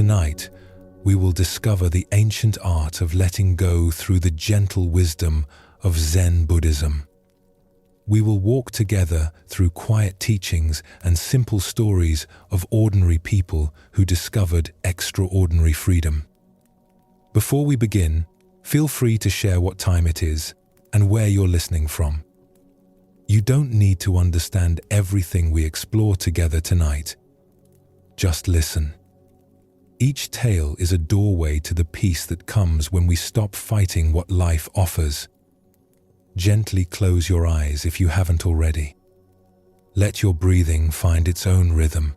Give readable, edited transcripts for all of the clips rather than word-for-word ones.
Tonight, we will discover the ancient art of letting go through the gentle wisdom of Zen Buddhism. We will walk together through quiet teachings and simple stories of ordinary people who discovered extraordinary freedom. Before we begin, feel free to share what time it is and where you're listening from. You don't need to understand everything we explore together tonight. Just listen. Each tale is a doorway to the peace that comes when we stop fighting what life offers. Gently close your eyes if you haven't already. Let your breathing find its own rhythm.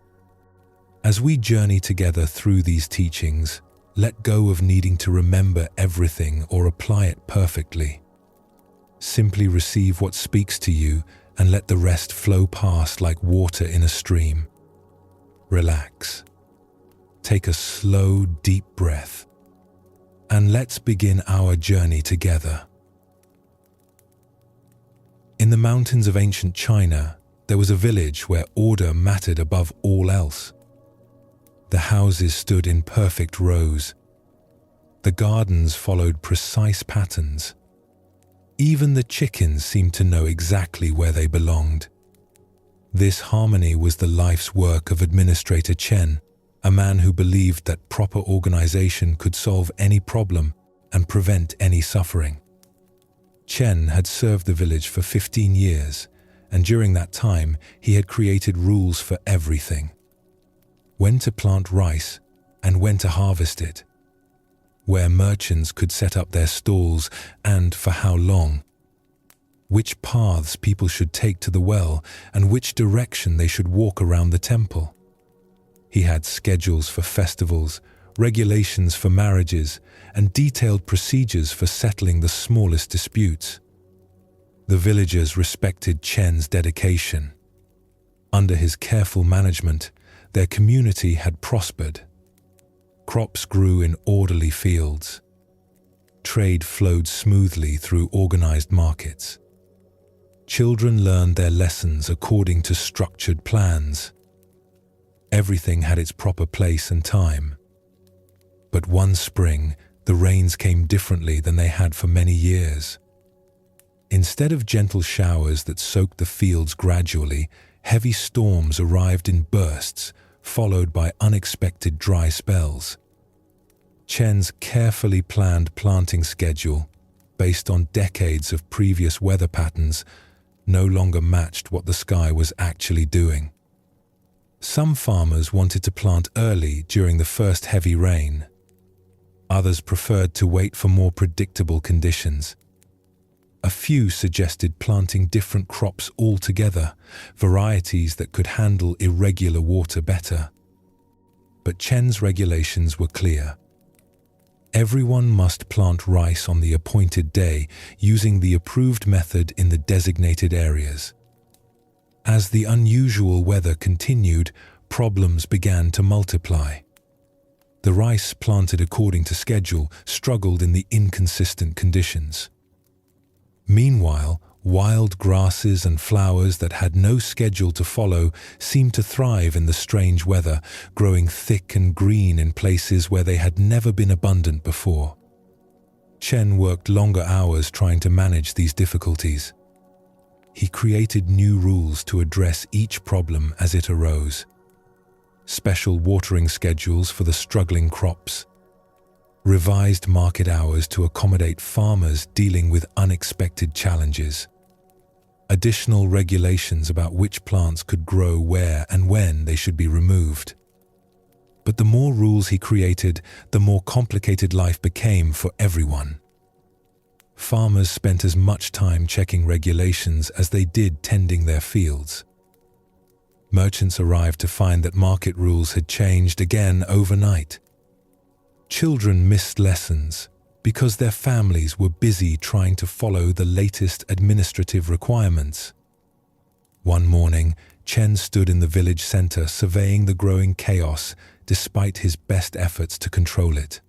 As we journey together through these teachings, let go of needing to remember everything or apply it perfectly. Simply receive what speaks to you and let the rest flow past like water in a stream. Relax. Take a slow, deep breath. And let's begin our journey together. In the mountains of ancient China, there was a village where order mattered above all else. The houses stood in perfect rows. The gardens followed precise patterns. Even the chickens seemed to know exactly where they belonged. This harmony was the life's work of Administrator Chen, a man who believed that proper organization could solve any problem and prevent any suffering. Chen had served the village for 15 years, and during that time he had created rules for everything. When to plant rice and when to harvest it. Where merchants could set up their stalls and for how long. Which paths people should take to the well and which direction they should walk around the temple. He had schedules for festivals, regulations for marriages, and detailed procedures for settling the smallest disputes. The villagers respected Chen's dedication. Under his careful management, their community had prospered. Crops grew in orderly fields. Trade flowed smoothly through organized markets. Children learned their lessons according to structured plans. Everything had its proper place and time. But one spring, the rains came differently than they had for many years. Instead of gentle showers that soaked the fields gradually, heavy storms arrived in bursts, followed by unexpected dry spells. Chen's carefully planned planting schedule, based on decades of previous weather patterns, no longer matched what the sky was actually doing. Some farmers wanted to plant early during the first heavy rain. Others preferred to wait for more predictable conditions. A few suggested planting different crops altogether, varieties that could handle irregular water better. But Chen's regulations were clear. Everyone must plant rice on the appointed day using the approved method in the designated areas. As the unusual weather continued, problems began to multiply. The rice planted according to schedule struggled in the inconsistent conditions. Meanwhile, wild grasses and flowers that had no schedule to follow seemed to thrive in the strange weather, growing thick and green in places where they had never been abundant before. Chen worked longer hours trying to manage these difficulties. He created new rules to address each problem as it arose. Special watering schedules for the struggling crops. Revised market hours to accommodate farmers dealing with unexpected challenges. Additional regulations about which plants could grow where and when they should be removed. But the more rules he created, the more complicated life became for everyone. Farmers spent as much time checking regulations as they did tending their fields. Merchants arrived to find that market rules had changed again overnight. Children missed lessons because their families were busy trying to follow the latest administrative requirements. One morning, Chen stood in the village center surveying the growing chaos despite his best efforts to control it.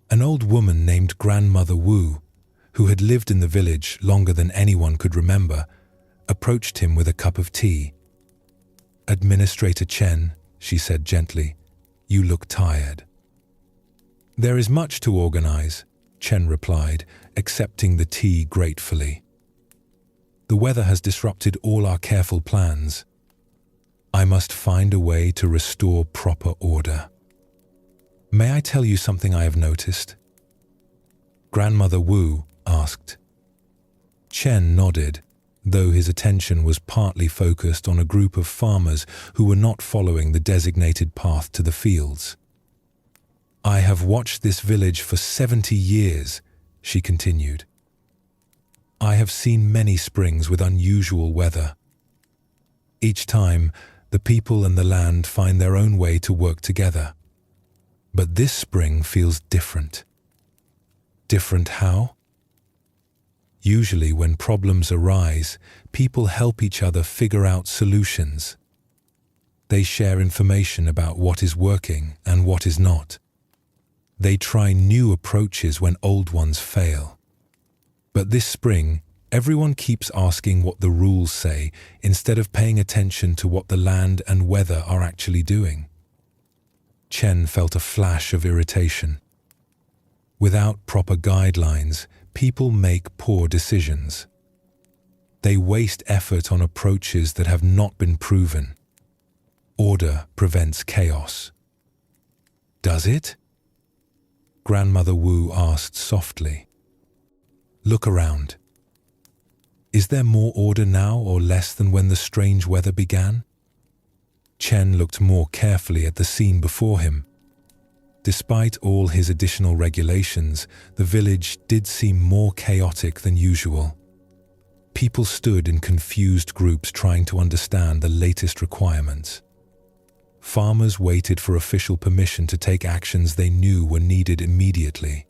An old woman named Grandmother Wu, who had lived in the village longer than anyone could remember, approached him with a cup of tea. "Administrator Chen," she said gently, "You look tired." "There is much to organize," Chen replied, accepting the tea gratefully. "The weather has disrupted all our careful plans. I must find a way to restore proper order. May I tell you something I have noticed?" Grandmother Wu asked. Chen nodded, though his attention was partly focused on a group of farmers who were not following the designated path to the fields. "I have watched this village for 70 years, she continued. "I have seen many springs with unusual weather. Each time, the people and the land find their own way to work together. But this spring feels different." "Different how?" "Usually when problems arise, people help each other figure out solutions. They share information about what is working and what is not. They try new approaches when old ones fail. But this spring, everyone keeps asking what the rules say instead of paying attention to what the land and weather are actually doing." Chen felt a flash of irritation. Without proper guidelines, people make poor decisions. They waste effort on approaches that have not been proven. Order prevents chaos. "Does it?" Grandmother Wu asked softly. "Look around. Is there more order now or less than when the strange weather began?" Chen looked more carefully at the scene before him. Despite all his additional regulations, the village did seem more chaotic than usual. People stood in confused groups trying to understand the latest requirements. Farmers waited for official permission to take actions they knew were needed immediately.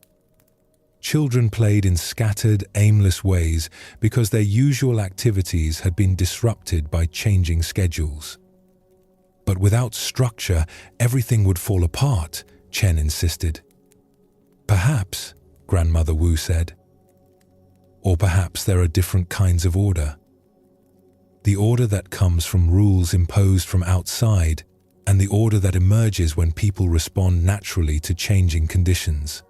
Children played in scattered, aimless ways because their usual activities had been disrupted by changing schedules. "But without structure, everything would fall apart," Chen insisted. "Perhaps," Grandmother Wu said. "Or perhaps there are different kinds of order. The order that comes from rules imposed from outside, and the order that emerges when people respond naturally to changing conditions."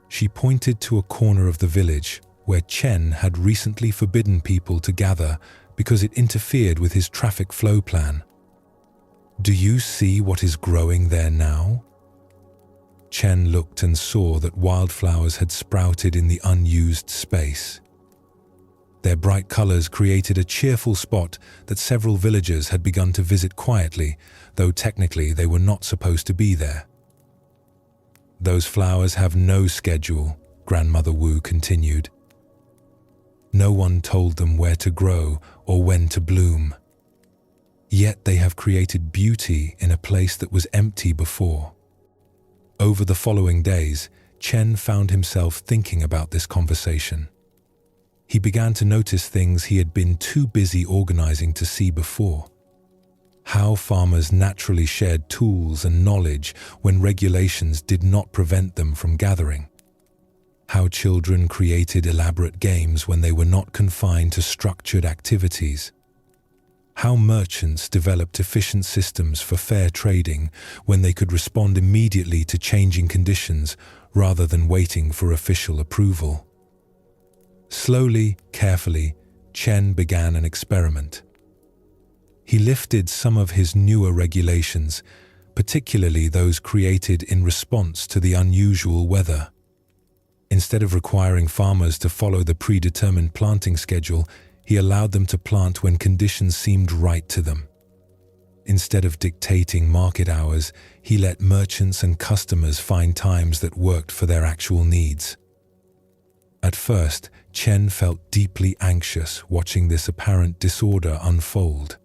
She pointed to a corner of the village where Chen had recently forbidden people to gather because it interfered with his traffic flow plan. "Do you see what is growing there now?" Chen looked and saw that wildflowers had sprouted in the unused space. Their bright colors created a cheerful spot that several villagers had begun to visit quietly, though technically they were not supposed to be there. "Those flowers have no schedule," Grandmother Wu continued. "No one told them where to grow or when to bloom. Yet they have created beauty in a place that was empty before." Over the following days, Chen found himself thinking about this conversation. He began to notice things he had been too busy organizing to see before. How farmers naturally shared tools and knowledge when regulations did not prevent them from gathering. How children created elaborate games when they were not confined to structured activities. How merchants developed efficient systems for fair trading when they could respond immediately to changing conditions rather than waiting for official approval. Slowly, carefully, Chen began an experiment. He lifted some of his newer regulations, particularly those created in response to the unusual weather. Instead of requiring farmers to follow the predetermined planting schedule, he allowed them to plant when conditions seemed right to them. Instead of dictating market hours, he let merchants and customers find times that worked for their actual needs. At first, Chen felt deeply anxious watching this apparent disorder unfold.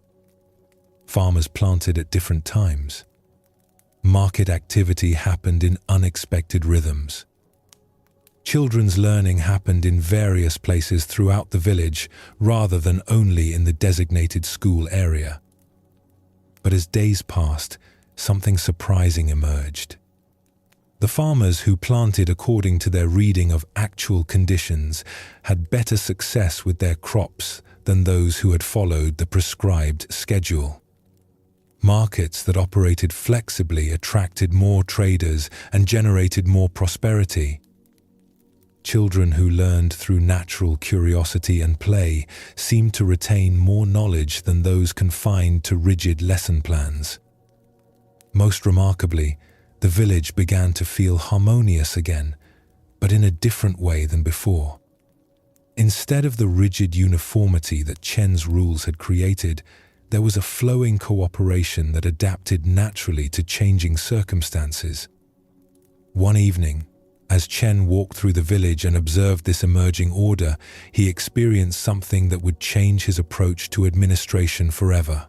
Farmers planted at different times. Market activity happened in unexpected rhythms. Children's learning happened in various places throughout the village rather than only in the designated school area. But as days passed, something surprising emerged. The farmers who planted according to their reading of actual conditions had better success with their crops than those who had followed the prescribed schedule. Markets that operated flexibly attracted more traders and generated more prosperity. Children who learned through natural curiosity and play seemed to retain more knowledge than those confined to rigid lesson plans. Most remarkably, the village began to feel harmonious again, but in a different way than before. Instead of the rigid uniformity that Chen's rules had created, there was a flowing cooperation that adapted naturally to changing circumstances. One evening, as Chen walked through the village and observed this emerging order, he experienced something that would change his approach to administration forever.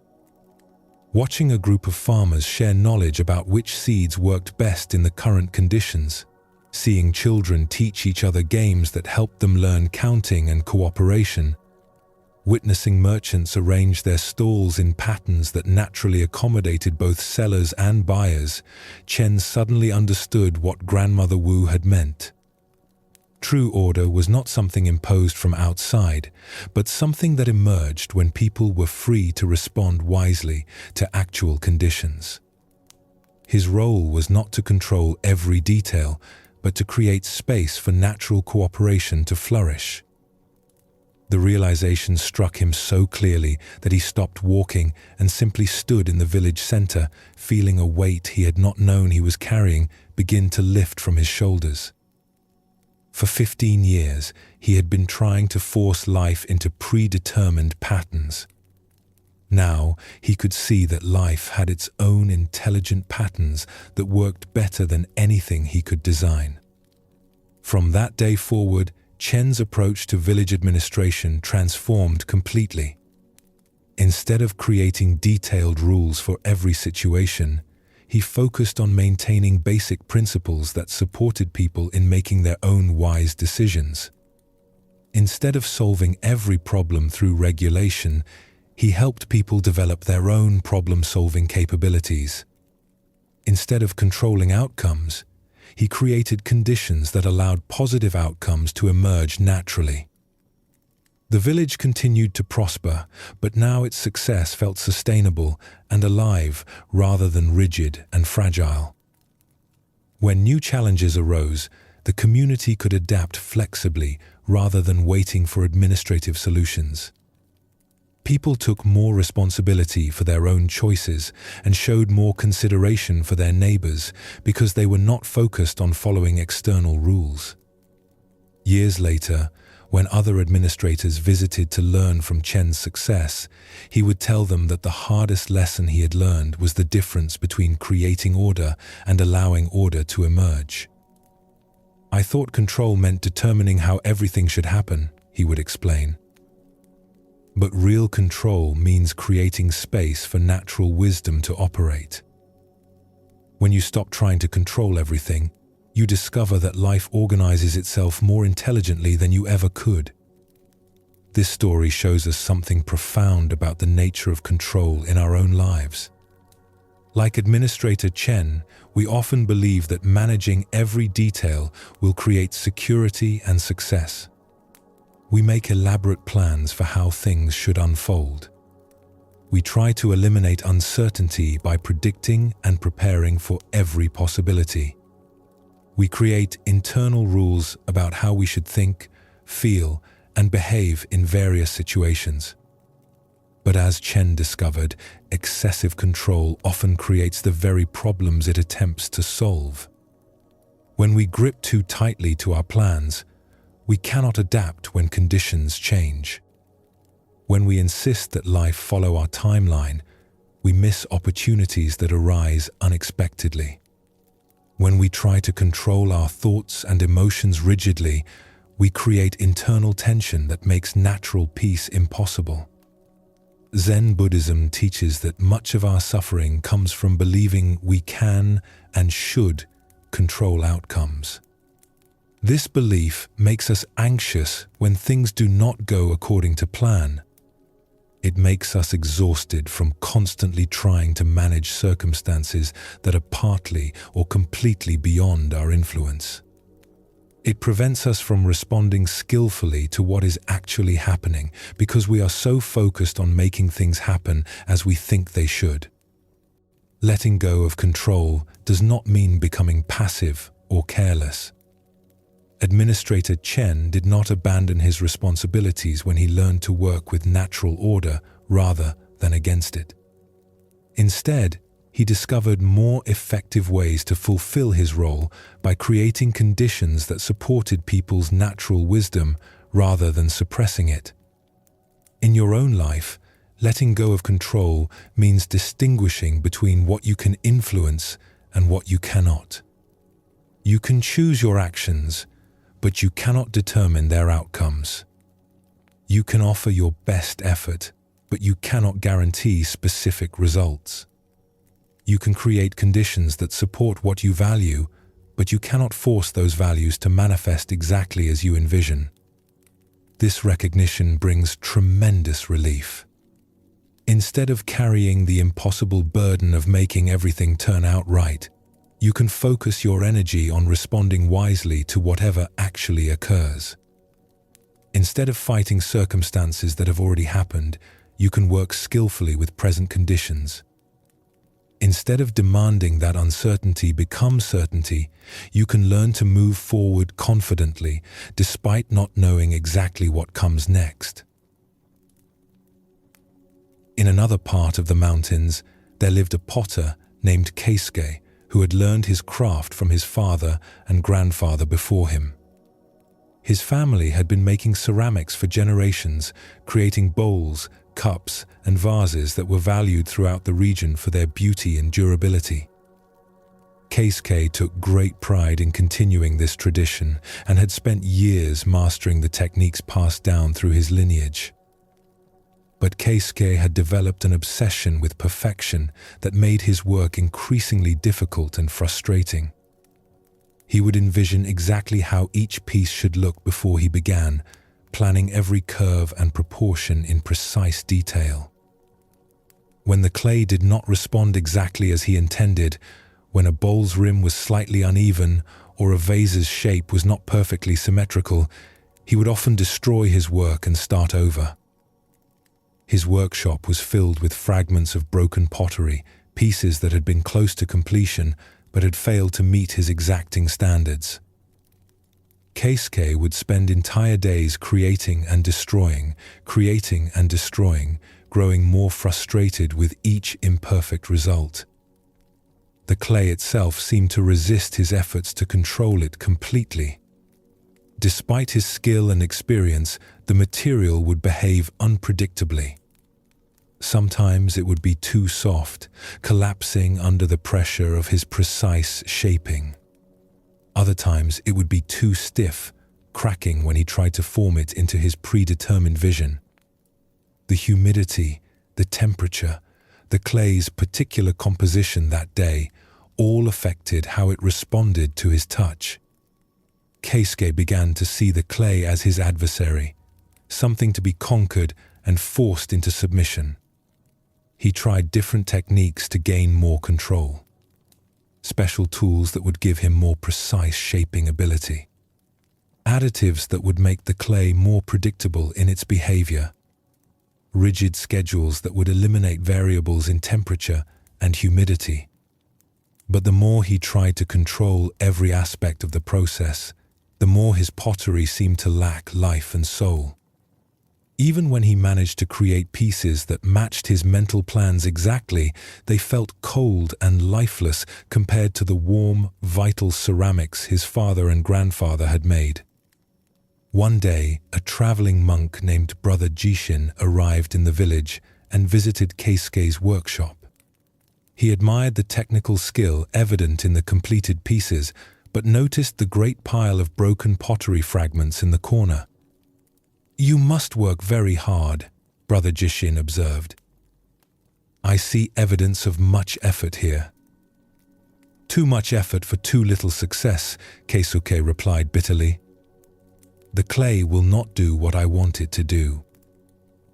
Watching a group of farmers share knowledge about which seeds worked best in the current conditions, seeing children teach each other games that helped them learn counting and cooperation, witnessing merchants arrange their stalls in patterns that naturally accommodated both sellers and buyers, Chen suddenly understood what Grandmother Wu had meant. True order was not something imposed from outside, but something that emerged when people were free to respond wisely to actual conditions. His role was not to control every detail, but to create space for natural cooperation to flourish. The realization struck him so clearly that he stopped walking and simply stood in the village center, feeling a weight he had not known he was carrying begin to lift from his shoulders. For 15 years, he had been trying to force life into predetermined patterns. Now, he could see that life had its own intelligent patterns that worked better than anything he could design. From that day forward, Chen's approach to village administration transformed completely. Instead of creating detailed rules for every situation, he focused on maintaining basic principles that supported people in making their own wise decisions. Instead of solving every problem through regulation, he helped people develop their own problem-solving capabilities. Instead of controlling outcomes, he created conditions that allowed positive outcomes to emerge naturally. The village continued to prosper, but now its success felt sustainable and alive rather than rigid and fragile. When new challenges arose, the community could adapt flexibly rather than waiting for administrative solutions. People took more responsibility for their own choices and showed more consideration for their neighbors because they were not focused on following external rules. Years later, when other administrators visited to learn from Chen's success, he would tell them that the hardest lesson he had learned was the difference between creating order and allowing order to emerge. "I thought control meant determining how everything should happen," he would explain. But real control means creating space for natural wisdom to operate. When you stop trying to control everything, you discover that life organizes itself more intelligently than you ever could. This story shows us something profound about the nature of control in our own lives. Like Administrator Chen, we often believe that managing every detail will create security and success. We make elaborate plans for how things should unfold. We try to eliminate uncertainty by predicting and preparing for every possibility. We create internal rules about how we should think, feel, and behave in various situations. But as Chen discovered, excessive control often creates the very problems it attempts to solve. When we grip too tightly to our plans, we cannot adapt when conditions change. When we insist that life follow our timeline, we miss opportunities that arise unexpectedly. When we try to control our thoughts and emotions rigidly, we create internal tension that makes natural peace impossible. Zen Buddhism teaches that much of our suffering comes from believing we can and should control outcomes. This belief makes us anxious when things do not go according to plan. It makes us exhausted from constantly trying to manage circumstances that are partly or completely beyond our influence. It prevents us from responding skillfully to what is actually happening because we are so focused on making things happen as we think they should. Letting go of control does not mean becoming passive or careless. Administrator Chen did not abandon his responsibilities when he learned to work with natural order rather than against it. Instead, he discovered more effective ways to fulfill his role by creating conditions that supported people's natural wisdom rather than suppressing it. In your own life, letting go of control means distinguishing between what you can influence and what you cannot. You can choose your actions, but you cannot determine their outcomes. You can offer your best effort, but you cannot guarantee specific results. You can create conditions that support what you value, but you cannot force those values to manifest exactly as you envision. This recognition brings tremendous relief. Instead of carrying the impossible burden of making everything turn out right, you can focus your energy on responding wisely to whatever actually occurs. Instead of fighting circumstances that have already happened, you can work skillfully with present conditions. Instead of demanding that uncertainty become certainty, you can learn to move forward confidently, despite not knowing exactly what comes next. In another part of the mountains, there lived a potter named Keisuke, who had learned his craft from his father and grandfather before him. His family had been making ceramics for generations, creating bowls, cups, and vases that were valued throughout the region for their beauty and durability. Keisuke took great pride in continuing this tradition and had spent years mastering the techniques passed down through his lineage. But Keisuke had developed an obsession with perfection that made his work increasingly difficult and frustrating. He would envision exactly how each piece should look before he began, planning every curve and proportion in precise detail. When the clay did not respond exactly as he intended, when a bowl's rim was slightly uneven or a vase's shape was not perfectly symmetrical, he would often destroy his work and start over. His workshop was filled with fragments of broken pottery, pieces that had been close to completion but had failed to meet his exacting standards. Keisuke would spend entire days creating and destroying, growing more frustrated with each imperfect result. The clay itself seemed to resist his efforts to control it completely. Despite his skill and experience, the material would behave unpredictably. Sometimes it would be too soft, collapsing under the pressure of his precise shaping. Other times it would be too stiff, cracking when he tried to form it into his predetermined vision. The humidity, the temperature, the clay's particular composition that day all affected how it responded to his touch. Keisuke began to see the clay as his adversary, something to be conquered and forced into submission. He tried different techniques to gain more control. Special tools that would give him more precise shaping ability. Additives that would make the clay more predictable in its behavior. Rigid schedules that would eliminate variables in temperature and humidity. But the more he tried to control every aspect of the process, the more his pottery seemed to lack life and soul. Even when he managed to create pieces that matched his mental plans exactly, they felt cold and lifeless compared to the warm, vital ceramics his father and grandfather had made. One day, a traveling monk named Brother Jishin arrived in the village and visited Keisuke's workshop. He admired the technical skill evident in the completed pieces, but noticed the great pile of broken pottery fragments in the corner. "You must work very hard," Brother Jishin observed. "I see evidence of much effort here." "Too much effort for too little success," Keisuke replied bitterly. "The clay will not do what I want it to do.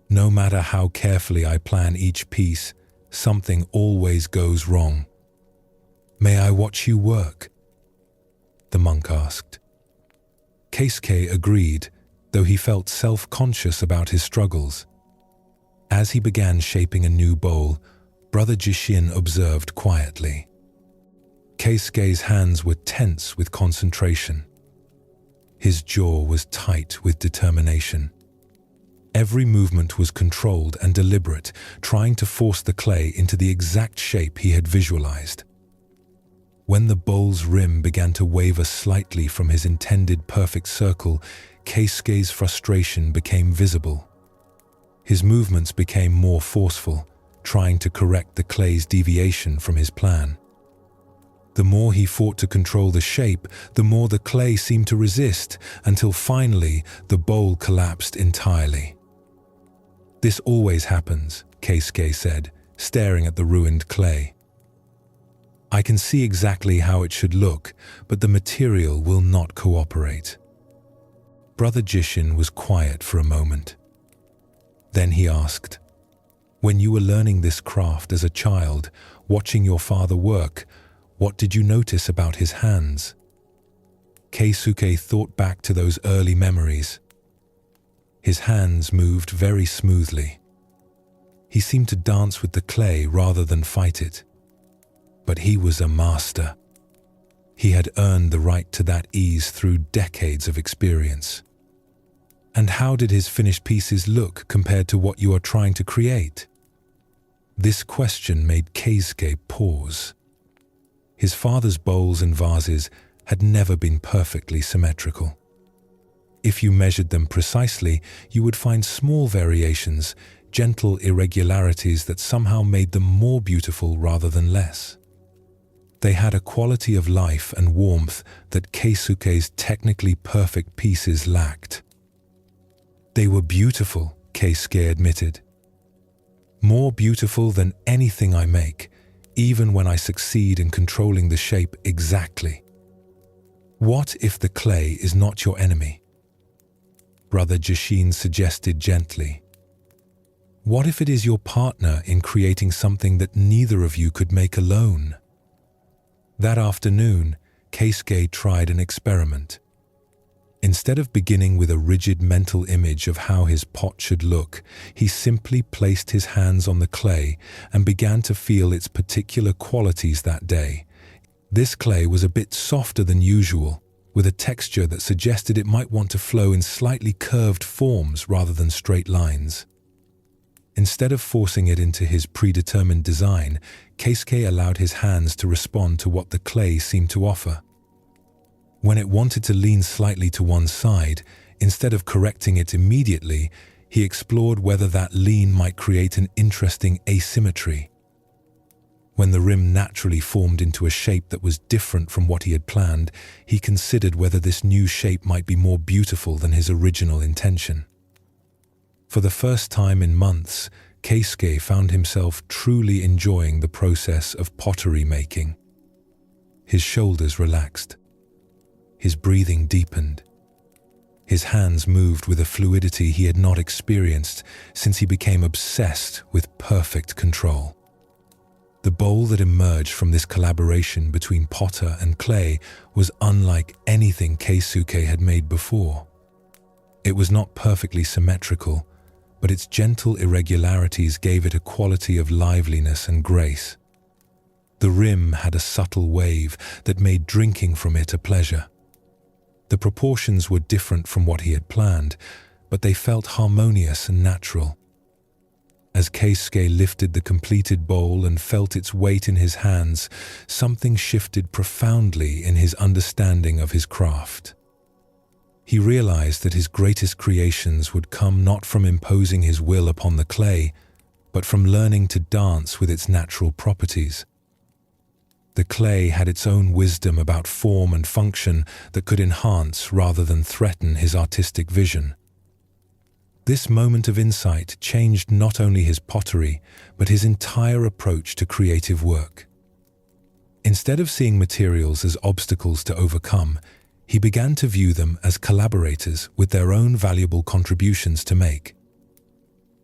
No matter how carefully I plan each piece, something always goes wrong." "May I watch you work?" the monk asked. Keisuke agreed, though he felt self-conscious about his struggles. As he began shaping a new bowl, Brother Jishin observed quietly. Keisuke's hands were tense with concentration. His jaw was tight with determination. Every movement was controlled and deliberate, trying to force the clay into the exact shape he had visualized. When the bowl's rim began to waver slightly from his intended perfect circle, Keisuke's frustration became visible. His movements became more forceful, trying to correct the clay's deviation from his plan. The more he fought to control the shape, the more the clay seemed to resist, until finally the bowl collapsed entirely. "This always happens," Keisuke said, staring at the ruined clay. "I can see exactly how it should look, but the material will not cooperate." Brother Jishin was quiet for a moment. Then he asked, "When you were learning this craft as a child, watching your father work, what did you notice about his hands?" Keisuke thought back to those early memories. His hands moved very smoothly. He seemed to dance with the clay rather than fight it. But he was a master. He had earned the right to that ease through decades of experience. "And how did his finished pieces look compared to what you are trying to create?" This question made Keisuke pause. His father's bowls and vases had never been perfectly symmetrical. If you measured them precisely, you would find small variations, gentle irregularities that somehow made them more beautiful rather than less. They had a quality of life and warmth that Keisuke's technically perfect pieces lacked. "They were beautiful," Keisuke admitted. "More beautiful than anything I make, even when I succeed in controlling the shape exactly." "What if the clay is not your enemy?" Brother Jishin suggested gently. "What if it is your partner in creating something that neither of you could make alone?" That afternoon, Keisuke tried an experiment. Instead of beginning with a rigid mental image of how his pot should look, he simply placed his hands on the clay and began to feel its particular qualities that day. This clay was a bit softer than usual, with a texture that suggested it might want to flow in slightly curved forms rather than straight lines. Instead of forcing it into his predetermined design, Keisuke allowed his hands to respond to what the clay seemed to offer. When it wanted to lean slightly to one side, instead of correcting it immediately, he explored whether that lean might create an interesting asymmetry. When the rim naturally formed into a shape that was different from what he had planned, he considered whether this new shape might be more beautiful than his original intention. For the first time in months, Keisuke found himself truly enjoying the process of pottery making. His shoulders relaxed. His breathing deepened. His hands moved with a fluidity he had not experienced since he became obsessed with perfect control. The bowl that emerged from this collaboration between potter and clay was unlike anything Keisuke had made before. It was not perfectly symmetrical, but its gentle irregularities gave it a quality of liveliness and grace. The rim had a subtle wave that made drinking from it a pleasure. The proportions were different from what he had planned, but they felt harmonious and natural. As Keisuke lifted the completed bowl and felt its weight in his hands, something shifted profoundly in his understanding of his craft. He realized that his greatest creations would come not from imposing his will upon the clay, but from learning to dance with its natural properties. The clay had its own wisdom about form and function that could enhance rather than threaten his artistic vision. This moment of insight changed not only his pottery, but his entire approach to creative work. Instead of seeing materials as obstacles to overcome, he began to view them as collaborators with their own valuable contributions to make.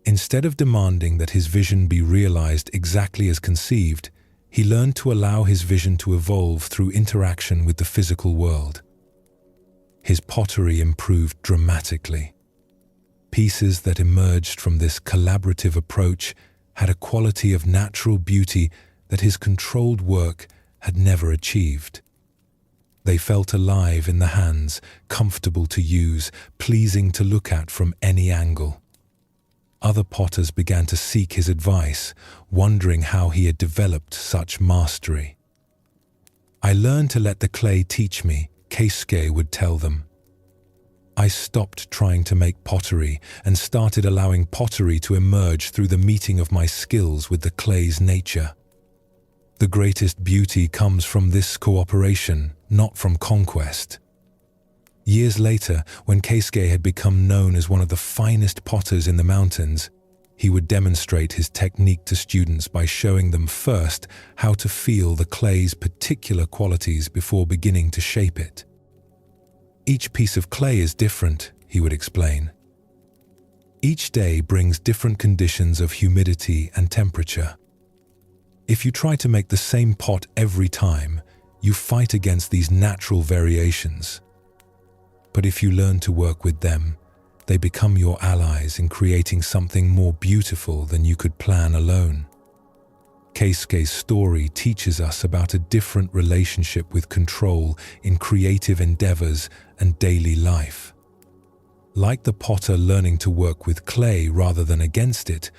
Instead of demanding that his vision be realized exactly as conceived, he learned to allow his vision to evolve through interaction with the physical world. His pottery improved dramatically. Pieces that emerged from this collaborative approach had a quality of natural beauty that his controlled work had never achieved. They felt alive in the hands, comfortable to use, pleasing to look at from any angle. Other potters began to seek his advice, wondering how he had developed such mastery. "I learned to let the clay teach me," Keisuke would tell them. "I stopped trying to make pottery and started allowing pottery to emerge through the meeting of my skills with the clay's nature. The greatest beauty comes from this cooperation, not from conquest." Years later, when Keisuke had become known as one of the finest potters in the mountains, he would demonstrate his technique to students by showing them first how to feel the clay's particular qualities before beginning to shape it. "Each piece of clay is different," he would explain. "Each day brings different conditions of humidity and temperature. If you try to make the same pot every time, you fight against these natural variations. But if you learn to work with them, they become your allies in creating something more beautiful than you could plan alone." Keisuke's story teaches us about a different relationship with control in creative endeavors and daily life. Like the potter learning to work with clay rather than against it,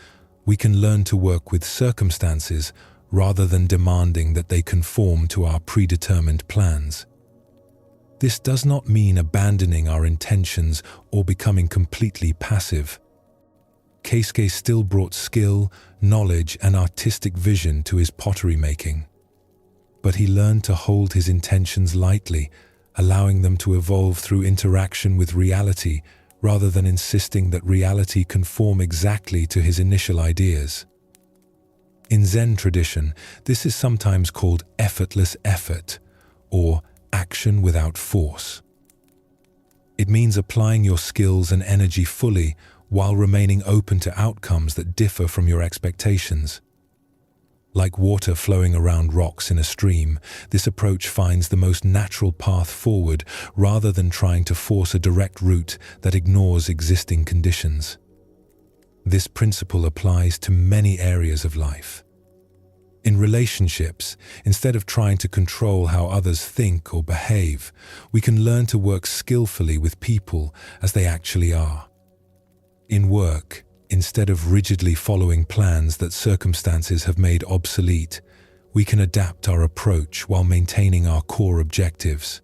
we can learn to work with circumstances rather than demanding that they conform to our predetermined plans. This does not mean abandoning our intentions or becoming completely passive. Keisuke still brought skill, knowledge, and artistic vision to his pottery making. But he learned to hold his intentions lightly, allowing them to evolve through interaction with reality rather than insisting that reality conform exactly to his initial ideas. In Zen tradition, this is sometimes called effortless effort, or action without force. It means applying your skills and energy fully while remaining open to outcomes that differ from your expectations. Like water flowing around rocks in a stream, this approach finds the most natural path forward rather than trying to force a direct route that ignores existing conditions. This principle applies to many areas of life. In relationships, instead of trying to control how others think or behave, we can learn to work skillfully with people as they actually are. In work, instead of rigidly following plans that circumstances have made obsolete, we can adapt our approach while maintaining our core objectives.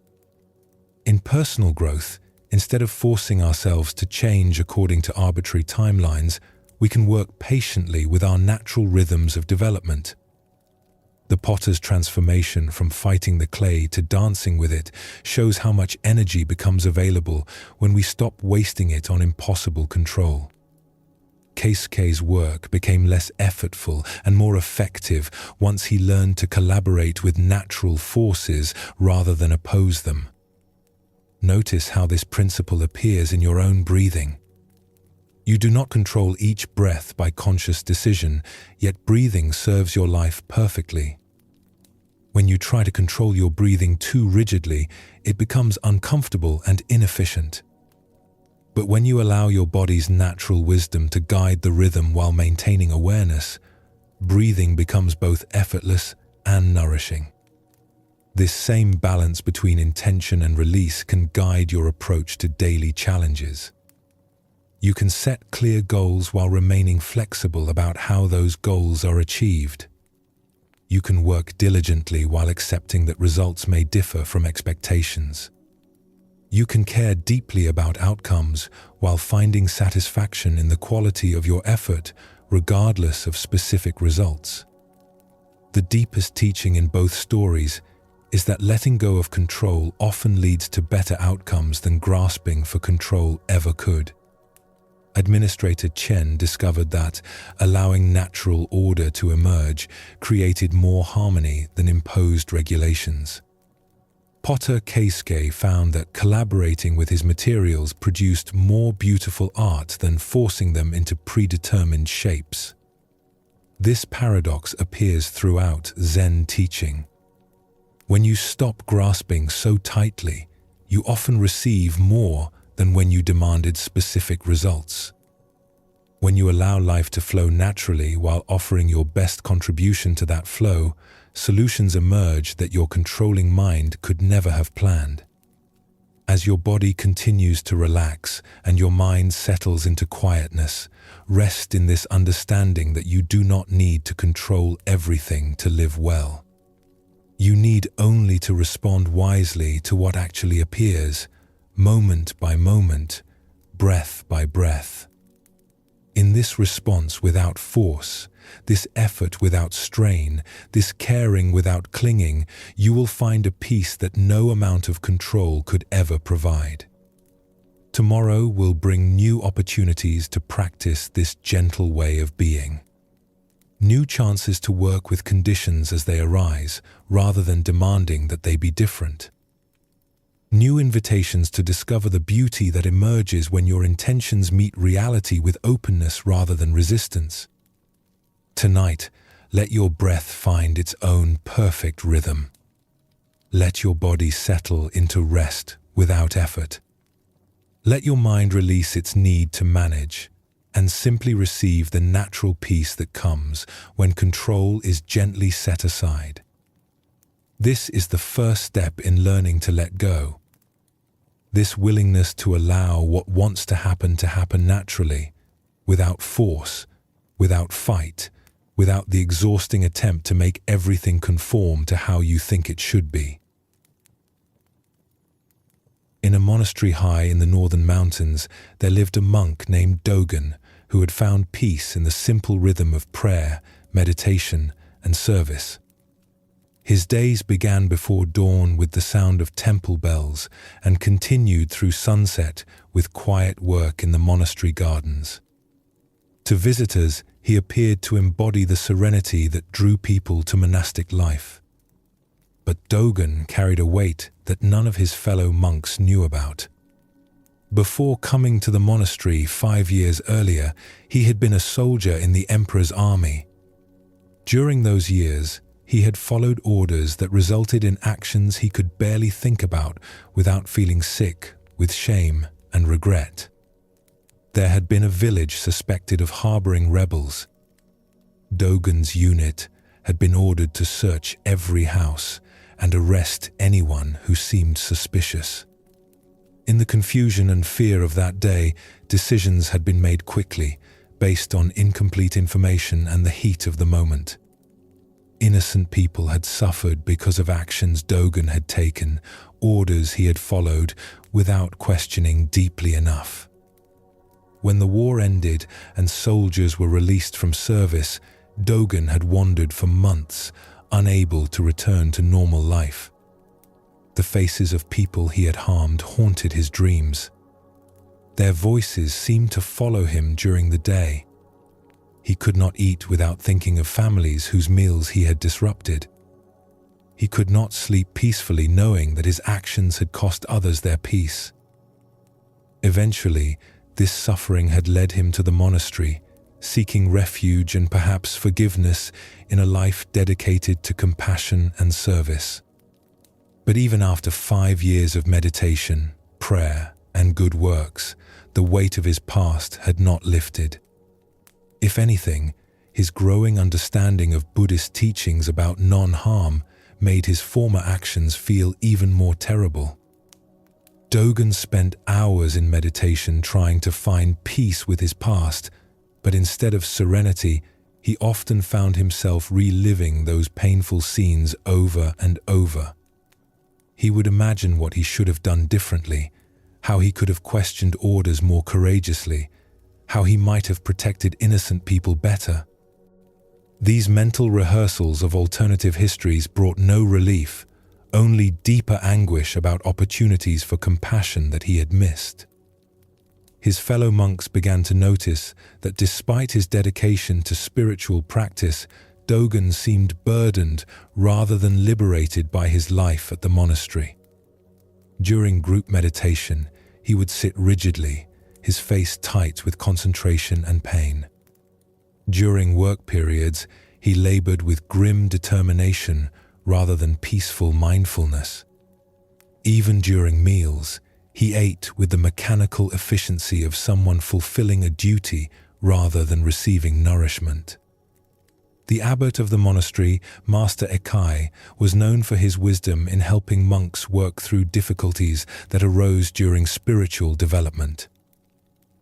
In personal growth, instead of forcing ourselves to change according to arbitrary timelines, we can work patiently with our natural rhythms of development. The potter's transformation from fighting the clay to dancing with it shows how much energy becomes available when we stop wasting it on impossible control. Keisuke's work became less effortful and more effective once he learned to collaborate with natural forces rather than oppose them. Notice how this principle appears in your own breathing. You do not control each breath by conscious decision, yet breathing serves your life perfectly. When you try to control your breathing too rigidly, it becomes uncomfortable and inefficient. But when you allow your body's natural wisdom to guide the rhythm while maintaining awareness, breathing becomes both effortless and nourishing. This same balance between intention and release can guide your approach to daily challenges. You can set clear goals while remaining flexible about how those goals are achieved. You can work diligently while accepting that results may differ from expectations. You can care deeply about outcomes while finding satisfaction in the quality of your effort, regardless of specific results. The deepest teaching in both stories is that letting go of control often leads to better outcomes than grasping for control ever could. Administrator Chen discovered that allowing natural order to emerge created more harmony than imposed regulations. Potter Keisuke found that collaborating with his materials produced more beautiful art than forcing them into predetermined shapes. This paradox appears throughout Zen teaching. When you stop grasping so tightly, you often receive more than when you demanded specific results. When you allow life to flow naturally while offering your best contribution to that flow, solutions emerge that your controlling mind could never have planned. As your body continues to relax and your mind settles into quietness, rest in this understanding that you do not need to control everything to live well. You need only to respond wisely to what actually appears, moment by moment, breath by breath. In this response without force, this effort without strain, this caring without clinging, you will find a peace that no amount of control could ever provide. Tomorrow will bring new opportunities to practice this gentle way of being. New chances to work with conditions as they arise, rather than demanding that they be different. New invitations to discover the beauty that emerges when your intentions meet reality with openness rather than resistance. Tonight, let your breath find its own perfect rhythm. Let your body settle into rest without effort. Let your mind release its need to manage and simply receive the natural peace that comes when control is gently set aside. This is the first step in learning to let go. This willingness to allow what wants to happen naturally, without force, without fight, without the exhausting attempt to make everything conform to how you think it should be. In a monastery high in the northern mountains, there lived a monk named Dogen who had found peace in the simple rhythm of prayer, meditation, and service. His days began before dawn with the sound of temple bells and continued through sunset with quiet work in the monastery gardens. To visitors, he appeared to embody the serenity that drew people to monastic life. But Dogen carried a weight that none of his fellow monks knew about. Before coming to the monastery 5 years earlier, he had been a soldier in the emperor's army. During those years, he had followed orders that resulted in actions he could barely think about without feeling sick with shame and regret. There had been a village suspected of harboring rebels. Dogen's unit had been ordered to search every house and arrest anyone who seemed suspicious. In the confusion and fear of that day, decisions had been made quickly, based on incomplete information and the heat of the moment. Innocent people had suffered because of actions Dogen had taken, orders he had followed without questioning deeply enough. When the war ended and soldiers were released from service, Dogen had wandered for months, unable to return to normal life. The faces of people he had harmed haunted his dreams. Their voices seemed to follow him during the day. He could not eat without thinking of families whose meals he had disrupted. He could not sleep peacefully knowing that his actions had cost others their peace. Eventually, this suffering had led him to the monastery, seeking refuge and perhaps forgiveness in a life dedicated to compassion and service. But even after 5 years of meditation, prayer, and good works, the weight of his past had not lifted. If anything, his growing understanding of Buddhist teachings about non-harm made his former actions feel even more terrible. Dogen spent hours in meditation trying to find peace with his past, but instead of serenity, he often found himself reliving those painful scenes over and over. He would imagine what he should have done differently, how he could have questioned orders more courageously, how he might have protected innocent people better. These mental rehearsals of alternative histories brought no relief, only deeper anguish about opportunities for compassion that he had missed. His fellow monks began to notice that despite his dedication to spiritual practice, Dogen seemed burdened rather than liberated by his life at the monastery. During group meditation, he would sit rigidly, his face tight with concentration and pain. During work periods, he labored with grim determination rather than peaceful mindfulness. Even during meals, he ate with the mechanical efficiency of someone fulfilling a duty rather than receiving nourishment. The abbot of the monastery, Master Ekai, was known for his wisdom in helping monks work through difficulties that arose during spiritual development.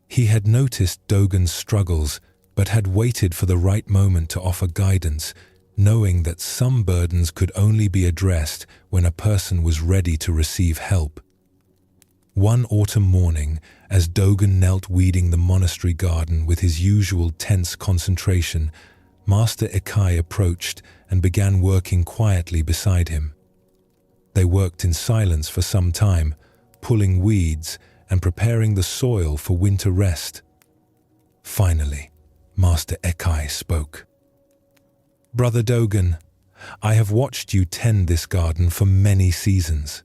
He had noticed Dogen's struggles, but had waited for the right moment to offer guidance, knowing that some burdens could only be addressed when a person was ready to receive help. One autumn morning, as Dogen knelt weeding the monastery garden with his usual tense concentration, Master Ekai approached and began working quietly beside him. They worked in silence for some time, pulling weeds and preparing the soil for winter rest. Finally, Master Ekai spoke. "Brother Dogen, I have watched you tend this garden for many seasons.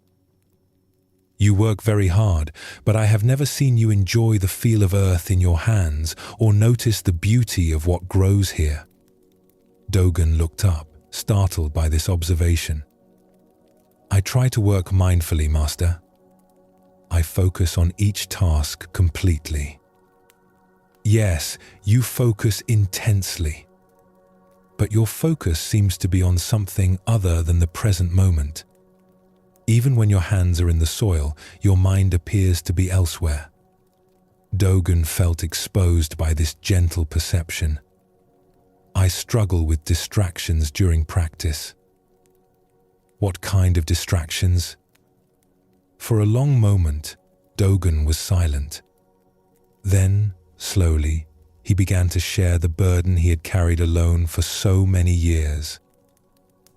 You work very hard, but I have never seen you enjoy the feel of earth in your hands or notice the beauty of what grows here." Dogen looked up, startled by this observation. "I try to work mindfully, Master. I focus on each task completely." "Yes, you focus intensely. But your focus seems to be on something other than the present moment. Even when your hands are in the soil, your mind appears to be elsewhere." Dogen felt exposed by this gentle perception. "I struggle with distractions during practice." "What kind of distractions?" For a long moment, Dogen was silent. Then, slowly, he began to share the burden he had carried alone for so many years.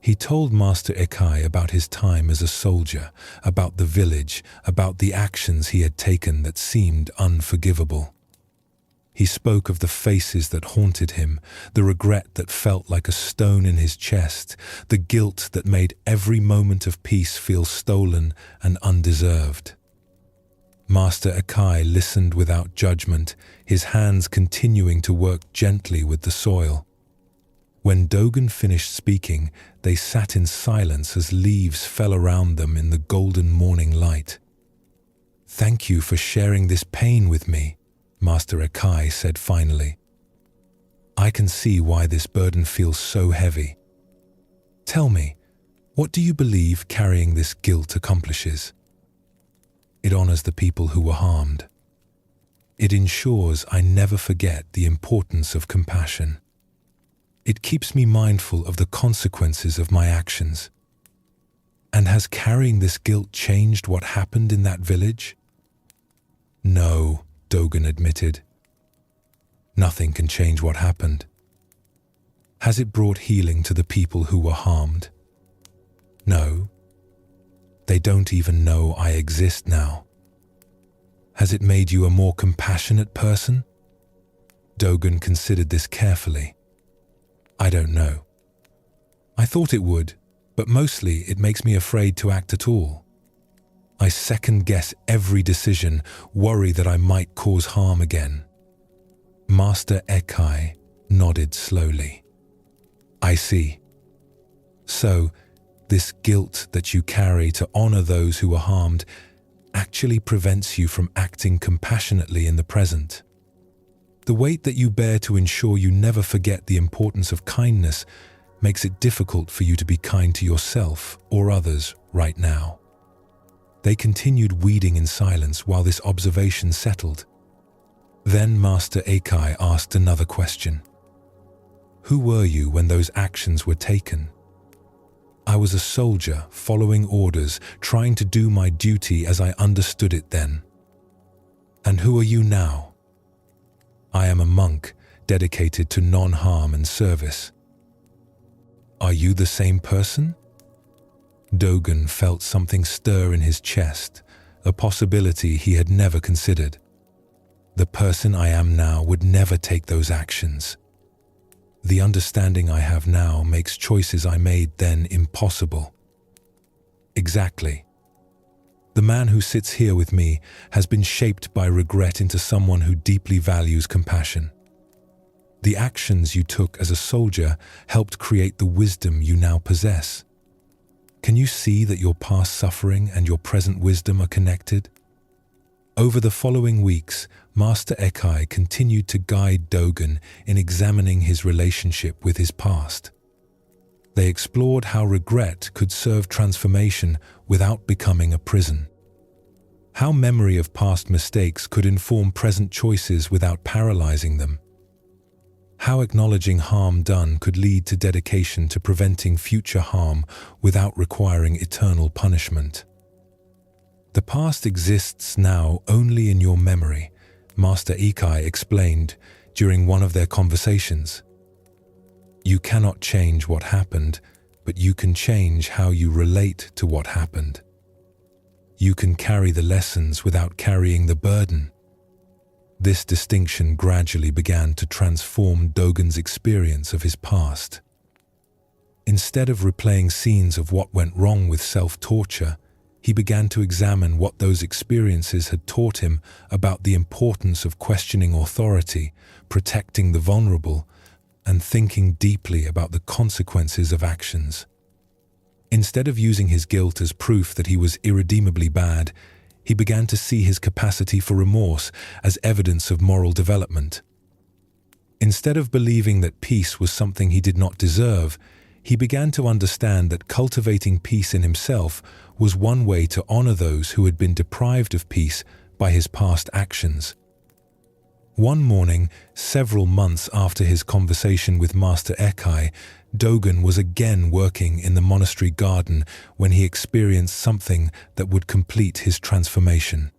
He told Master Ekai about his time as a soldier, about the village, about the actions he had taken that seemed unforgivable. He spoke of the faces that haunted him, the regret that felt like a stone in his chest, the guilt that made every moment of peace feel stolen and undeserved. Master Ekai listened without judgment, his hands continuing to work gently with the soil. When Dogen finished speaking, they sat in silence as leaves fell around them in the golden morning light. "Thank you for sharing this pain with me," Master Ekai said finally. "I can see why this burden feels so heavy. Tell me, what do you believe carrying this guilt accomplishes?" "It honors the people who were harmed. It ensures I never forget the importance of compassion. It keeps me mindful of the consequences of my actions." "And has carrying this guilt changed what happened in that village?" "No," Dogen admitted. "Nothing can change what happened." "Has it brought healing to the people who were harmed?" "No. They don't even know I exist now." "Has it made you a more compassionate person?" Dogen considered this carefully. "I don't know. I thought it would, but mostly it makes me afraid to act at all. I second-guess every decision, worry that I might cause harm again." Master Ekai nodded slowly. "I see. So, this guilt that you carry to honor those who were harmed actually prevents you from acting compassionately in the present. The weight that you bear to ensure you never forget the importance of kindness makes it difficult for you to be kind to yourself or others right now." They continued weeding in silence while this observation settled. Then Master Ekai asked another question. "Who were you when those actions were taken?" "I was a soldier, following orders, trying to do my duty as I understood it then." "And who are you now?" "I am a monk, dedicated to non-harm and service." "Are you the same person?" Dogen felt something stir in his chest, a possibility he had never considered. "The person I am now would never take those actions. The understanding I have now makes choices I made then impossible." "Exactly. The man who sits here with me has been shaped by regret into someone who deeply values compassion. The actions you took as a soldier helped create the wisdom you now possess. Can you see that your past suffering and your present wisdom are connected?" Over the following weeks, Master Ekai continued to guide Dogen in examining his relationship with his past. They explored how regret could serve transformation without becoming a prison. How memory of past mistakes could inform present choices without paralyzing them. How acknowledging harm done could lead to dedication to preventing future harm without requiring eternal punishment. The past exists now only in your memory, Master Ekai explained during one of their conversations. You cannot change what happened, but you can change how you relate to what happened. You can carry the lessons without carrying the burden. This distinction gradually began to transform Dogen's experience of his past. Instead of replaying scenes of what went wrong with self-torture, he began to examine what those experiences had taught him about the importance of questioning authority, protecting the vulnerable, and thinking deeply about the consequences of actions. Instead of using his guilt as proof that he was irredeemably bad, he began to see his capacity for remorse as evidence of moral development. Instead of believing that peace was something he did not deserve, he began to understand that cultivating peace in himself was one way to honor those who had been deprived of peace by his past actions. One morning, several months after his conversation with Master Ekai, Dogen was again working in the monastery garden when he experienced something that would complete his transformation.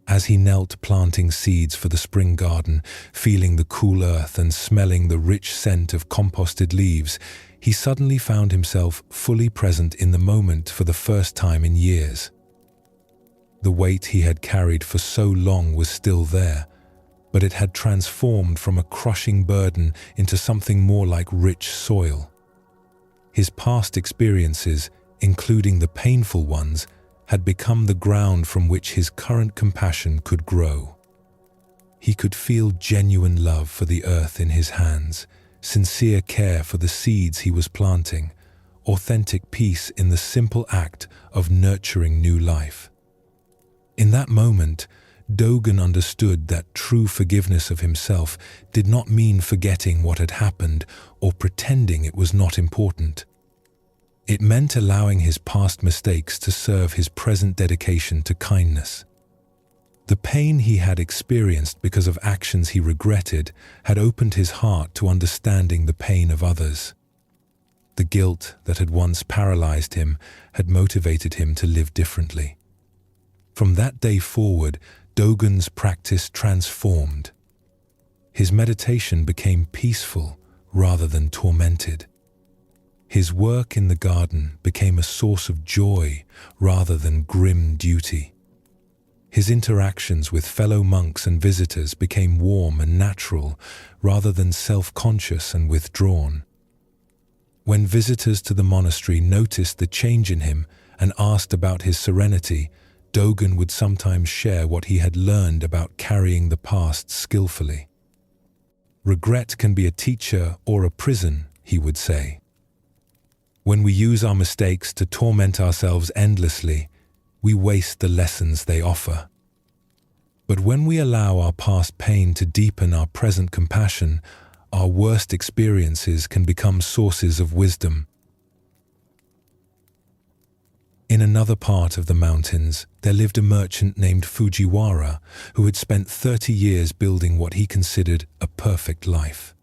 As he knelt planting seeds for the spring garden, feeling the cool earth and smelling the rich scent of composted leaves, he suddenly found himself fully present in the moment for the first time in years. The weight he had carried for so long was still there, but it had transformed from a crushing burden into something more like rich soil. His past experiences, including the painful ones, had become the ground from which his current compassion could grow. He could feel genuine love for the earth in his hands, sincere care for the seeds he was planting, authentic peace in the simple act of nurturing new life. In that moment, Dogen understood that true forgiveness of himself did not mean forgetting what had happened or pretending it was not important. It meant allowing his past mistakes to serve his present dedication to kindness. The pain he had experienced because of actions he regretted had opened his heart to understanding the pain of others. The guilt that had once paralyzed him had motivated him to live differently. From that day forward, Dogen's practice transformed. His meditation became peaceful rather than tormented. His work in the garden became a source of joy rather than grim duty. His interactions with fellow monks and visitors became warm and natural rather than self-conscious and withdrawn. When visitors to the monastery noticed the change in him and asked about his serenity, Dogen would sometimes share what he had learned about carrying the past skillfully. Regret can be a teacher or a prison, he would say. When we use our mistakes to torment ourselves endlessly, we waste the lessons they offer. But when we allow our past pain to deepen our present compassion, our worst experiences can become sources of wisdom. In another part of the mountains, there lived a merchant named Fujiwara who had spent 30 years building what he considered a perfect life.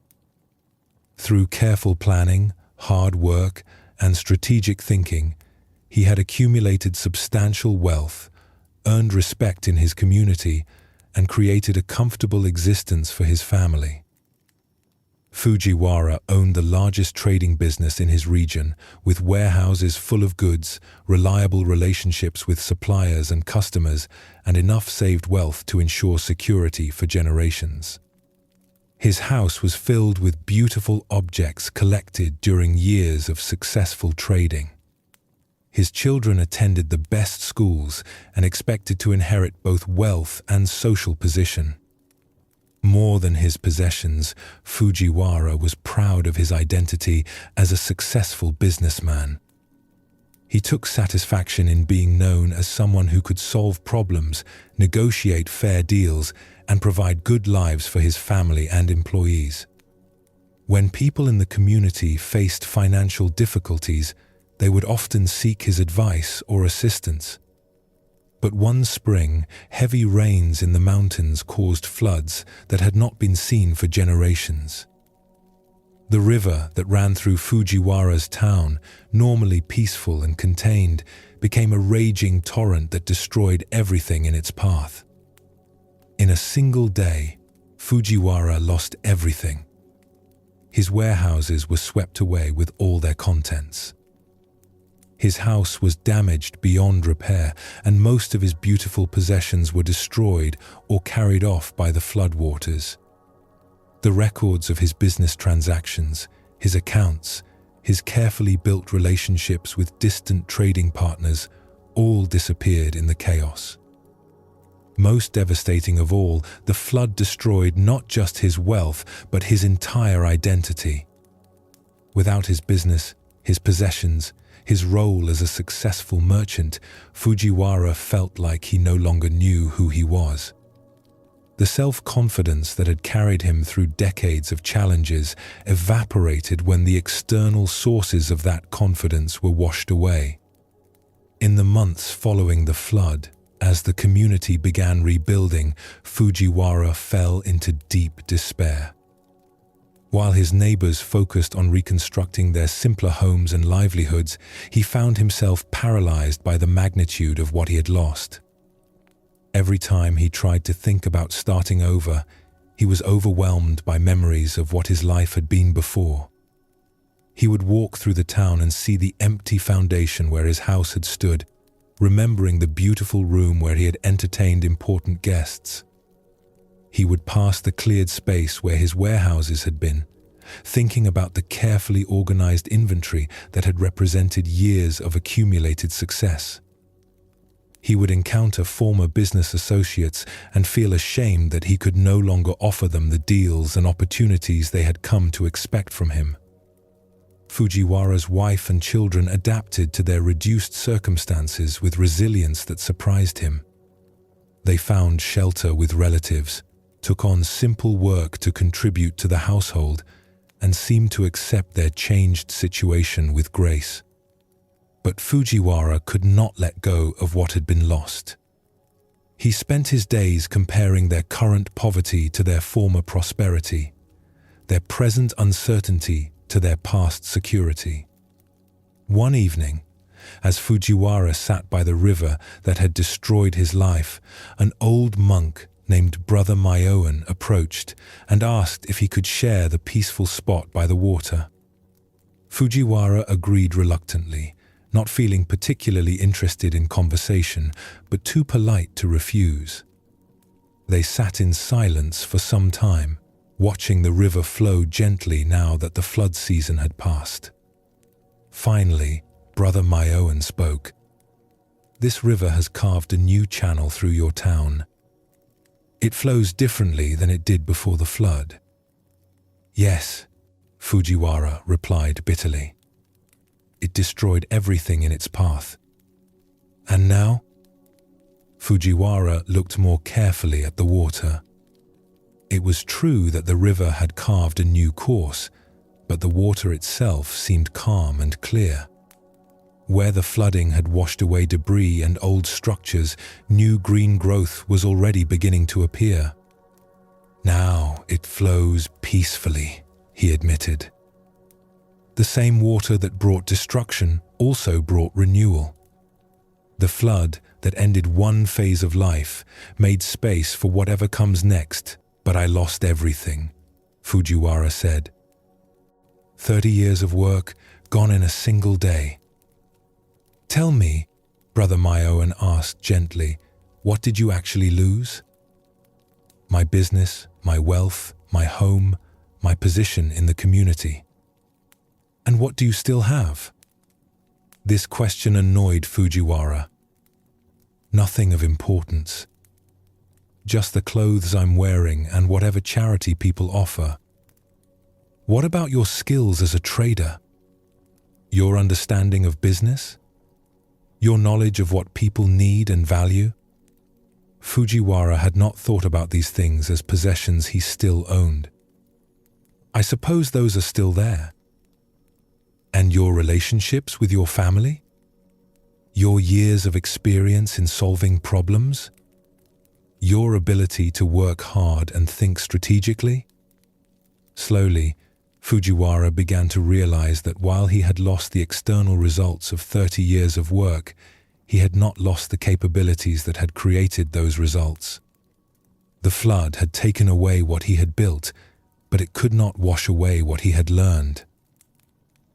Through careful planning, hard work, and strategic thinking, he had accumulated substantial wealth, earned respect in his community, and created a comfortable existence for his family. Fujiwara owned the largest trading business in his region, with warehouses full of goods, reliable relationships with suppliers and customers, and enough saved wealth to ensure security for generations. His house was filled with beautiful objects collected during years of successful trading. His children attended the best schools and expected to inherit both wealth and social position. More than his possessions, Fujiwara was proud of his identity as a successful businessman. He took satisfaction in being known as someone who could solve problems, negotiate fair deals, and provide good lives for his family and employees. When people in the community faced financial difficulties, they would often seek his advice or assistance. But one spring, heavy rains in the mountains caused floods that had not been seen for generations. The river that ran through Fujiwara's town, normally peaceful and contained, became a raging torrent that destroyed everything in its path. In a single day, Fujiwara lost everything. His warehouses were swept away with all their contents. His house was damaged beyond repair, and most of his beautiful possessions were destroyed or carried off by the floodwaters. The records of his business transactions, his accounts, his carefully built relationships with distant trading partners all disappeared in the chaos. Most devastating of all, the flood destroyed not just his wealth, but his entire identity. Without his business, his possessions, his role as a successful merchant, Fujiwara felt like he no longer knew who he was. The self-confidence that had carried him through decades of challenges evaporated when the external sources of that confidence were washed away. In the months following the flood, as the community began rebuilding, Fujiwara fell into deep despair. While his neighbors focused on reconstructing their simpler homes and livelihoods, he found himself paralyzed by the magnitude of what he had lost. Every time he tried to think about starting over, he was overwhelmed by memories of what his life had been before. He would walk through the town and see the empty foundation where his house had stood, remembering the beautiful room where he had entertained important guests. He would pass the cleared space where his warehouses had been, thinking about the carefully organized inventory that had represented years of accumulated success. He would encounter former business associates and feel ashamed that he could no longer offer them the deals and opportunities they had come to expect from him. Fujiwara's wife and children adapted to their reduced circumstances with resilience that surprised him. They found shelter with relatives, took on simple work to contribute to the household, and seemed to accept their changed situation with grace. But Fujiwara could not let go of what had been lost. He spent his days comparing their current poverty to their former prosperity, their present uncertainty to their past security. One evening, as Fujiwara sat by the river that had destroyed his life, an old monk named Brother Myoan approached and asked if he could share the peaceful spot by the water. Fujiwara agreed reluctantly, not feeling particularly interested in conversation, but too polite to refuse. They sat in silence for some time, watching the river flow gently now that the flood season had passed. Finally, Brother Myoan spoke. "This river has carved a new channel through your town. It flows differently than it did before the flood." "Yes," Fujiwara replied bitterly. "It destroyed everything in its path." "And now?" Fujiwara looked more carefully at the water. It was true that the river had carved a new course, but the water itself seemed calm and clear. Where the flooding had washed away debris and old structures, new green growth was already beginning to appear. "Now it flows peacefully," he admitted. The same water that brought destruction also brought renewal. The flood that ended one phase of life made space for whatever comes next, but I lost everything, Fujiwara said. 30 years of work gone in a single day. "Tell me," Brother Myoan asked gently, "what did you actually lose?" "My business, my wealth, my home, my position in the community." "And what do you still have?" This question annoyed Fujiwara. "Nothing of importance. Just the clothes I'm wearing and whatever charity people offer." "What about your skills as a trader? Your understanding of business?" Your knowledge of what people need and value? Fujiwara had not thought about these things as possessions he still owned. I suppose those are still there. And your relationships with your family? Your years of experience in solving problems? Your ability to work hard and think strategically? Slowly, Fujiwara began to realize that while he had lost the external results of 30 years of work, he had not lost the capabilities that had created those results. The flood had taken away what he had built, but it could not wash away what he had learned.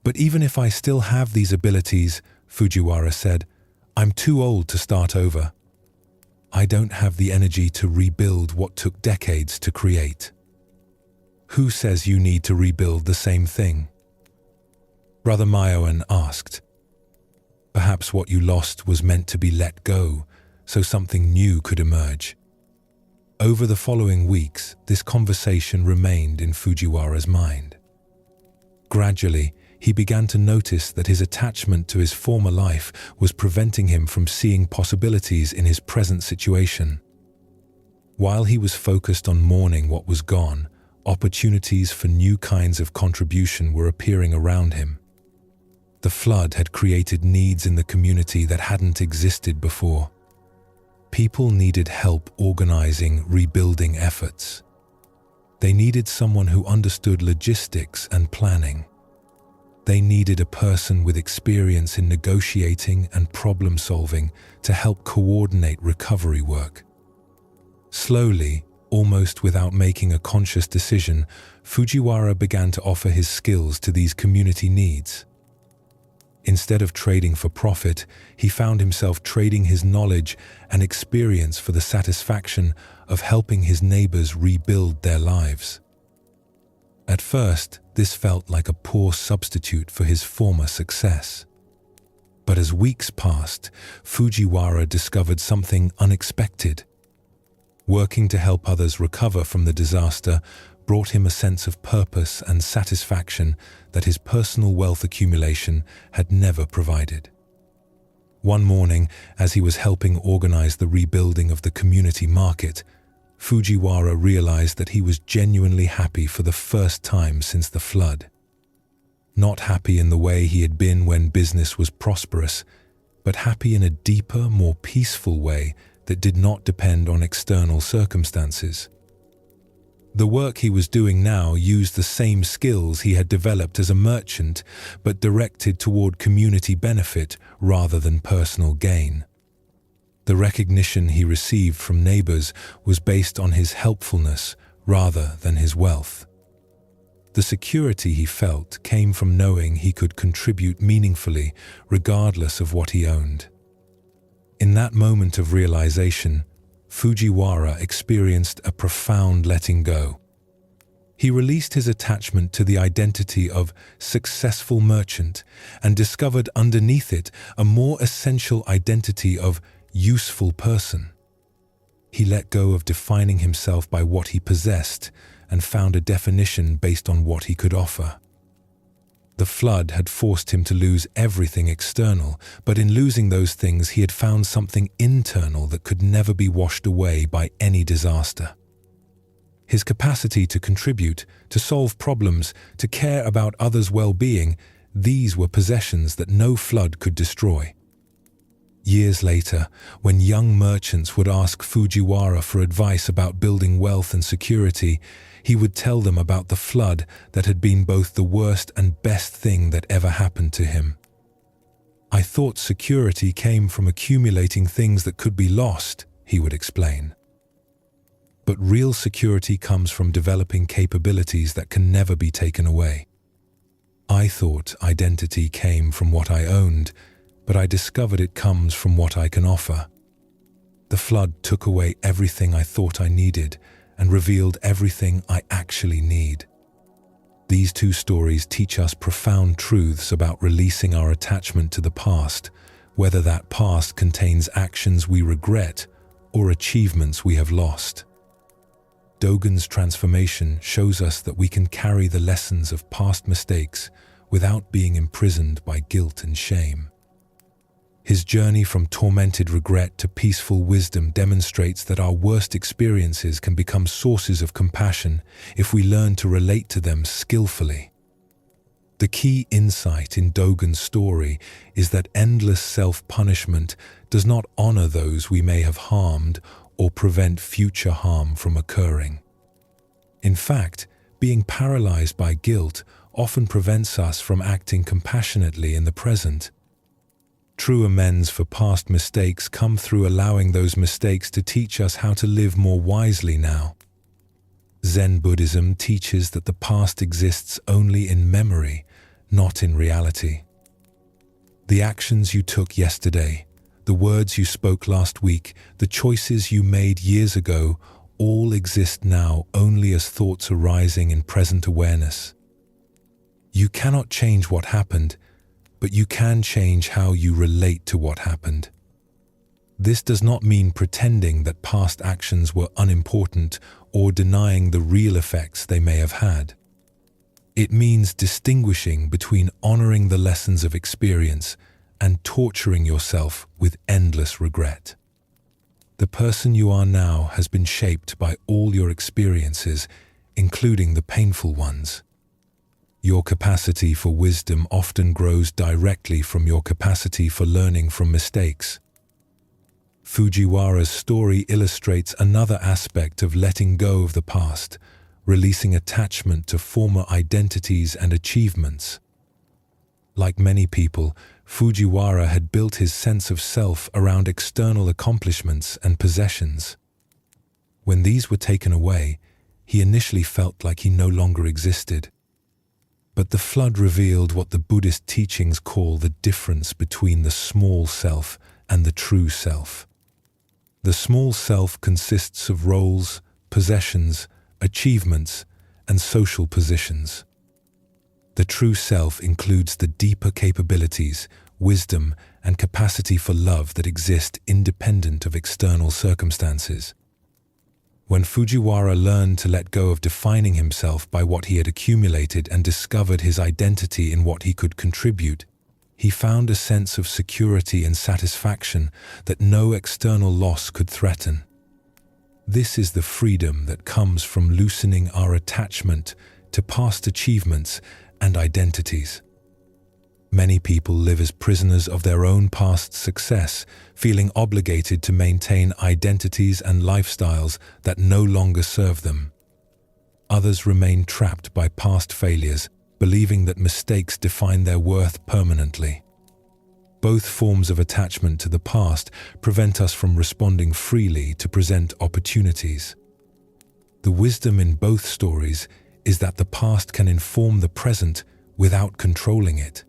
But even if I still have these abilities, Fujiwara said, I'm too old to start over. I don't have the energy to rebuild what took decades to create. Who says you need to rebuild the same thing? Brother Myoan asked. Perhaps what you lost was meant to be let go, so something new could emerge. Over the following weeks, this conversation remained in Fujiwara's mind. Gradually, he began to notice that his attachment to his former life was preventing him from seeing possibilities in his present situation. While he was focused on mourning what was gone, opportunities for new kinds of contribution were appearing around him. The flood had created needs in the community that hadn't existed before. People needed help organizing rebuilding efforts. They needed someone who understood logistics and planning. They needed a person with experience in negotiating and problem solving to help coordinate recovery work. Slowly, almost without making a conscious decision, Fujiwara began to offer his skills to these community needs. Instead of trading for profit, he found himself trading his knowledge and experience for the satisfaction of helping his neighbors rebuild their lives. At first, this felt like a poor substitute for his former success. But as weeks passed, Fujiwara discovered something unexpected. Working to help others recover from the disaster brought him a sense of purpose and satisfaction that his personal wealth accumulation had never provided. One morning, as he was helping organize the rebuilding of the community market, Fujiwara realized that he was genuinely happy for the first time since the flood. Not happy in the way he had been when business was prosperous, but happy in a deeper, more peaceful way that did not depend on external circumstances. The work he was doing now used the same skills he had developed as a merchant, but directed toward community benefit rather than personal gain. The recognition he received from neighbors was based on his helpfulness rather than his wealth. The security he felt came from knowing he could contribute meaningfully regardless of what he owned. In that moment of realization, Fujiwara experienced a profound letting go. He released his attachment to the identity of successful merchant and discovered underneath it a more essential identity of useful person. He let go of defining himself by what he possessed and found a definition based on what he could offer. The flood had forced him to lose everything external, but in losing those things he had found something internal that could never be washed away by any disaster. His capacity to contribute, to solve problems, to care about others' well-being, these were possessions that no flood could destroy. Years later, when young merchants would ask Fujiwara for advice about building wealth and security, he would tell them about the flood that had been both the worst and best thing that ever happened to him. I thought security came from accumulating things that could be lost, he would explain. But real security comes from developing capabilities that can never be taken away. I thought identity came from what I owned, but I discovered it comes from what I can offer. The flood took away everything I thought I needed and revealed everything I actually need. These two stories teach us profound truths about releasing our attachment to the past, whether that past contains actions we regret or achievements we have lost. Dogen's transformation shows us that we can carry the lessons of past mistakes without being imprisoned by guilt and shame. His journey from tormented regret to peaceful wisdom demonstrates that our worst experiences can become sources of compassion if we learn to relate to them skillfully. The key insight in Dogen's story is that endless self-punishment does not honor those we may have harmed or prevent future harm from occurring. In fact, being paralyzed by guilt often prevents us from acting compassionately in the present. True amends for past mistakes come through allowing those mistakes to teach us how to live more wisely now. Zen Buddhism teaches that the past exists only in memory, not in reality. The actions you took yesterday, the words you spoke last week, the choices you made years ago, all exist now only as thoughts arising in present awareness. You cannot change what happened, but you can change how you relate to what happened. This does not mean pretending that past actions were unimportant or denying the real effects they may have had. It means distinguishing between honoring the lessons of experience and torturing yourself with endless regret. The person you are now has been shaped by all your experiences, including the painful ones. Your capacity for wisdom often grows directly from your capacity for learning from mistakes. Fujiwara's story illustrates another aspect of letting go of the past, releasing attachment to former identities and achievements. Like many people, Fujiwara had built his sense of self around external accomplishments and possessions. When these were taken away, he initially felt like he no longer existed. But the flood revealed what the Buddhist teachings call the difference between the small self and the true self. The small self consists of roles, possessions, achievements, and social positions. The true self includes the deeper capabilities, wisdom, and capacity for love that exist independent of external circumstances. When Fujiwara learned to let go of defining himself by what he had accumulated and discovered his identity in what he could contribute, he found a sense of security and satisfaction that no external loss could threaten. This is the freedom that comes from loosening our attachment to past achievements and identities. Many people live as prisoners of their own past success, feeling obligated to maintain identities and lifestyles that no longer serve them. Others remain trapped by past failures, believing that mistakes define their worth permanently. Both forms of attachment to the past prevent us from responding freely to present opportunities. The wisdom in both stories is that the past can inform the present without controlling it.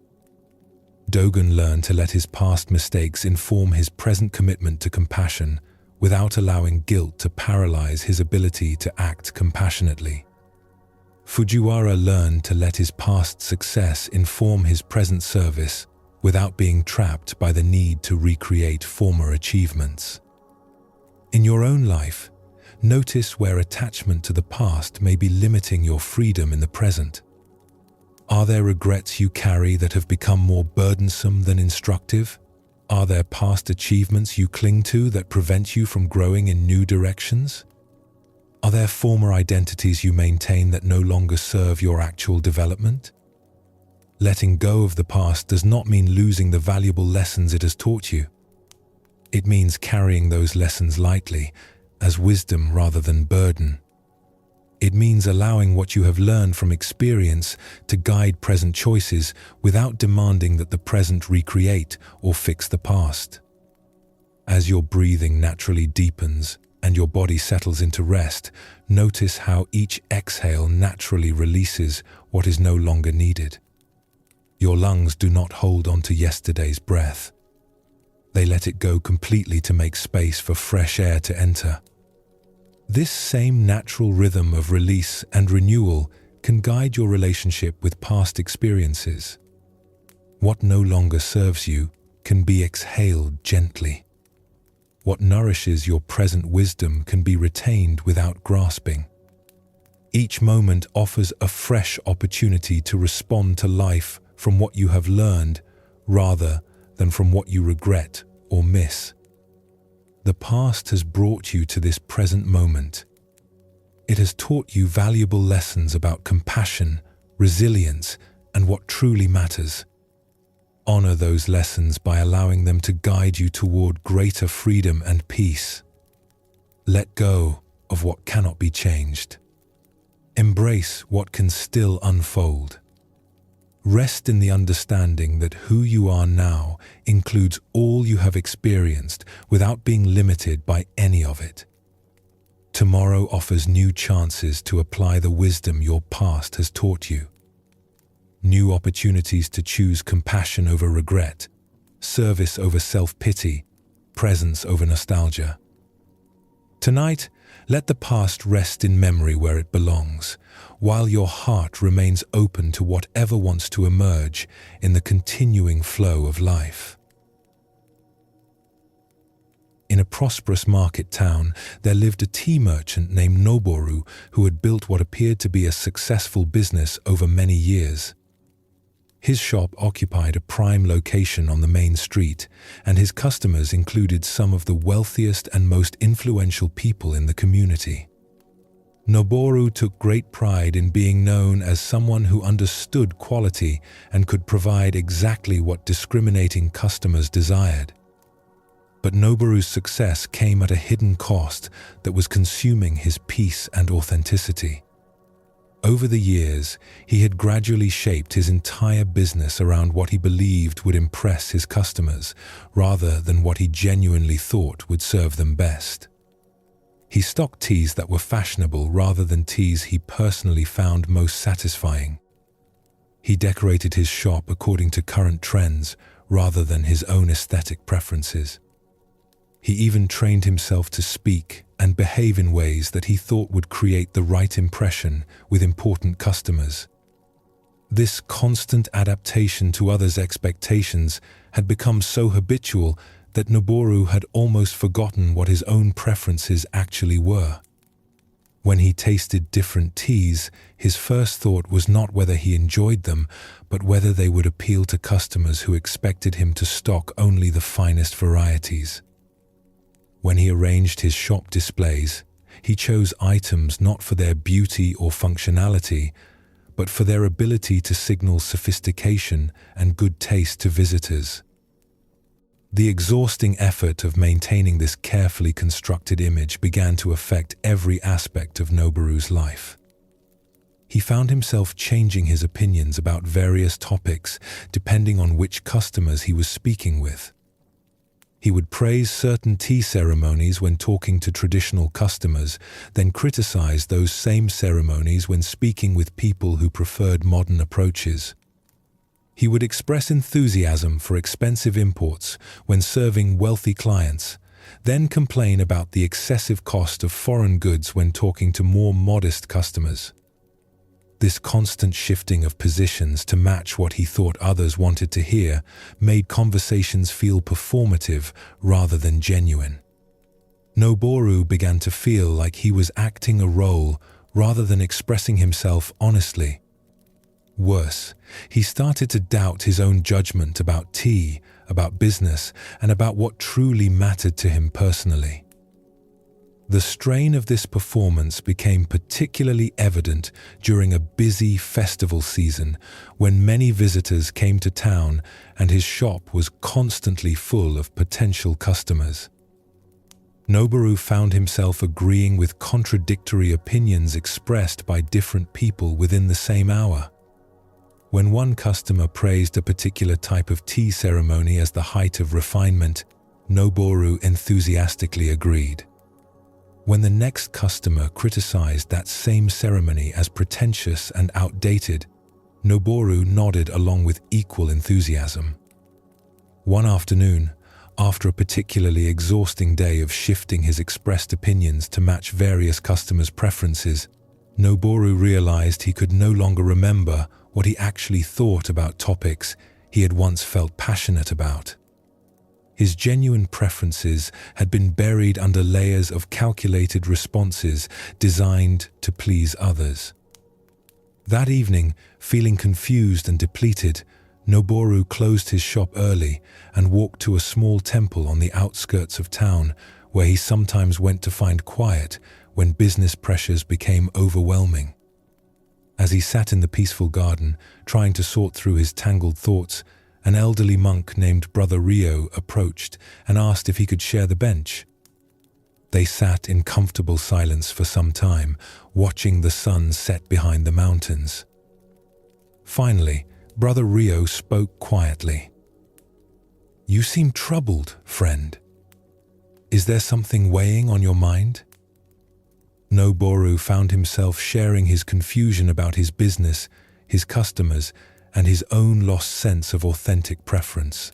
Dogen learned to let his past mistakes inform his present commitment to compassion without allowing guilt to paralyze his ability to act compassionately. Fujiwara learned to let his past success inform his present service without being trapped by the need to recreate former achievements. In your own life, notice where attachment to the past may be limiting your freedom in the present. Are there regrets you carry that have become more burdensome than instructive? Are there past achievements you cling to that prevent you from growing in new directions? Are there former identities you maintain that no longer serve your actual development? Letting go of the past does not mean losing the valuable lessons it has taught you. It means carrying those lessons lightly, as wisdom rather than burden. It means allowing what you have learned from experience to guide present choices without demanding that the present recreate or fix the past. As your breathing naturally deepens and your body settles into rest, notice how each exhale naturally releases what is no longer needed. Your lungs do not hold on to yesterday's breath. They let it go completely to make space for fresh air to enter. This same natural rhythm of release and renewal can guide your relationship with past experiences. What no longer serves you can be exhaled gently. What nourishes your present wisdom can be retained without grasping. Each moment offers a fresh opportunity to respond to life from what you have learned rather than from what you regret or miss. The past has brought you to this present moment. It has taught you valuable lessons about compassion, resilience, and what truly matters. Honor those lessons by allowing them to guide you toward greater freedom and peace. Let go of what cannot be changed. Embrace what can still unfold. Rest in the understanding that who you are now includes all you have experienced without being limited by any of it. Tomorrow offers new chances to apply the wisdom your past has taught you. New opportunities to choose compassion over regret, service over self-pity, presence over nostalgia. Tonight, let the past rest in memory where it belongs, while your heart remains open to whatever wants to emerge in the continuing flow of life. In a prosperous market town, there lived a tea merchant named Noboru who had built what appeared to be a successful business over many years. His shop occupied a prime location on the main street, and his customers included some of the wealthiest and most influential people in the community. Noboru took great pride in being known as someone who understood quality and could provide exactly what discriminating customers desired. But Noboru's success came at a hidden cost that was consuming his peace and authenticity. Over the years, he had gradually shaped his entire business around what he believed would impress his customers, rather than what he genuinely thought would serve them best. He stocked teas that were fashionable rather than teas he personally found most satisfying. He decorated his shop according to current trends rather than his own aesthetic preferences. He even trained himself to speak and behave in ways that he thought would create the right impression with important customers. This constant adaptation to others' expectations had become so habitual that Noboru had almost forgotten what his own preferences actually were. When he tasted different teas, his first thought was not whether he enjoyed them, but whether they would appeal to customers who expected him to stock only the finest varieties. When he arranged his shop displays, he chose items not for their beauty or functionality, but for their ability to signal sophistication and good taste to visitors. The exhausting effort of maintaining this carefully constructed image began to affect every aspect of Noboru's life. He found himself changing his opinions about various topics depending on which customers he was speaking with. He would praise certain tea ceremonies when talking to traditional customers, then criticize those same ceremonies when speaking with people who preferred modern approaches. He would express enthusiasm for expensive imports when serving wealthy clients, then complain about the excessive cost of foreign goods when talking to more modest customers. This constant shifting of positions to match what he thought others wanted to hear made conversations feel performative rather than genuine. Noboru began to feel like he was acting a role rather than expressing himself honestly. Worse, he started to doubt his own judgment about tea, about business, and about what truly mattered to him personally. The strain of this performance became particularly evident during a busy festival season when many visitors came to town and his shop was constantly full of potential customers. Noboru found himself agreeing with contradictory opinions expressed by different people within the same hour. When one customer praised a particular type of tea ceremony as the height of refinement, Noboru enthusiastically agreed. When the next customer criticized that same ceremony as pretentious and outdated, Noboru nodded along with equal enthusiasm. One afternoon, after a particularly exhausting day of shifting his expressed opinions to match various customers' preferences, Noboru realized he could no longer remember what he actually thought about topics he had once felt passionate about. His genuine preferences had been buried under layers of calculated responses designed to please others. That evening, feeling confused and depleted, Noboru closed his shop early and walked to a small temple on the outskirts of town, where he sometimes went to find quiet when business pressures became overwhelming. As he sat in the peaceful garden, trying to sort through his tangled thoughts, an elderly monk named Brother Rio approached and asked if he could share the bench. They sat in comfortable silence for some time, watching the sun set behind the mountains. Finally, Brother Rio spoke quietly. "You seem troubled, friend. Is there something weighing on your mind?" Noboru found himself sharing his confusion about his business, his customers, and his own lost sense of authentic preference.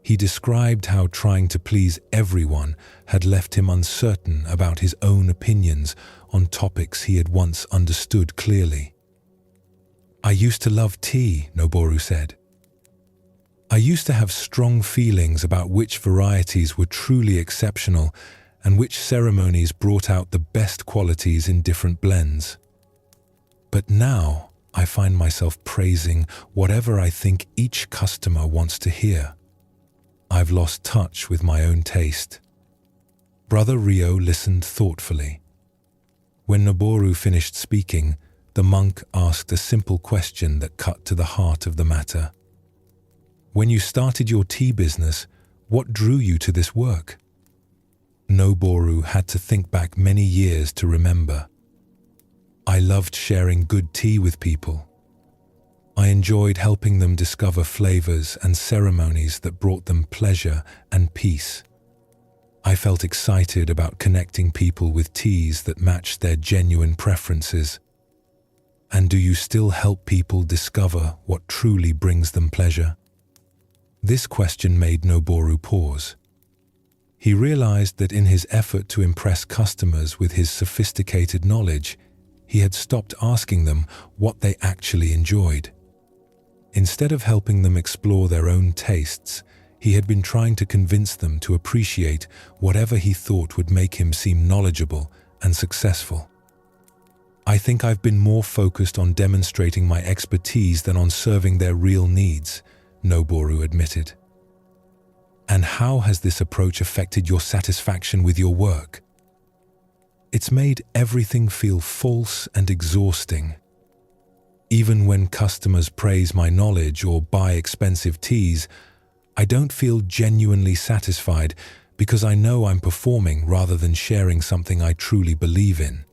He described how trying to please everyone had left him uncertain about his own opinions on topics he had once understood clearly. "I used to love tea," Noboru said. "I used to have strong feelings about which varieties were truly exceptional and which ceremonies brought out the best qualities in different blends. But now I find myself praising whatever I think each customer wants to hear. I've lost touch with my own taste." Brother Rio listened thoughtfully. When Noboru finished speaking, the monk asked a simple question that cut to the heart of the matter. "When you started your tea business, what drew you to this work?" Noboru had to think back many years to remember. "I loved sharing good tea with people. I enjoyed helping them discover flavors and ceremonies that brought them pleasure and peace. I felt excited about connecting people with teas that matched their genuine preferences. And do you still help people discover what truly brings them pleasure?" This question made Noboru pause. He realized that in his effort to impress customers with his sophisticated knowledge, he had stopped asking them what they actually enjoyed. Instead of helping them explore their own tastes, he had been trying to convince them to appreciate whatever he thought would make him seem knowledgeable and successful. "I think I've been more focused on demonstrating my expertise than on serving their real needs," Noboru admitted. "And how has this approach affected your satisfaction with your work?" "It's made everything feel false and exhausting. Even when customers praise my knowledge or buy expensive teas, I don't feel genuinely satisfied because I know I'm performing rather than sharing something I truly believe in."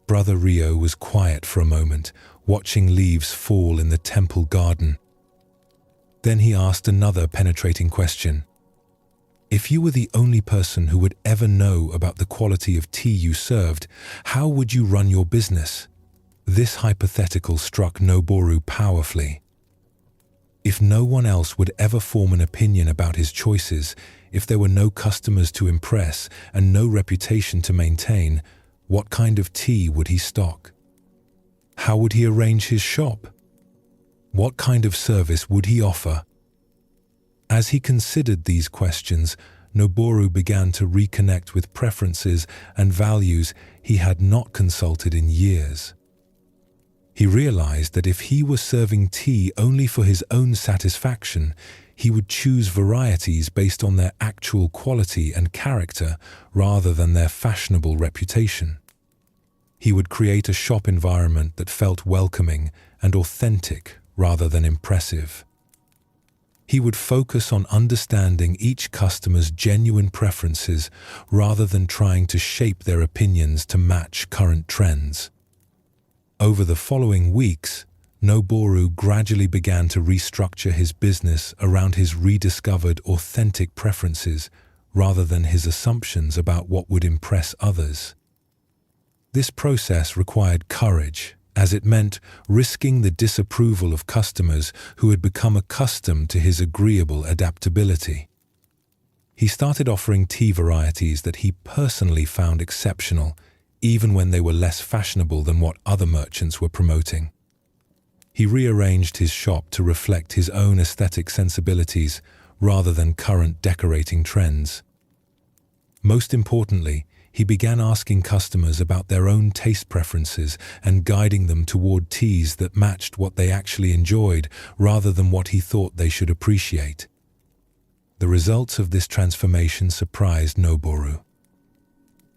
Brother Rio was quiet for a moment, watching leaves fall in the temple garden. Then he asked another penetrating question. "If you were the only person who would ever know about the quality of tea you served, how would you run your business?" This hypothetical struck Noboru powerfully. If no one else would ever form an opinion about his choices, if there were no customers to impress and no reputation to maintain, what kind of tea would he stock? How would he arrange his shop? What kind of service would he offer? As he considered these questions, Noboru began to reconnect with preferences and values he had not consulted in years. He realized that if he were serving tea only for his own satisfaction, he would choose varieties based on their actual quality and character rather than their fashionable reputation. He would create a shop environment that felt welcoming and authentic rather than impressive. He would focus on understanding each customer's genuine preferences rather than trying to shape their opinions to match current trends. Over the following weeks, Noboru gradually began to restructure his business around his rediscovered authentic preferences rather than his assumptions about what would impress others. This process required courage, as it meant risking the disapproval of customers who had become accustomed to his agreeable adaptability. He started offering tea varieties that he personally found exceptional, even when they were less fashionable than what other merchants were promoting. He rearranged his shop to reflect his own aesthetic sensibilities rather than current decorating trends. Most importantly, he began asking customers about their own taste preferences and guiding them toward teas that matched what they actually enjoyed rather than what he thought they should appreciate. The results of this transformation surprised Noboru.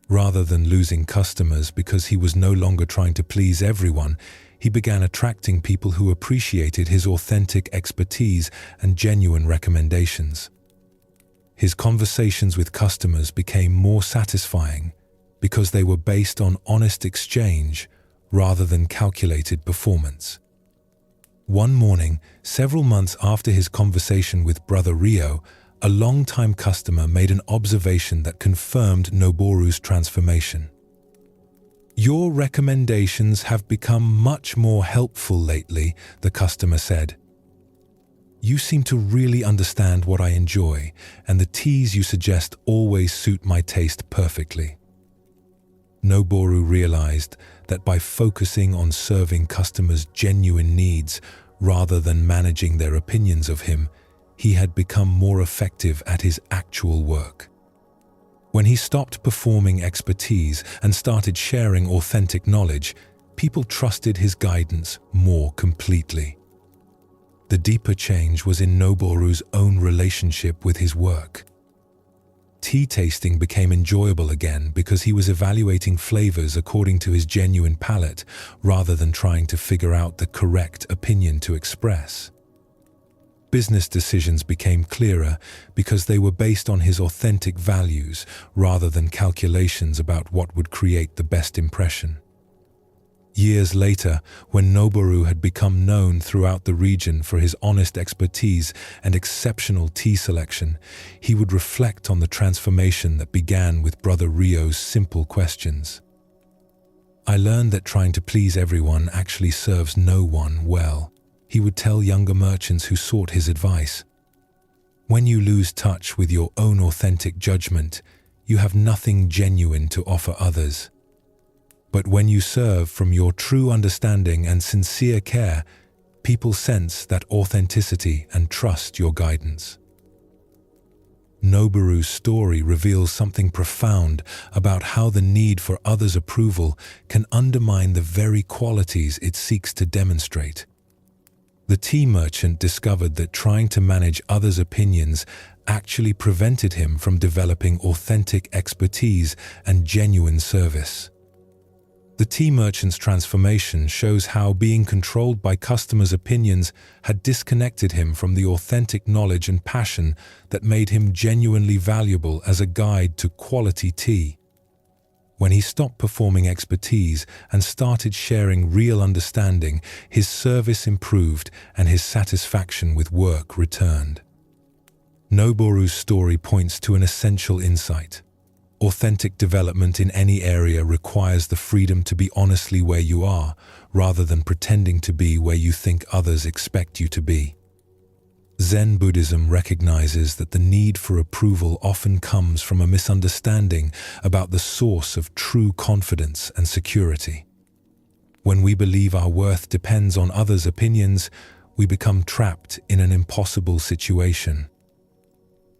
Rather than losing customers because he was no longer trying to please everyone, he began attracting people who appreciated his authentic expertise and genuine recommendations. His conversations with customers became more satisfying because they were based on honest exchange rather than calculated performance. One morning, several months after his conversation with Brother Rio, a long-time customer made an observation that confirmed Noboru's transformation. "Your recommendations have become much more helpful lately," the customer said. "You seem to really understand what I enjoy, and the teas you suggest always suit my taste perfectly." Noboru realized that by focusing on serving customers' genuine needs rather than managing their opinions of him, he had become more effective at his actual work. When he stopped performing expertise and started sharing authentic knowledge, people trusted his guidance more completely. The deeper change was in Noboru's own relationship with his work. Tea tasting became enjoyable again because he was evaluating flavors according to his genuine palate rather than trying to figure out the correct opinion to express. Business decisions became clearer because they were based on his authentic values rather than calculations about what would create the best impression. Years later, when Noboru had become known throughout the region for his honest expertise and exceptional tea selection, he would reflect on the transformation that began with Brother Rio's simple questions. "I learned that trying to please everyone actually serves no one well," he would tell younger merchants who sought his advice. "When you lose touch with your own authentic judgment, you have nothing genuine to offer others. But when you serve from your true understanding and sincere care, people sense that authenticity and trust your guidance." Noboru's story reveals something profound about how the need for others' approval can undermine the very qualities it seeks to demonstrate. The tea merchant discovered that trying to manage others' opinions actually prevented him from developing authentic expertise and genuine service. The tea merchant's transformation shows how being controlled by customers' opinions had disconnected him from the authentic knowledge and passion that made him genuinely valuable as a guide to quality tea. When he stopped performing expertise and started sharing real understanding, his service improved and his satisfaction with work returned. Noboru's story points to an essential insight. Authentic development in any area requires the freedom to be honestly where you are, rather than pretending to be where you think others expect you to be. Zen Buddhism recognizes that the need for approval often comes from a misunderstanding about the source of true confidence and security. When we believe our worth depends on others' opinions, we become trapped in an impossible situation.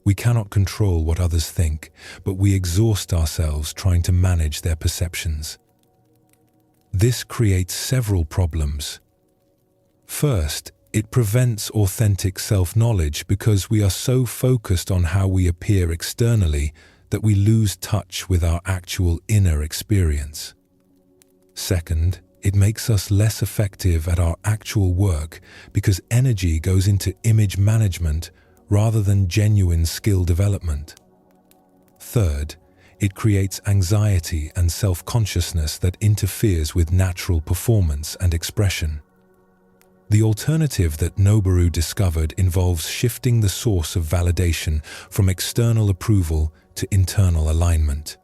We cannot control what others think, but we exhaust ourselves trying to manage their perceptions. This creates several problems. First, it prevents authentic self-knowledge because we are so focused on how we appear externally that we lose touch with our actual inner experience. Second, it makes us less effective at our actual work because energy goes into image management rather than genuine skill development. Third, it creates anxiety and self-consciousness that interferes with natural performance and expression. The alternative that Noboru discovered involves shifting the source of validation from external approval to internal alignment.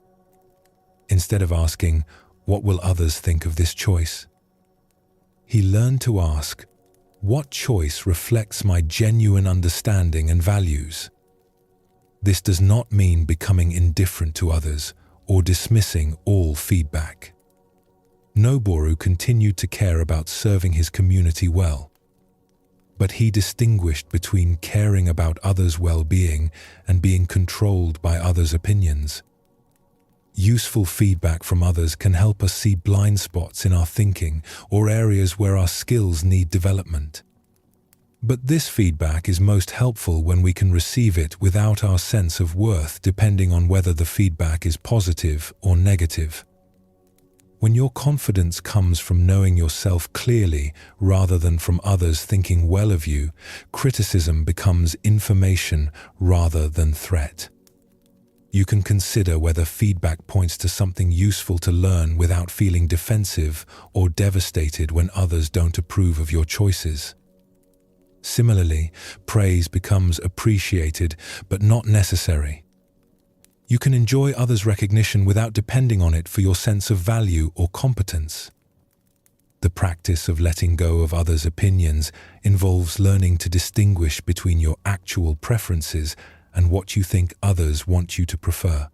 Instead of asking, "What will others think of this choice?" he learned to ask, "What choice reflects my genuine understanding and values?" This does not mean becoming indifferent to others or dismissing all feedback. Noboru continued to care about serving his community well, but he distinguished between caring about others' well-being and being controlled by others' opinions. Useful feedback from others can help us see blind spots in our thinking or areas where our skills need development. But this feedback is most helpful when we can receive it without our sense of worth depending on whether the feedback is positive or negative. When your confidence comes from knowing yourself clearly rather than from others thinking well of you, criticism becomes information rather than threat. You can consider whether feedback points to something useful to learn without feeling defensive or devastated when others don't approve of your choices. Similarly, praise becomes appreciated but not necessary. You can enjoy others' recognition without depending on it for your sense of value or competence. The practice of letting go of others' opinions involves learning to distinguish between your actual preferences and what you think others want you to prefer.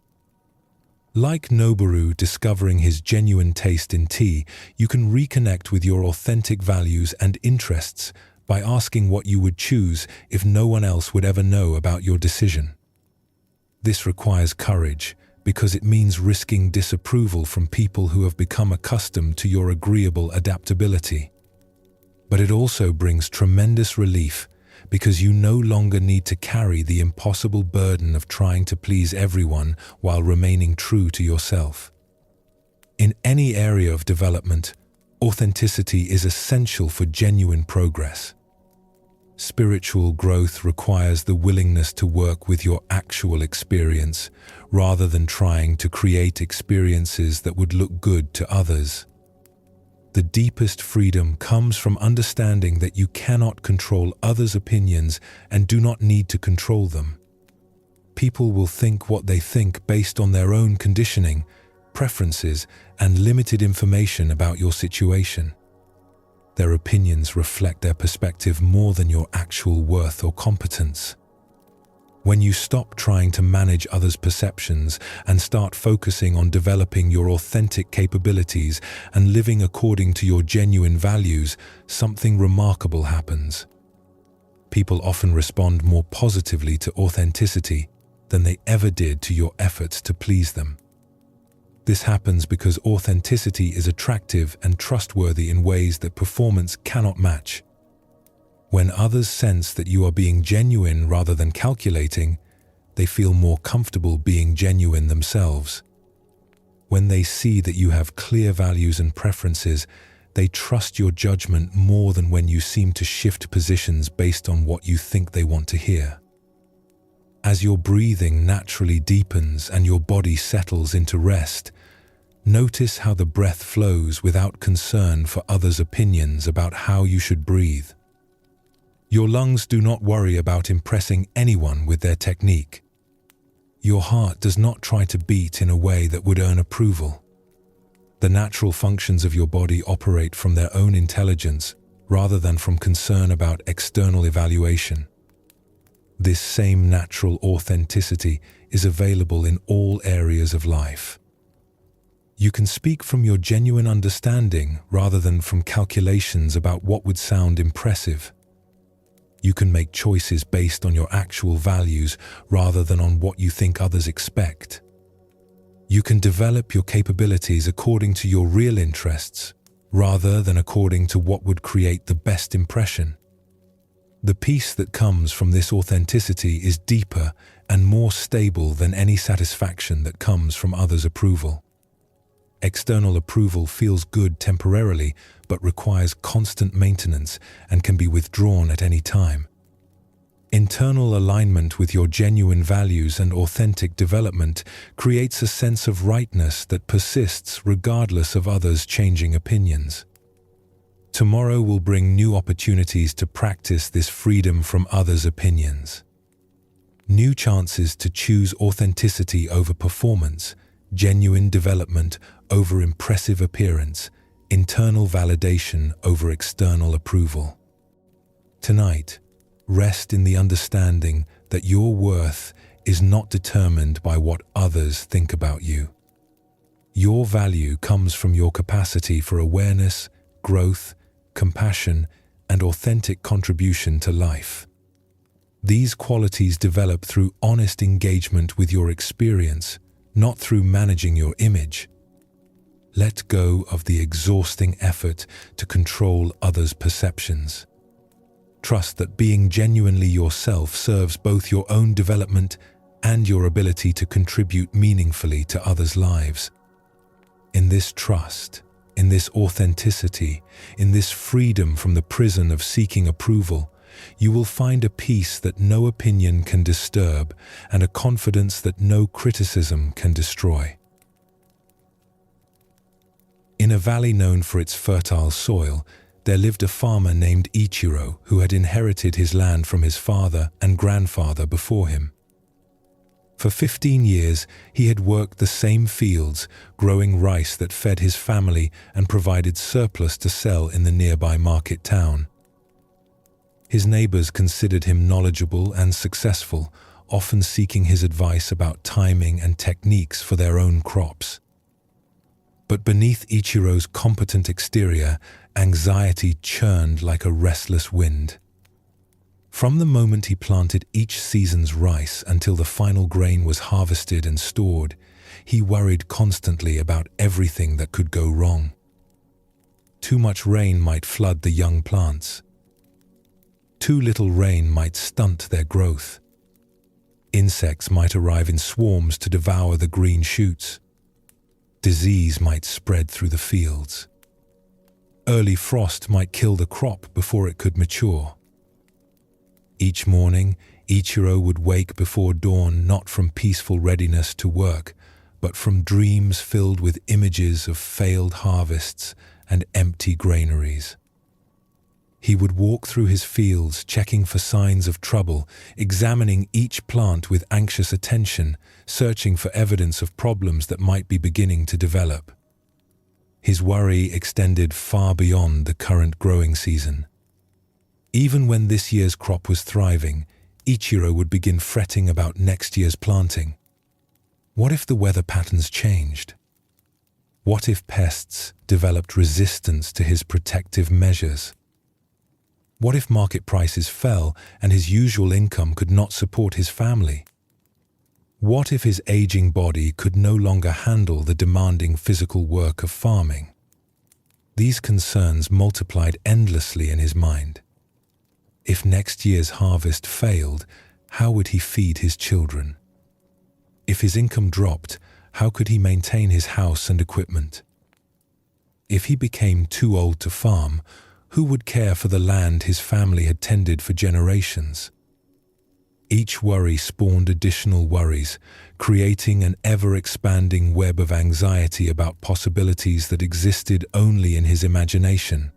Like Noboru discovering his genuine taste in tea, you can reconnect with your authentic values and interests by asking what you would choose if no one else would ever know about your decision. This requires courage because it means risking disapproval from people who have become accustomed to your agreeable adaptability. But it also brings tremendous relief because you no longer need to carry the impossible burden of trying to please everyone while remaining true to yourself. In any area of development, authenticity is essential for genuine progress. Spiritual growth requires the willingness to work with your actual experience rather than trying to create experiences that would look good to others. The deepest freedom comes from understanding that you cannot control others' opinions and do not need to control them. People will think what they think based on their own conditioning, preferences, and limited information about your situation. Their opinions reflect their perspective more than your actual worth or competence. When you stop trying to manage others' perceptions and start focusing on developing your authentic capabilities and living according to your genuine values, something remarkable happens. People often respond more positively to authenticity than they ever did to your efforts to please them. This happens because authenticity is attractive and trustworthy in ways that performance cannot match. When others sense that you are being genuine rather than calculating, they feel more comfortable being genuine themselves. When they see that you have clear values and preferences, they trust your judgment more than when you seem to shift positions based on what you think they want to hear. As your breathing naturally deepens and your body settles into rest, notice how the breath flows without concern for others' opinions about how you should breathe. Your lungs do not worry about impressing anyone with their technique. Your heart does not try to beat in a way that would earn approval. The natural functions of your body operate from their own intelligence rather than from concern about external evaluation. This same natural authenticity is available in all areas of life. You can speak from your genuine understanding rather than from calculations about what would sound impressive. You can make choices based on your actual values rather than on what you think others expect. You can develop your capabilities according to your real interests rather than according to what would create the best impression. The peace that comes from this authenticity is deeper and more stable than any satisfaction that comes from others' approval. External approval feels good temporarily, but requires constant maintenance and can be withdrawn at any time. Internal alignment with your genuine values and authentic development creates a sense of rightness that persists regardless of others' changing opinions. Tomorrow will bring new opportunities to practice this freedom from others' opinions. New chances to choose authenticity over performance, genuine development over impressive appearance, internal validation over external approval. Tonight, rest in the understanding that your worth is not determined by what others think about you. Your value comes from your capacity for awareness, growth, compassion, and authentic contribution to life. These qualities develop through honest engagement with your experience not through managing your image. Let go of the exhausting effort to control others' perceptions. Trust that being genuinely yourself serves both your own development and your ability to contribute meaningfully to others' lives. In this trust, in this authenticity, in this freedom from the prison of seeking approval, you will find a peace that no opinion can disturb and a confidence that no criticism can destroy. In a valley known for its fertile soil, there lived a farmer named Ichiro who had inherited his land from his father and grandfather before him. For 15 years, he had worked the same fields, growing rice that fed his family and provided surplus to sell in the nearby market town. His neighbors considered him knowledgeable and successful, often seeking his advice about timing and techniques for their own crops. But beneath Ichiro's competent exterior, anxiety churned like a restless wind. From the moment he planted each season's rice until the final grain was harvested and stored, he worried constantly about everything that could go wrong. Too much rain might flood the young plants. Too little rain might stunt their growth. Insects might arrive in swarms to devour the green shoots. Disease might spread through the fields. Early frost might kill the crop before it could mature. Each morning, Ichiro would wake before dawn not from peaceful readiness to work, but from dreams filled with images of failed harvests and empty granaries. He would walk through his fields, checking for signs of trouble, examining each plant with anxious attention, searching for evidence of problems that might be beginning to develop. His worry extended far beyond the current growing season. Even when this year's crop was thriving, Ichiro would begin fretting about next year's planting. What if the weather patterns changed? What if pests developed resistance to his protective measures? What if market prices fell and his usual income could not support his family? What if his aging body could no longer handle the demanding physical work of farming? These concerns multiplied endlessly in his mind. If next year's harvest failed, how would he feed his children? If his income dropped, how could he maintain his house and equipment? If he became too old to farm, who would care for the land his family had tended for generations? Each worry spawned additional worries, creating an ever-expanding web of anxiety about possibilities that existed only in his imagination.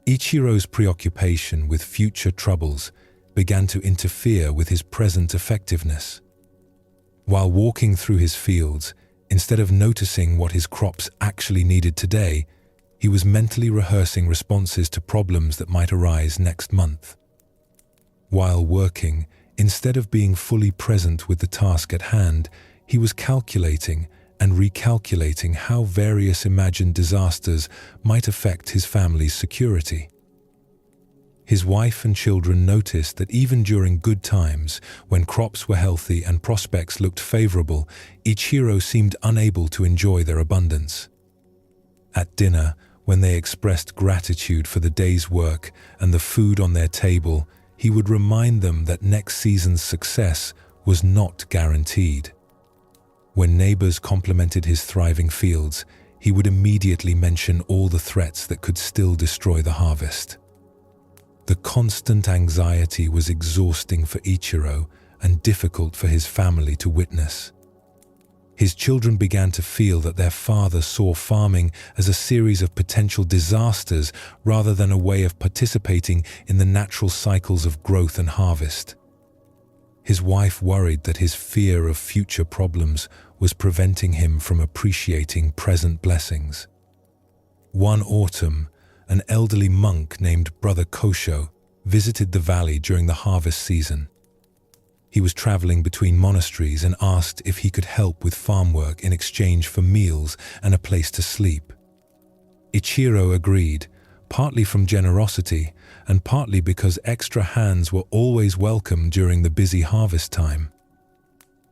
Ichiro's preoccupation with future troubles began to interfere with his present effectiveness. While walking through his fields, instead of noticing what his crops actually needed today, he was mentally rehearsing responses to problems that might arise next month. While working, instead of being fully present with the task at hand, he was calculating and recalculating how various imagined disasters might affect his family's security. His wife and children noticed that even during good times, when crops were healthy and prospects looked favorable, Ichiro seemed unable to enjoy their abundance. At dinner, when they expressed gratitude for the day's work and the food on their table, he would remind them that next season's success was not guaranteed. When neighbors complimented his thriving fields, he would immediately mention all the threats that could still destroy the harvest. The constant anxiety was exhausting for Ichiro and difficult for his family to witness. His children began to feel that their father saw farming as a series of potential disasters rather than a way of participating in the natural cycles of growth and harvest. His wife worried that his fear of future problems was preventing him from appreciating present blessings. One autumn, an elderly monk named Brother Kosho visited the valley during the harvest season. He was traveling between monasteries and asked if he could help with farm work in exchange for meals and a place to sleep. Ichiro agreed, partly from generosity and partly because extra hands were always welcome during the busy harvest time.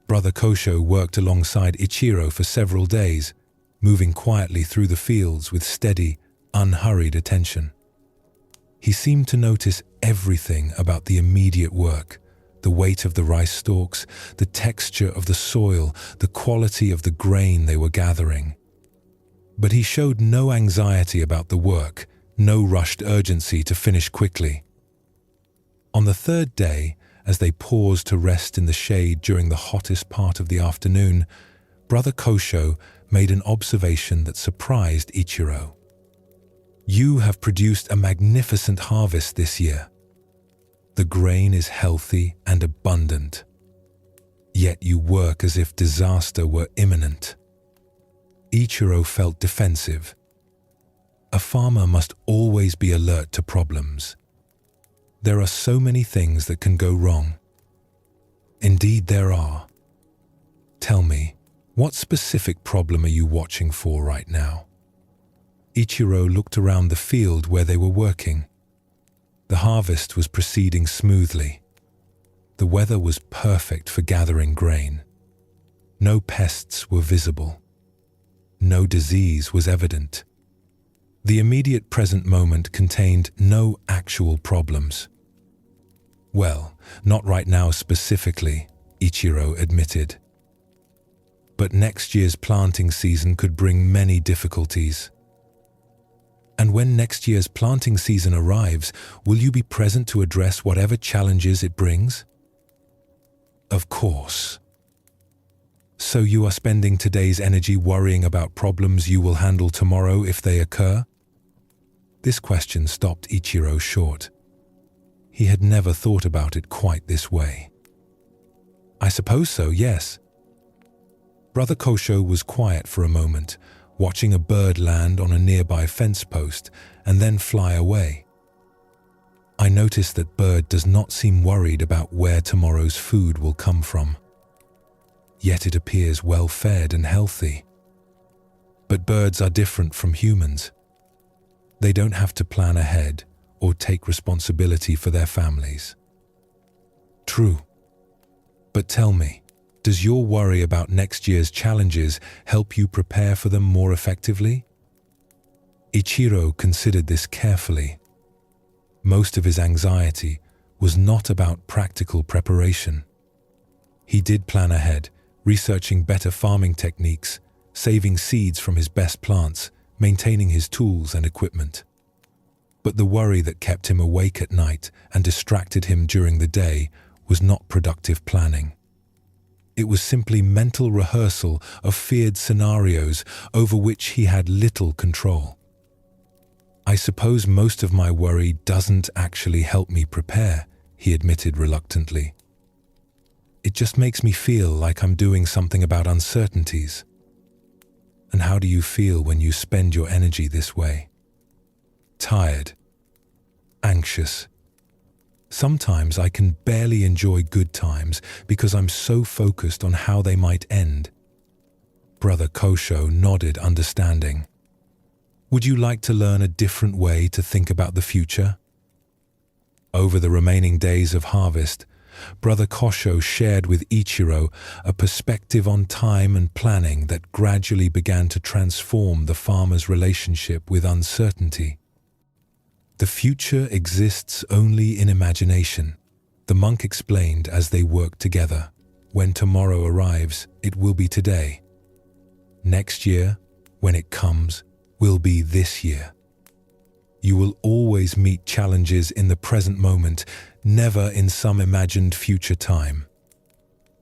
Brother Kosho worked alongside Ichiro for several days, moving quietly through the fields with steady, unhurried attention. He seemed to notice everything about the immediate work: the weight of the rice stalks, the texture of the soil, the quality of the grain they were gathering. But he showed no anxiety about the work, no rushed urgency to finish quickly. On the third day, as they paused to rest in the shade during the hottest part of the afternoon, Brother Kosho made an observation that surprised Ichiro. "You have produced a magnificent harvest this year. The grain is healthy and abundant. Yet you work as if disaster were imminent." Ichiro felt defensive. A farmer must always be alert to problems. There are so many things that can go wrong. Indeed there are. Tell me, what specific problem are you watching for right now? Ichiro looked around the field where they were working. The harvest was proceeding smoothly. The weather was perfect for gathering grain. No pests were visible. No disease was evident. The immediate present moment contained no actual problems. "Well, not right now specifically," Ichiro admitted. "But next year's planting season could bring many difficulties." "And when next year's planting season arrives, will you be present to address whatever challenges it brings?" "Of course." "So you are spending today's energy worrying about problems you will handle tomorrow if they occur?" This question stopped Ichiro short. He had never thought about it quite this way. "I suppose so, yes." Brother Kosho was quiet for a moment, watching a bird land on a nearby fence post and then fly away. "I noticed that bird does not seem worried about where tomorrow's food will come from. Yet it appears well-fed and healthy. But birds are different from humans. They don't have to plan ahead or take responsibility for their families." "True. But tell me, does your worry about next year's challenges help you prepare for them more effectively?" Ichiro considered this carefully. Most of his anxiety was not about practical preparation. He did plan ahead, researching better farming techniques, saving seeds from his best plants, maintaining his tools and equipment. But the worry that kept him awake at night and distracted him during the day was not productive planning. It was simply mental rehearsal of feared scenarios over which he had little control. "I suppose most of my worry doesn't actually help me prepare," he admitted reluctantly. "It just makes me feel like I'm doing something about uncertainties." "And how do you feel when you spend your energy this way?" "Tired. Anxious. Sometimes I can barely enjoy good times because I'm so focused on how they might end." Brother Kosho nodded understanding. "Would you like to learn a different way to think about the future?" Over the remaining days of harvest, Brother Kosho shared with Ichiro a perspective on time and planning that gradually began to transform the farmer's relationship with uncertainty. "The future exists only in imagination," the monk explained as they worked together. "When tomorrow arrives, it will be today. Next year, when it comes, will be this year. You will always meet challenges in the present moment, never in some imagined future time."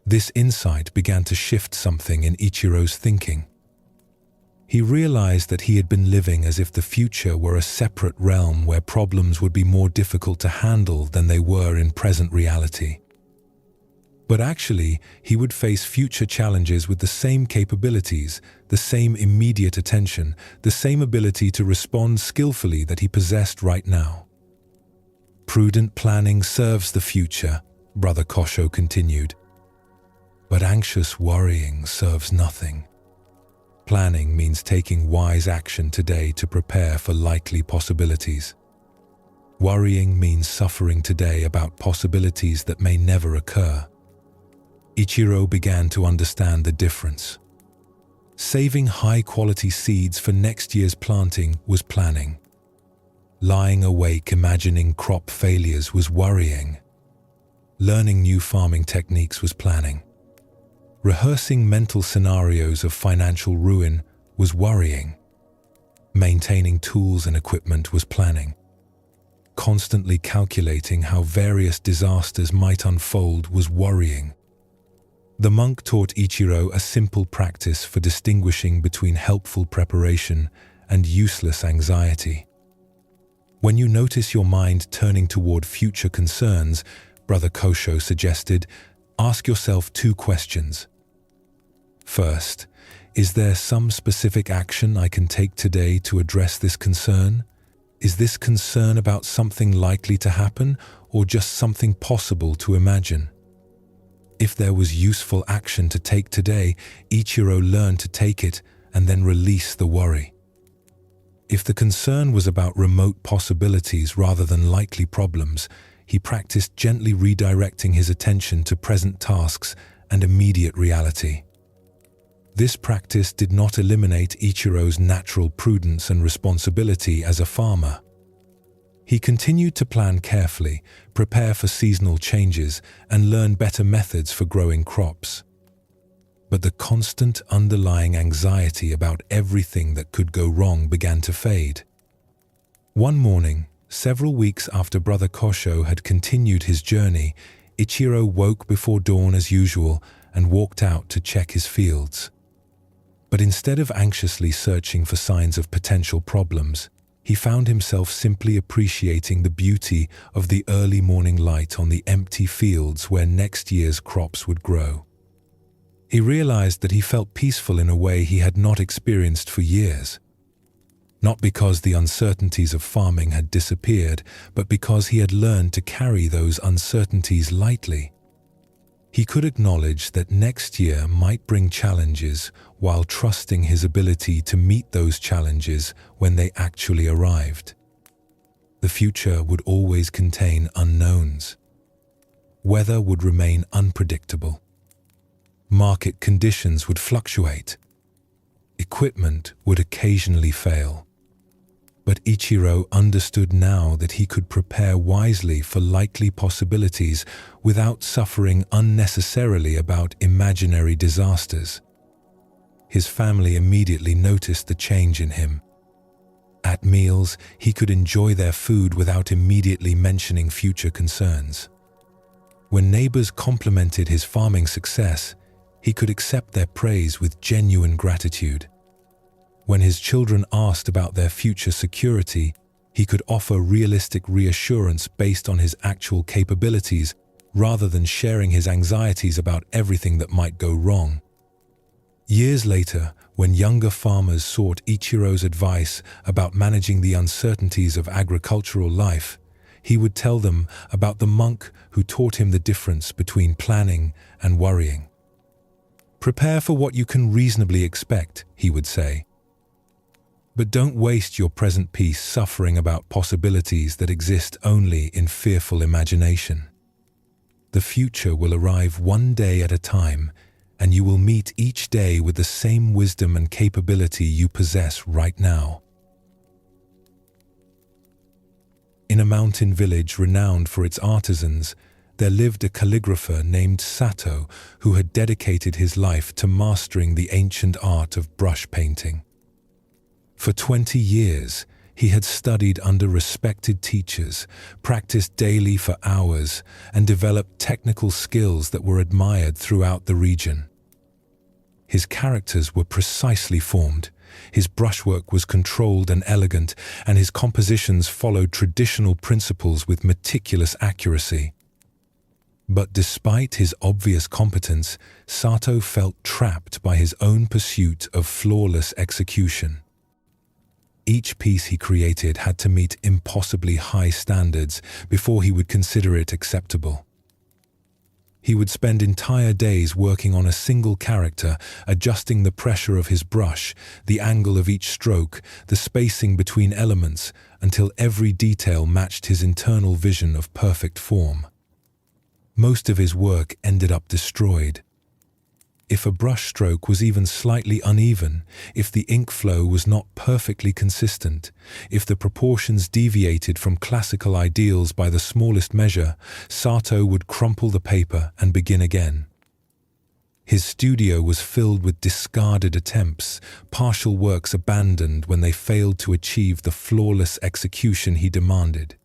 This insight began to shift something in Ichiro's thinking. He realized that he had been living as if the future were a separate realm where problems would be more difficult to handle than they were in present reality. But actually, he would face future challenges with the same capabilities, the same immediate attention, the same ability to respond skillfully that he possessed right now. "Prudent planning serves the future," Brother Kosho continued. "But anxious worrying serves nothing. Planning means taking wise action today to prepare for likely possibilities. Worrying means suffering today about possibilities that may never occur. Ichiro began to understand the difference. Saving high-quality seeds for next year's planting was planning. Lying awake imagining crop failures was worrying. Learning new farming techniques was planning. Rehearsing mental scenarios of financial ruin was worrying. Maintaining tools and equipment was planning. Constantly calculating how various disasters might unfold was worrying. The monk taught Ichiro a simple practice for distinguishing between helpful preparation and useless anxiety. When you notice your mind turning toward future concerns, Brother Kosho suggested, ask yourself 2 questions. First, is there some specific action I can take today to address this concern? Is this concern about something likely to happen or just something possible to imagine? If there was useful action to take today, Ichiro learned to take it and then release the worry. If the concern was about remote possibilities rather than likely problems, he practiced gently redirecting his attention to present tasks and immediate reality. This practice did not eliminate Ichiro's natural prudence and responsibility as a farmer. He continued to plan carefully, prepare for seasonal changes, and learn better methods for growing crops. But the constant underlying anxiety about everything that could go wrong began to fade. One morning, several weeks after Brother Kosho had continued his journey, Ichiro woke before dawn as usual and walked out to check his fields. But instead of anxiously searching for signs of potential problems, he found himself simply appreciating the beauty of the early morning light on the empty fields where next year's crops would grow. He realized that he felt peaceful in a way he had not experienced for years. Not because the uncertainties of farming had disappeared, but because he had learned to carry those uncertainties lightly. He could acknowledge that next year might bring challenges while trusting his ability to meet those challenges when they actually arrived. The future would always contain unknowns. Weather would remain unpredictable. Market conditions would fluctuate. Equipment would occasionally fail. But Ichiro understood now that he could prepare wisely for likely possibilities without suffering unnecessarily about imaginary disasters. His family immediately noticed the change in him. At meals, he could enjoy their food without immediately mentioning future concerns. When neighbors complimented his farming success, he could accept their praise with genuine gratitude. When his children asked about their future security, he could offer realistic reassurance based on his actual capabilities rather than sharing his anxieties about everything that might go wrong. Years later, when younger farmers sought Ichiro's advice about managing the uncertainties of agricultural life, he would tell them about the monk who taught him the difference between planning and worrying. "Prepare for what you can reasonably expect," he would say. "But don't waste your present peace suffering about possibilities that exist only in fearful imagination. The future will arrive one day at a time, and you will meet each day with the same wisdom and capability you possess right now." In a mountain village renowned for its artisans, there lived a calligrapher named Sato who had dedicated his life to mastering the ancient art of brush painting. For 20 years, he had studied under respected teachers, practiced daily for hours, and developed technical skills that were admired throughout the region. His characters were precisely formed, his brushwork was controlled and elegant, and his compositions followed traditional principles with meticulous accuracy. But despite his obvious competence, Sato felt trapped by his own pursuit of flawless execution. Each piece he created had to meet impossibly high standards before he would consider it acceptable. He would spend entire days working on a single character, adjusting the pressure of his brush, the angle of each stroke, the spacing between elements, until every detail matched his internal vision of perfect form. Most of his work ended up destroyed. If a brushstroke was even slightly uneven, if the ink flow was not perfectly consistent, if the proportions deviated from classical ideals by the smallest measure, Sato would crumple the paper and begin again. His studio was filled with discarded attempts, partial works abandoned when they failed to achieve the flawless execution he demanded.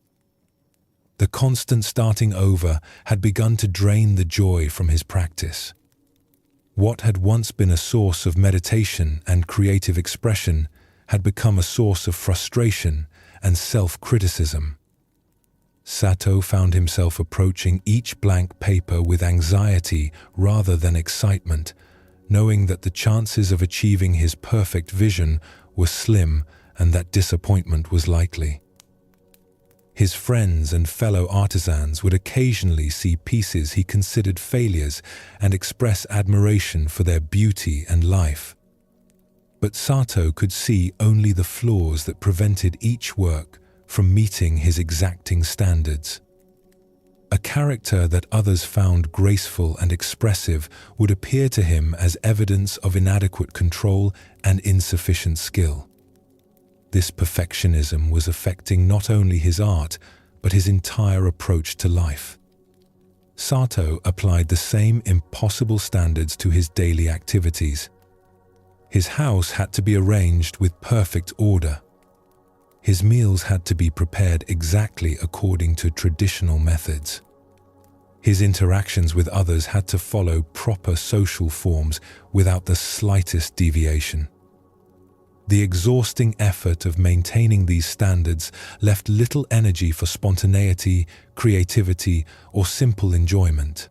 The constant starting over had begun to drain the joy from his practice. What had once been a source of meditation and creative expression had become a source of frustration and self-criticism. Sato found himself approaching each blank paper with anxiety rather than excitement, knowing that the chances of achieving his perfect vision were slim and that disappointment was likely. His friends and fellow artisans would occasionally see pieces he considered failures and express admiration for their beauty and life. But Sato could see only the flaws that prevented each work from meeting his exacting standards. A character that others found graceful and expressive would appear to him as evidence of inadequate control and insufficient skill. This perfectionism was affecting not only his art, but his entire approach to life. Sato applied the same impossible standards to his daily activities. His house had to be arranged with perfect order. His meals had to be prepared exactly according to traditional methods. His interactions with others had to follow proper social forms without the slightest deviation. The exhausting effort of maintaining these standards left little energy for spontaneity, creativity, or simple enjoyment.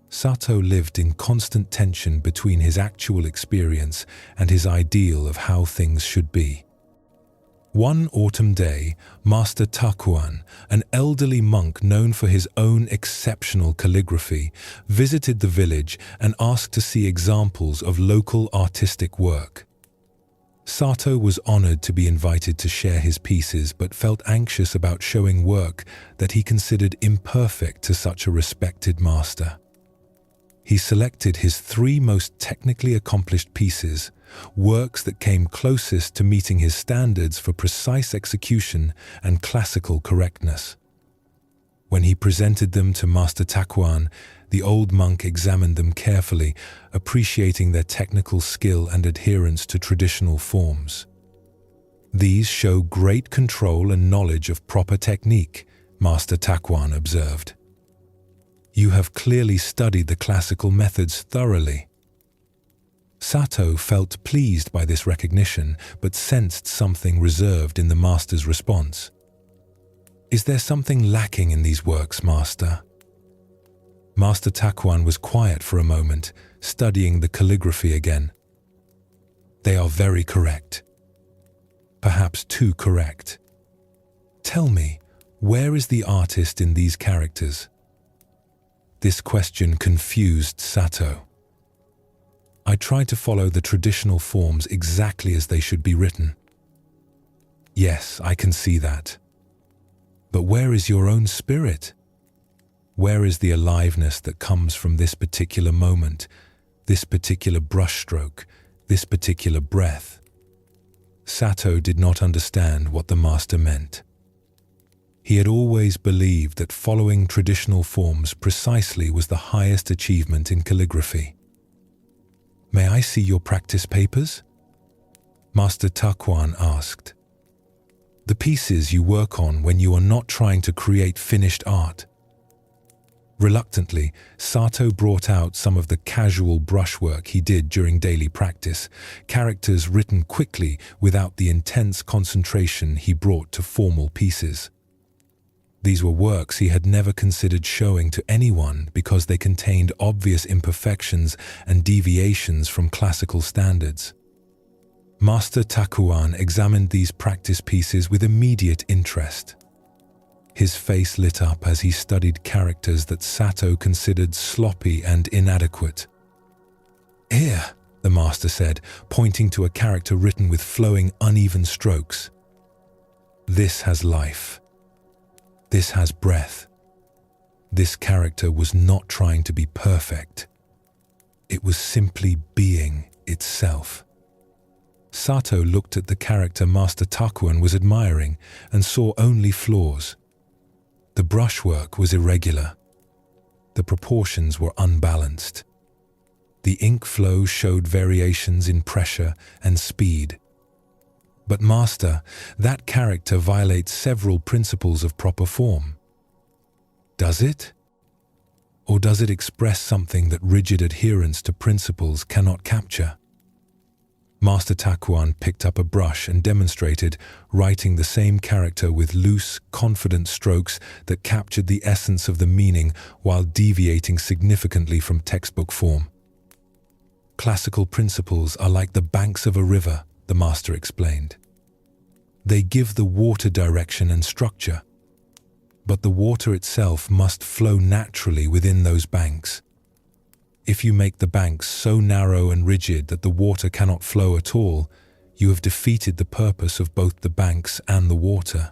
Sato lived in constant tension between his actual experience and his ideal of how things should be. One autumn day, Master Takuan, an elderly monk known for his own exceptional calligraphy, visited the village and asked to see examples of local artistic work. Sato was honored to be invited to share his pieces but felt anxious about showing work that he considered imperfect to such a respected master. He selected his 3 most technically accomplished pieces, works that came closest to meeting his standards for precise execution and classical correctness. When he presented them to Master Takuan, the old monk examined them carefully, appreciating their technical skill and adherence to traditional forms. "These show great control and knowledge of proper technique," Master Takuan observed. "You have clearly studied the classical methods thoroughly." Sato felt pleased by this recognition, but sensed something reserved in the master's response. "Is there something lacking in these works, Master?" Master Takuan was quiet for a moment, studying the calligraphy again. "They are very correct. Perhaps too correct. Tell me, where is the artist in these characters?" This question confused Sato. "I try to follow the traditional forms exactly as they should be written." "Yes, I can see that. But where is your own spirit? Where is the aliveness that comes from this particular moment, this particular brushstroke, this particular breath?" Sato did not understand what the master meant. He had always believed that following traditional forms precisely was the highest achievement in calligraphy. "May I see your practice papers?" Master Takuan asked. "The pieces you work on when you are not trying to create finished art." Reluctantly, Sato brought out some of the casual brushwork he did during daily practice, characters written quickly without the intense concentration he brought to formal pieces. These were works he had never considered showing to anyone because they contained obvious imperfections and deviations from classical standards. Master Takuan examined these practice pieces with immediate interest. His face lit up as he studied characters that Sato considered sloppy and inadequate. "Here," the master said, pointing to a character written with flowing, uneven strokes. "This has life. This has breath. This character was not trying to be perfect. It was simply being itself. Sato looked at the character Master Takuan was admiring and saw only flaws. The brushwork was irregular. The proportions were unbalanced. The ink flow showed variations in pressure and speed. But Master, that character violates several principles of proper form. Does it? Or does it express something that rigid adherence to principles cannot capture? Master Takuan picked up a brush and demonstrated, writing the same character with loose, confident strokes that captured the essence of the meaning while deviating significantly from textbook form. Classical principles are like the banks of a river, the master explained. They give the water direction and structure, but the water itself must flow naturally within those banks. If you make the banks so narrow and rigid that the water cannot flow at all, you have defeated the purpose of both the banks and the water.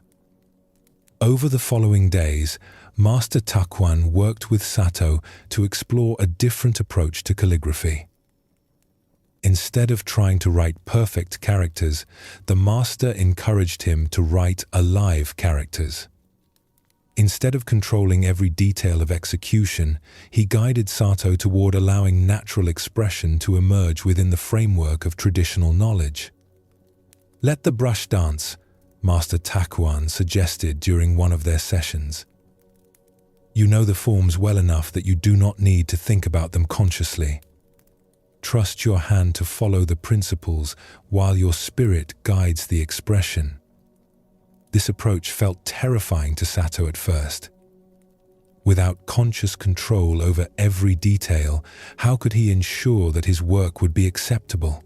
Over the following days, Master Takuan worked with Sato to explore a different approach to calligraphy. Instead of trying to write perfect characters, the master encouraged him to write alive characters. Instead of controlling every detail of execution, he guided Sato toward allowing natural expression to emerge within the framework of traditional knowledge. Let the brush dance, Master Takuan suggested during one of their sessions. You know the forms well enough that you do not need to think about them consciously. Trust your hand to follow the principles while your spirit guides the expression. This approach felt terrifying to Sato at first. Without conscious control over every detail, how could he ensure that his work would be acceptable?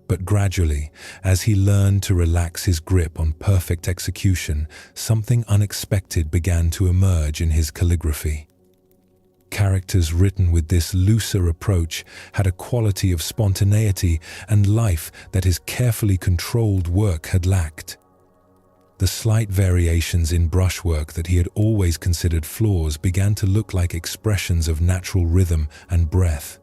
But gradually, as he learned to relax his grip on perfect execution, something unexpected began to emerge in his calligraphy. Characters written with this looser approach had a quality of spontaneity and life that his carefully controlled work had lacked. The slight variations in brushwork that he had always considered flaws began to look like expressions of natural rhythm and breath.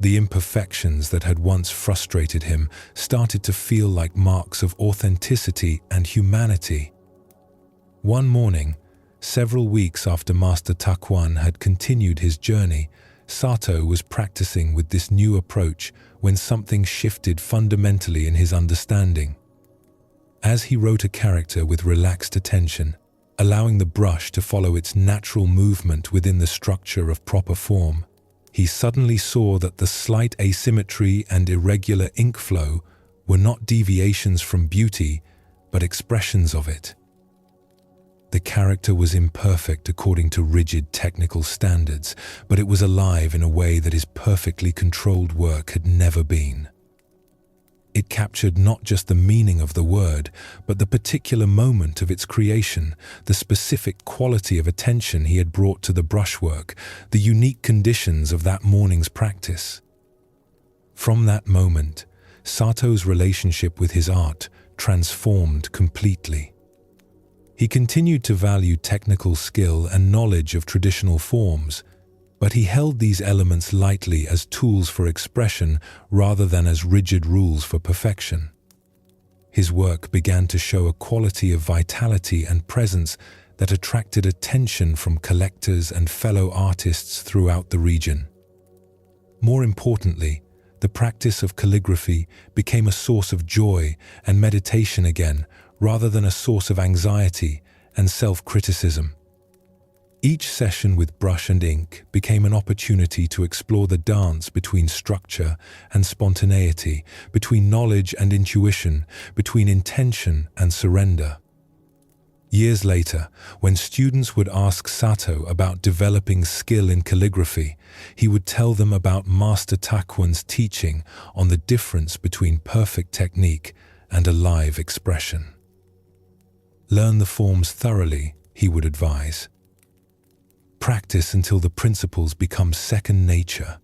The imperfections that had once frustrated him started to feel like marks of authenticity and humanity. One morning, several weeks after Master Takuan had continued his journey, Sato was practicing with this new approach when something shifted fundamentally in his understanding. As he wrote a character with relaxed attention, allowing the brush to follow its natural movement within the structure of proper form, he suddenly saw that the slight asymmetry and irregular ink flow were not deviations from beauty, but expressions of it. The character was imperfect according to rigid technical standards, but it was alive in a way that his perfectly controlled work had never been. It captured not just the meaning of the word, but the particular moment of its creation, the specific quality of attention he had brought to the brushwork, the unique conditions of that morning's practice. From that moment, Sato's relationship with his art transformed completely. He continued to value technical skill and knowledge of traditional forms, but he held these elements lightly as tools for expression rather than as rigid rules for perfection. His work began to show a quality of vitality and presence that attracted attention from collectors and fellow artists throughout the region. More importantly, the practice of calligraphy became a source of joy and meditation again, rather than a source of anxiety and self-criticism. Each session with brush and ink became an opportunity to explore the dance between structure and spontaneity, between knowledge and intuition, between intention and surrender. Years later, when students would ask Sato about developing skill in calligraphy, he would tell them about Master Takuan's teaching on the difference between perfect technique and alive expression. Learn the forms thoroughly, he would advise. Practice until the principles become second nature.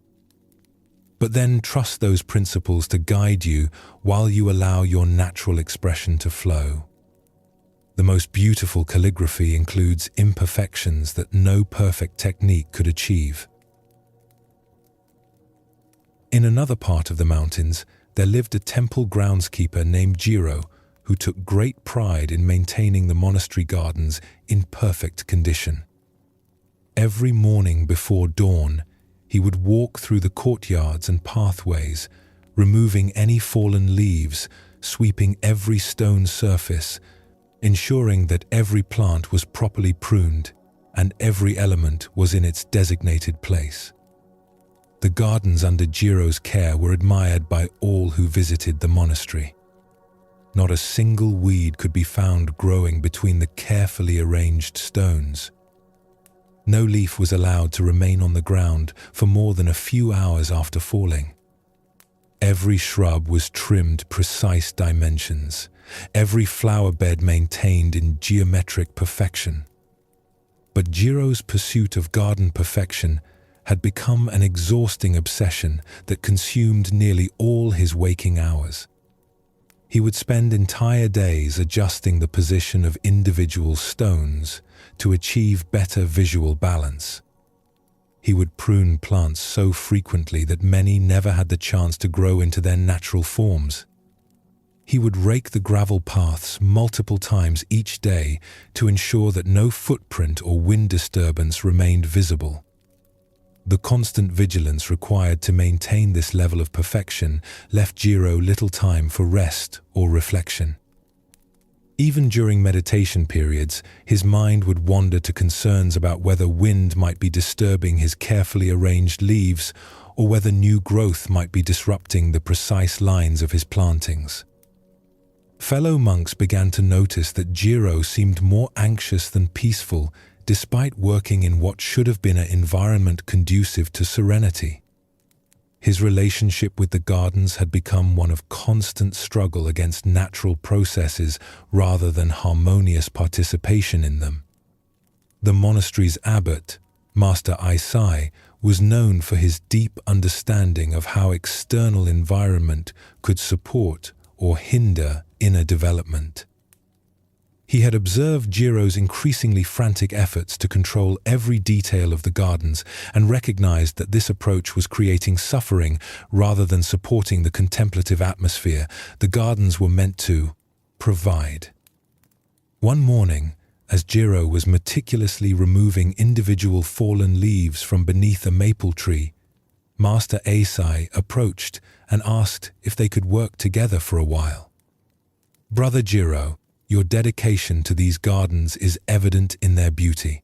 But then trust those principles to guide you while you allow your natural expression to flow. The most beautiful calligraphy includes imperfections that no perfect technique could achieve. In another part of the mountains, there lived a temple groundskeeper named Jiro, who took great pride in maintaining the monastery gardens in perfect condition. Every morning before dawn, he would walk through the courtyards and pathways, removing any fallen leaves, sweeping every stone surface, ensuring that every plant was properly pruned and every element was in its designated place. The gardens under Jiro's care were admired by all who visited the monastery. Not a single weed could be found growing between the carefully arranged stones. No leaf was allowed to remain on the ground for more than a few hours after falling. Every shrub was trimmed precise dimensions, every flower bed maintained in geometric perfection. But Jiro's pursuit of garden perfection had become an exhausting obsession that consumed nearly all his waking hours. He would spend entire days adjusting the position of individual stones to achieve better visual balance. He would prune plants so frequently that many never had the chance to grow into their natural forms. He would rake the gravel paths multiple times each day to ensure that no footprint or wind disturbance remained visible. The constant vigilance required to maintain this level of perfection left Jiro little time for rest or reflection. Even during meditation periods, his mind would wander to concerns about whether wind might be disturbing his carefully arranged leaves or whether new growth might be disrupting the precise lines of his plantings. Fellow monks began to notice that Jiro seemed more anxious than peaceful despite working in what should have been an environment conducive to serenity. His relationship with the gardens had become one of constant struggle against natural processes rather than harmonious participation in them. The monastery's abbot, Master Aisai, was known for his deep understanding of how external environment could support or hinder inner development. He had observed Jiro's increasingly frantic efforts to control every detail of the gardens and recognized that this approach was creating suffering rather than supporting the contemplative atmosphere the gardens were meant to provide. One morning, as Jiro was meticulously removing individual fallen leaves from beneath a maple tree, Master Aisai approached and asked if they could work together for a while. "Brother Jiro, your dedication to these gardens is evident in their beauty.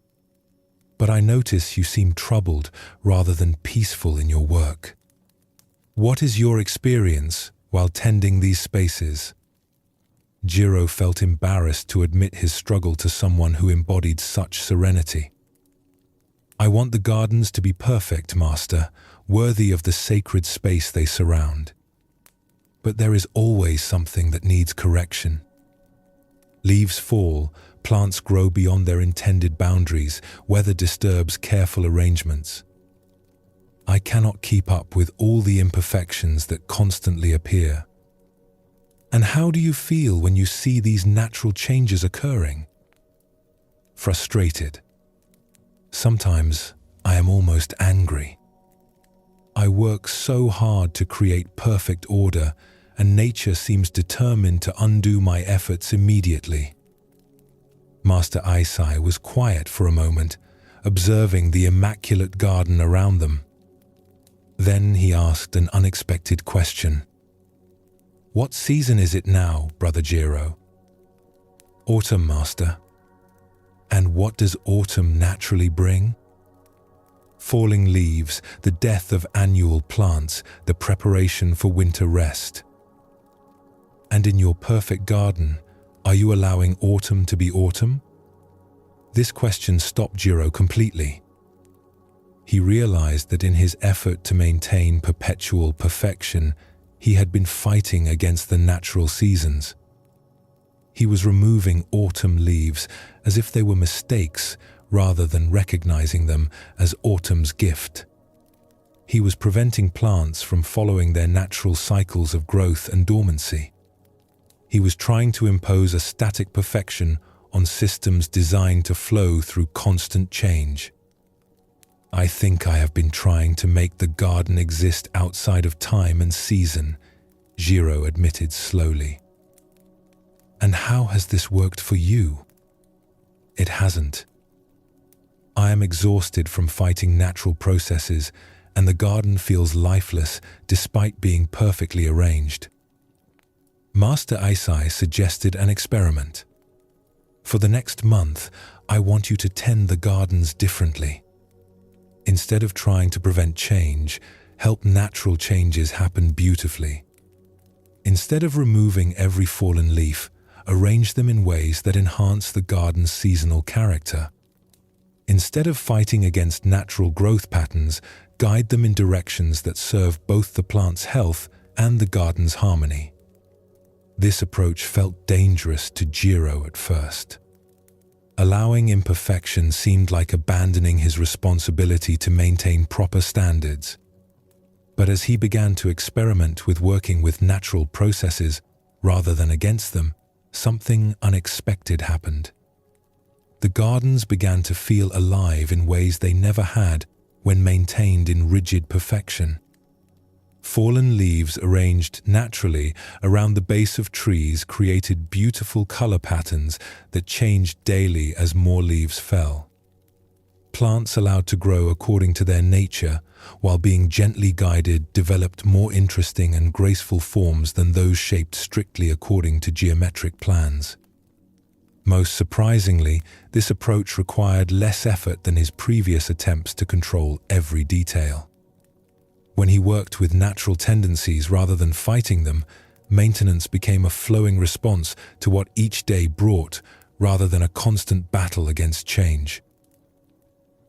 But I notice you seem troubled rather than peaceful in your work. What is your experience while tending these spaces?" Jiro felt embarrassed to admit his struggle to someone who embodied such serenity. "I want the gardens to be perfect, Master, worthy of the sacred space they surround. But there is always something that needs correction. Leaves fall, plants grow beyond their intended boundaries, weather disturbs careful arrangements. I cannot keep up with all the imperfections that constantly appear. And how do you feel when you see these natural changes occurring?" "Frustrated. Sometimes I am almost angry. I work so hard to create perfect order, and nature seems determined to undo my efforts immediately." Master Aisai was quiet for a moment, observing the immaculate garden around them. Then he asked an unexpected question. "What season is it now, Brother Jiro?" "Autumn, Master." "And what does autumn naturally bring?" "Falling leaves, the death of annual plants, the preparation for winter rest." "And in your perfect garden, are you allowing autumn to be autumn?" This question stopped Jiro completely. He realized that in his effort to maintain perpetual perfection, he had been fighting against the natural seasons. He was removing autumn leaves as if they were mistakes rather than recognizing them as autumn's gift. He was preventing plants from following their natural cycles of growth and dormancy. He was trying to impose a static perfection on systems designed to flow through constant change. "I think I have been trying to make the garden exist outside of time and season," Jiro admitted slowly. "And how has this worked for you?" "It hasn't. I am exhausted from fighting natural processes, and the garden feels lifeless despite being perfectly arranged." Master Eisai suggested an experiment. "For the next month, I want you to tend the gardens differently. Instead of trying to prevent change, help natural changes happen beautifully. Instead of removing every fallen leaf, arrange them in ways that enhance the garden's seasonal character. Instead of fighting against natural growth patterns, guide them in directions that serve both the plant's health and the garden's harmony." This approach felt dangerous to Jiro at first. Allowing imperfection seemed like abandoning his responsibility to maintain proper standards. But as he began to experiment with working with natural processes rather than against them, something unexpected happened. The gardens began to feel alive in ways they never had when maintained in rigid perfection. Fallen leaves arranged naturally around the base of trees created beautiful color patterns that changed daily as more leaves fell. Plants allowed to grow according to their nature, while being gently guided, developed more interesting and graceful forms than those shaped strictly according to geometric plans. Most surprisingly, this approach required less effort than his previous attempts to control every detail. When he worked with natural tendencies rather than fighting them, maintenance became a flowing response to what each day brought, rather than a constant battle against change.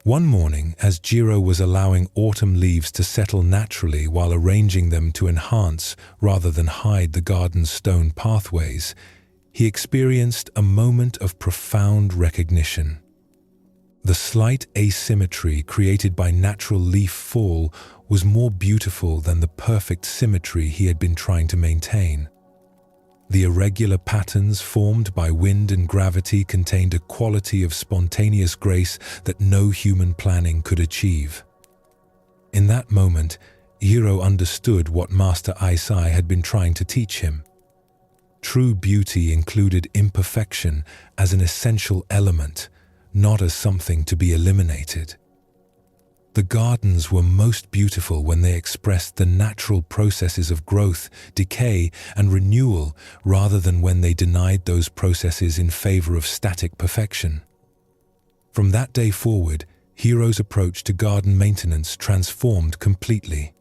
One morning, as Jiro was allowing autumn leaves to settle naturally while arranging them to enhance rather than hide the garden's stone pathways, he experienced a moment of profound recognition. The slight asymmetry created by natural leaf fall was more beautiful than the perfect symmetry he had been trying to maintain. The irregular patterns formed by wind and gravity contained a quality of spontaneous grace that no human planning could achieve. In that moment, Jiro understood what Master Eisai had been trying to teach him. True beauty included imperfection as an essential element, not as something to be eliminated. The gardens were most beautiful when they expressed the natural processes of growth, decay, and renewal rather than when they denied those processes in favor of static perfection. From that day forward, Jiro's approach to garden maintenance transformed completely.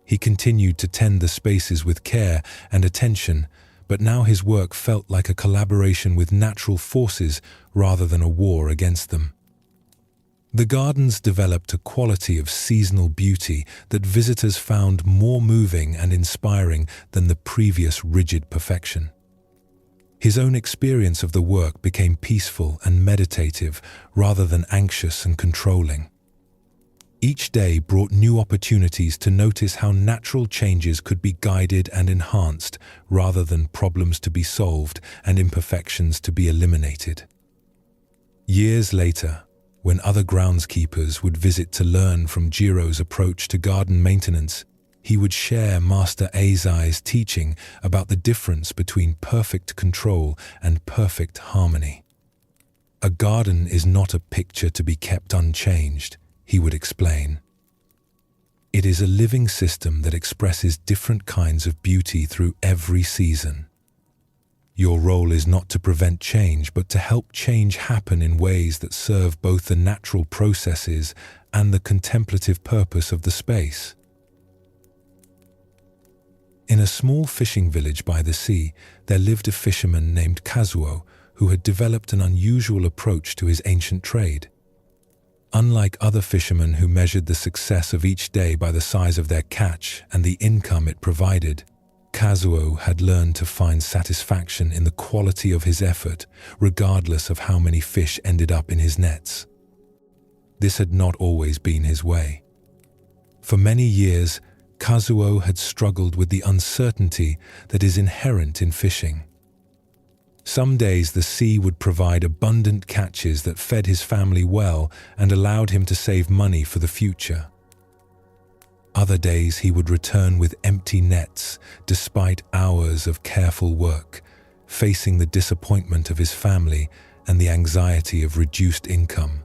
He continued to tend the spaces with care and attention, but now his work felt like a collaboration with natural forces rather than a war against them. The gardens developed a quality of seasonal beauty that visitors found more moving and inspiring than the previous rigid perfection. His own experience of the work became peaceful and meditative rather than anxious and controlling. Each day brought new opportunities to notice how natural changes could be guided and enhanced rather than problems to be solved and imperfections to be eliminated. Years later, when other groundskeepers would visit to learn from Jiro's approach to garden maintenance, he would share Master Eisai's teaching about the difference between perfect control and perfect harmony. "A garden is not a picture to be kept unchanged," he would explain. "It is a living system that expresses different kinds of beauty through every season. Your role is not to prevent change, but to help change happen in ways that serve both the natural processes and the contemplative purpose of the space." In a small fishing village by the sea, there lived a fisherman named Kazuo who had developed an unusual approach to his ancient trade. Unlike other fishermen who measured the success of each day by the size of their catch and the income it provided, Kazuo had learned to find satisfaction in the quality of his effort, regardless of how many fish ended up in his nets. This had not always been his way. For many years, Kazuo had struggled with the uncertainty that is inherent in fishing. Some days the sea would provide abundant catches that fed his family well and allowed him to save money for the future. Other days he would return with empty nets despite hours of careful work, facing the disappointment of his family and the anxiety of reduced income.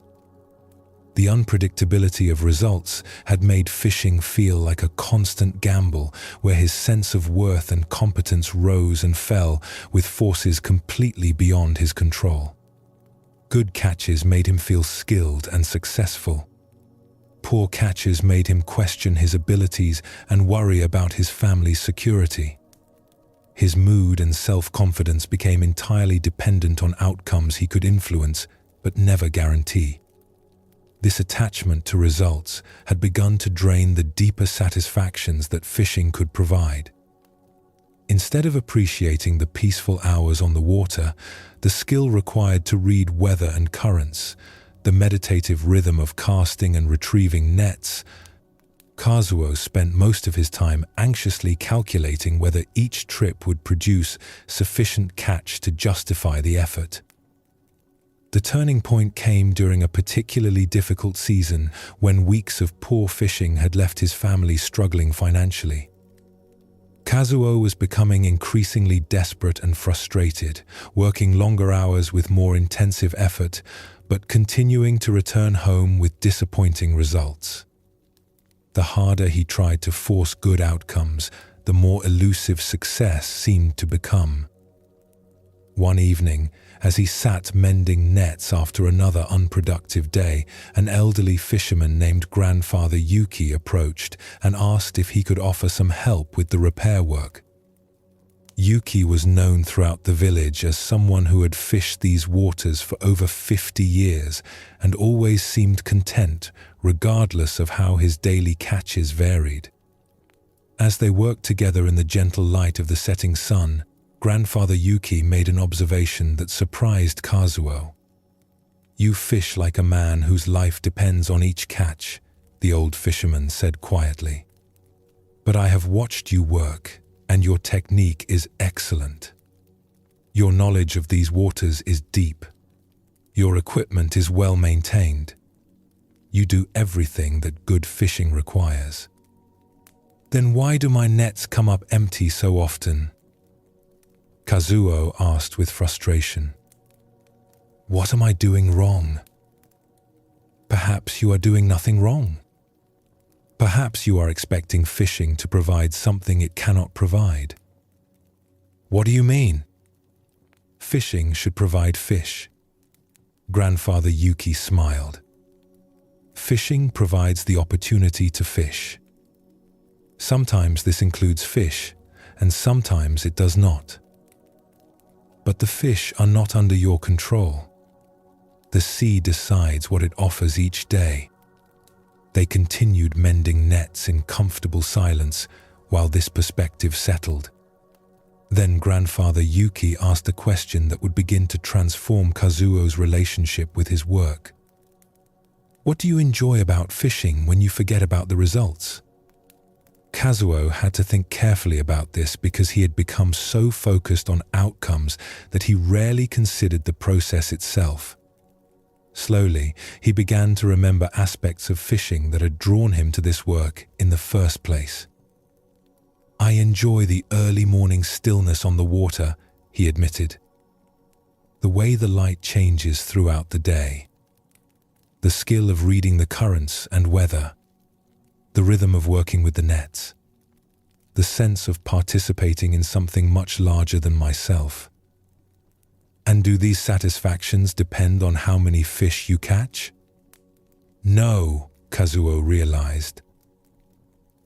The unpredictability of results had made fishing feel like a constant gamble where his sense of worth and competence rose and fell with forces completely beyond his control. Good catches made him feel skilled and successful. Poor catches made him question his abilities and worry about his family's security. His mood and self-confidence became entirely dependent on outcomes he could influence but never guarantee. This attachment to results had begun to drain the deeper satisfactions that fishing could provide. Instead of appreciating the peaceful hours on the water, the skill required to read weather and currents, the meditative rhythm of casting and retrieving nets, Kazuo spent most of his time anxiously calculating whether each trip would produce sufficient catch to justify the effort. The turning point came during a particularly difficult season when weeks of poor fishing had left his family struggling financially. Kazuo was becoming increasingly desperate and frustrated, working longer hours with more intensive effort, but continuing to return home with disappointing results. The harder he tried to force good outcomes, the more elusive success seemed to become. One evening, as he sat mending nets after another unproductive day, an elderly fisherman named Grandfather Yuki approached and asked if he could offer some help with the repair work. Yuki was known throughout the village as someone who had fished these waters for over 50 years and always seemed content, regardless of how his daily catches varied. As they worked together in the gentle light of the setting sun, Grandfather Yuki made an observation that surprised Kazuo. "You fish like a man whose life depends on each catch," the old fisherman said quietly. "But I have watched you work, and your technique is excellent. Your knowledge of these waters is deep. Your equipment is well maintained. You do everything that good fishing requires. Then why do my nets come up empty so often?" Kazuo asked with frustration. "What am I doing wrong?" "Perhaps you are doing nothing wrong. Perhaps you are expecting fishing to provide something it cannot provide." "What do you mean?" "Fishing should provide fish." Grandfather Yuki smiled. "Fishing provides the opportunity to fish. Sometimes this includes fish, and sometimes it does not. But the fish are not under your control. The sea decides what it offers each day." They continued mending nets in comfortable silence while this perspective settled. Then Grandfather Yuki asked a question that would begin to transform Kazuo's relationship with his work. "What do you enjoy about fishing when you forget about the results?" Kazuo had to think carefully about this because he had become so focused on outcomes that he rarely considered the process itself. Slowly, he began to remember aspects of fishing that had drawn him to this work in the first place. "I enjoy the early morning stillness on the water," he admitted. "The way the light changes throughout the day. The skill of reading the currents and weather. The rhythm of working with the nets. The sense of participating in something much larger than myself." "And do these satisfactions depend on how many fish you catch?" "No," Kazuo realized.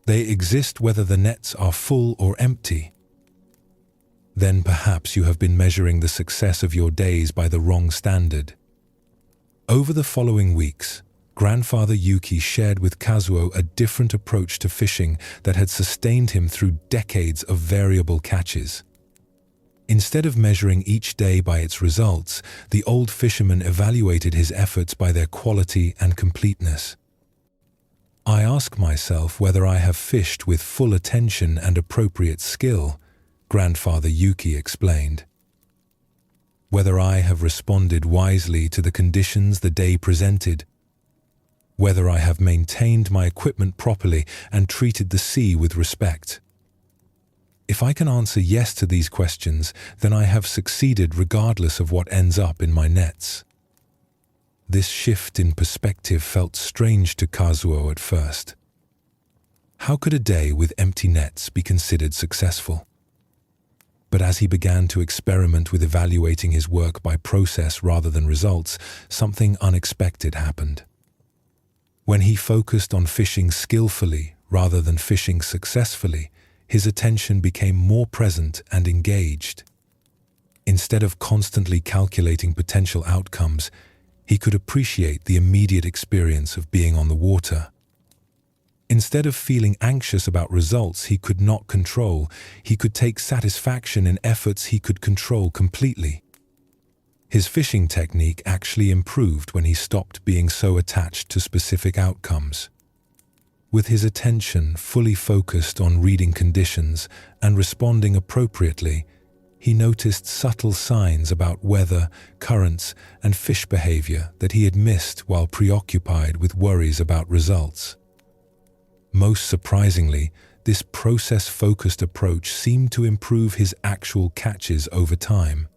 "They exist whether the nets are full or empty." "Then perhaps you have been measuring the success of your days by the wrong standard." Over the following weeks, Grandfather Yuki shared with Kazuo a different approach to fishing that had sustained him through decades of variable catches. Instead of measuring each day by its results, the old fisherman evaluated his efforts by their quality and completeness. "I ask myself whether I have fished with full attention and appropriate skill," Grandfather Yuki explained. whether I have responded wisely to the conditions the day presented, whether I have maintained my equipment properly and treated the sea with respect. If I can answer yes to these questions, then I have succeeded regardless of what ends up in my nets. This shift in perspective felt strange to Kazuo at first. How could a day with empty nets be considered successful? But as he began to experiment with evaluating his work by process rather than results, something unexpected happened. When he focused on fishing skillfully rather than fishing successfully, his attention became more present and engaged. Instead of constantly calculating potential outcomes, he could appreciate the immediate experience of being on the water. Instead of feeling anxious about results he could not control, he could take satisfaction in efforts he could control completely. His fishing technique actually improved when he stopped being so attached to specific outcomes. With his attention fully focused on reading conditions and responding appropriately, he noticed subtle signs about weather, currents, and fish behavior that he had missed while preoccupied with worries about results. Most surprisingly, this process-focused approach seemed to improve his actual catches over time.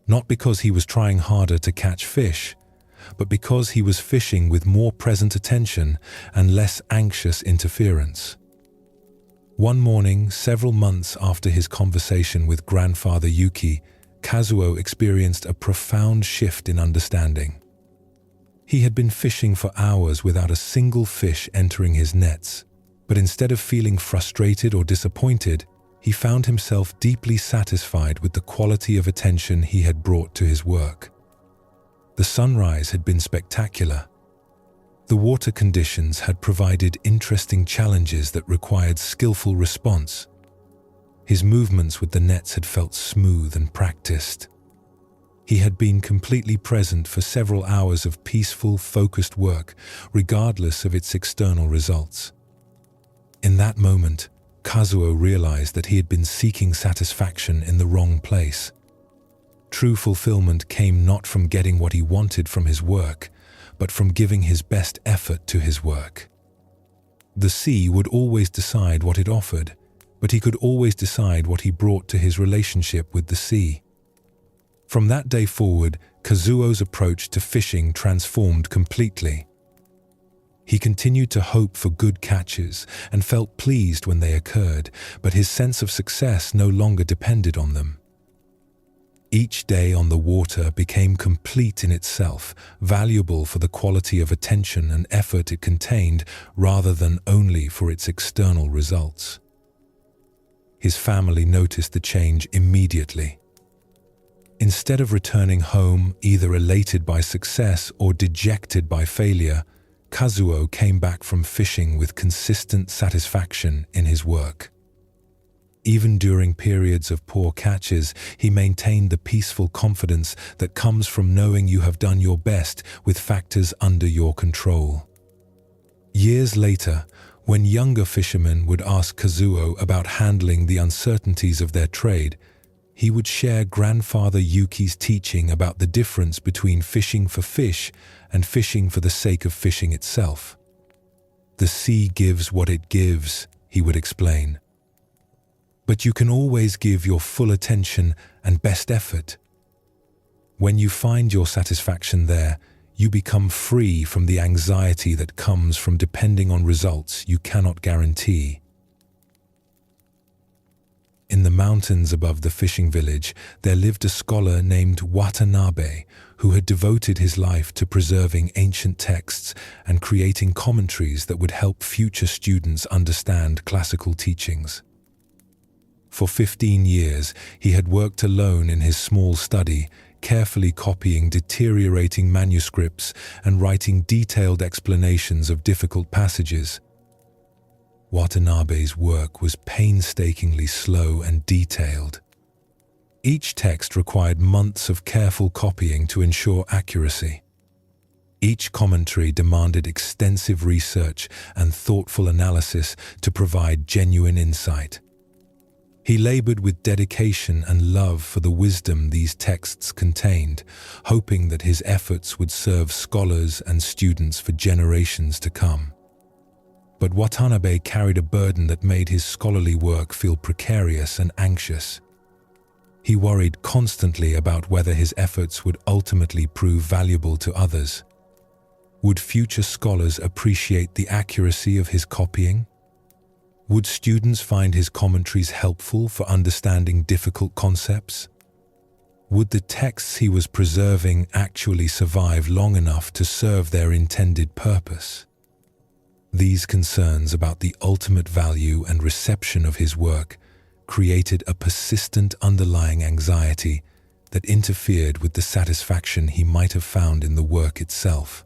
Not because he was trying harder to catch fish, but because he was fishing with more present attention and less anxious interference. One morning, several months after his conversation with grandfather Yuki, Kazuo experienced a profound shift in understanding. He had been fishing for hours without a single fish entering his nets, but instead of feeling frustrated or disappointed, he found himself deeply satisfied with the quality of attention he had brought to his work. The sunrise had been spectacular. The water conditions had provided interesting challenges that required skillful response. His movements with the nets had felt smooth and practiced. He had been completely present for several hours of peaceful, focused work, regardless of its external results. In that moment, Kazuo realized that he had been seeking satisfaction in the wrong place. True fulfillment came not from getting what he wanted from his work, but from giving his best effort to his work. The sea would always decide what it offered, but he could always decide what he brought to his relationship with the sea. From that day forward, Kazuo's approach to fishing transformed completely. He continued to hope for good catches and felt pleased when they occurred, but his sense of success no longer depended on them. Each day on the water became complete in itself, valuable for the quality of attention and effort it contained rather than only for its external results. His family noticed the change immediately. Instead of returning home either elated by success or dejected by failure, Kazuo came back from fishing with consistent satisfaction in his work. Even during periods of poor catches, he maintained the peaceful confidence that comes from knowing you have done your best with factors under your control. Years later, when younger fishermen would ask Kazuo about handling the uncertainties of their trade, he would share grandfather Yuki's teaching about the difference between fishing for fish and fishing for the sake of fishing itself. "The sea gives what it gives," he would explain. "But you can always give your full attention and best effort. When you find your satisfaction there, you become free from the anxiety that comes from depending on results you cannot guarantee." In the mountains above the fishing village, there lived a scholar named Watanabe who had devoted his life to preserving ancient texts and creating commentaries that would help future students understand classical teachings. For 15 years, he had worked alone in his small study, carefully copying deteriorating manuscripts and writing detailed explanations of difficult passages. Watanabe's work was painstakingly slow and detailed. Each text required months of careful copying to ensure accuracy. Each commentary demanded extensive research and thoughtful analysis to provide genuine insight. He labored with dedication and love for the wisdom these texts contained, hoping that his efforts would serve scholars and students for generations to come. But Watanabe carried a burden that made his scholarly work feel precarious and anxious. He worried constantly about whether his efforts would ultimately prove valuable to others. Would future scholars appreciate the accuracy of his copying? Would students find his commentaries helpful for understanding difficult concepts? Would the texts he was preserving actually survive long enough to serve their intended purpose? These concerns about the ultimate value and reception of his work created a persistent underlying anxiety that interfered with the satisfaction he might have found in the work itself.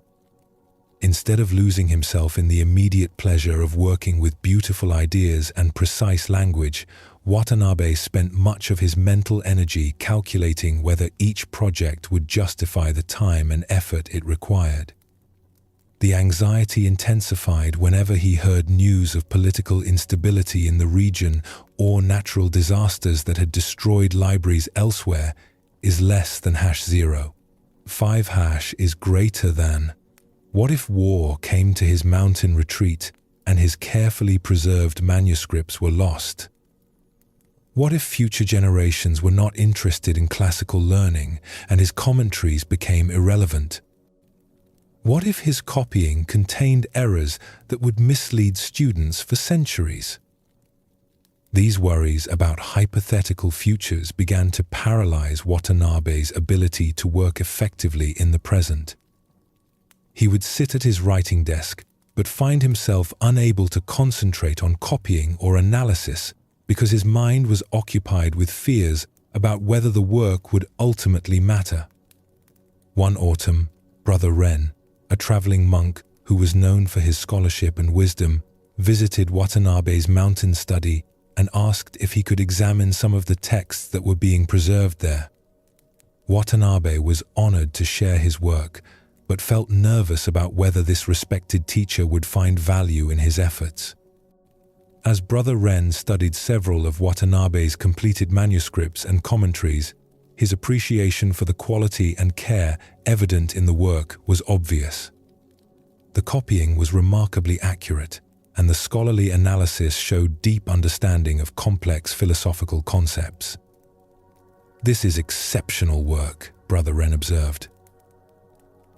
Instead of losing himself in the immediate pleasure of working with beautiful ideas and precise language, Watanabe spent much of his mental energy calculating whether each project would justify the time and effort it required. The anxiety intensified whenever he heard news of political instability in the region or natural disasters that had destroyed libraries elsewhere is less than #0. 5 is greater than. What if war came to his mountain retreat and his carefully preserved manuscripts were lost? What if future generations were not interested in classical learning and his commentaries became irrelevant? What if his copying contained errors that would mislead students for centuries? These worries about hypothetical futures began to paralyze Watanabe's ability to work effectively in the present. He would sit at his writing desk, but find himself unable to concentrate on copying or analysis because his mind was occupied with fears about whether the work would ultimately matter. One autumn, Brother Ren, a traveling monk who was known for his scholarship and wisdom, visited Watanabe's mountain study and asked if he could examine some of the texts that were being preserved there. Watanabe was honored to share his work, but felt nervous about whether this respected teacher would find value in his efforts. As Brother Ren studied several of Watanabe's completed manuscripts and commentaries, his appreciation for the quality and care evident in the work was obvious. The copying was remarkably accurate, and the scholarly analysis showed deep understanding of complex philosophical concepts. "This is exceptional work," Brother Ren observed.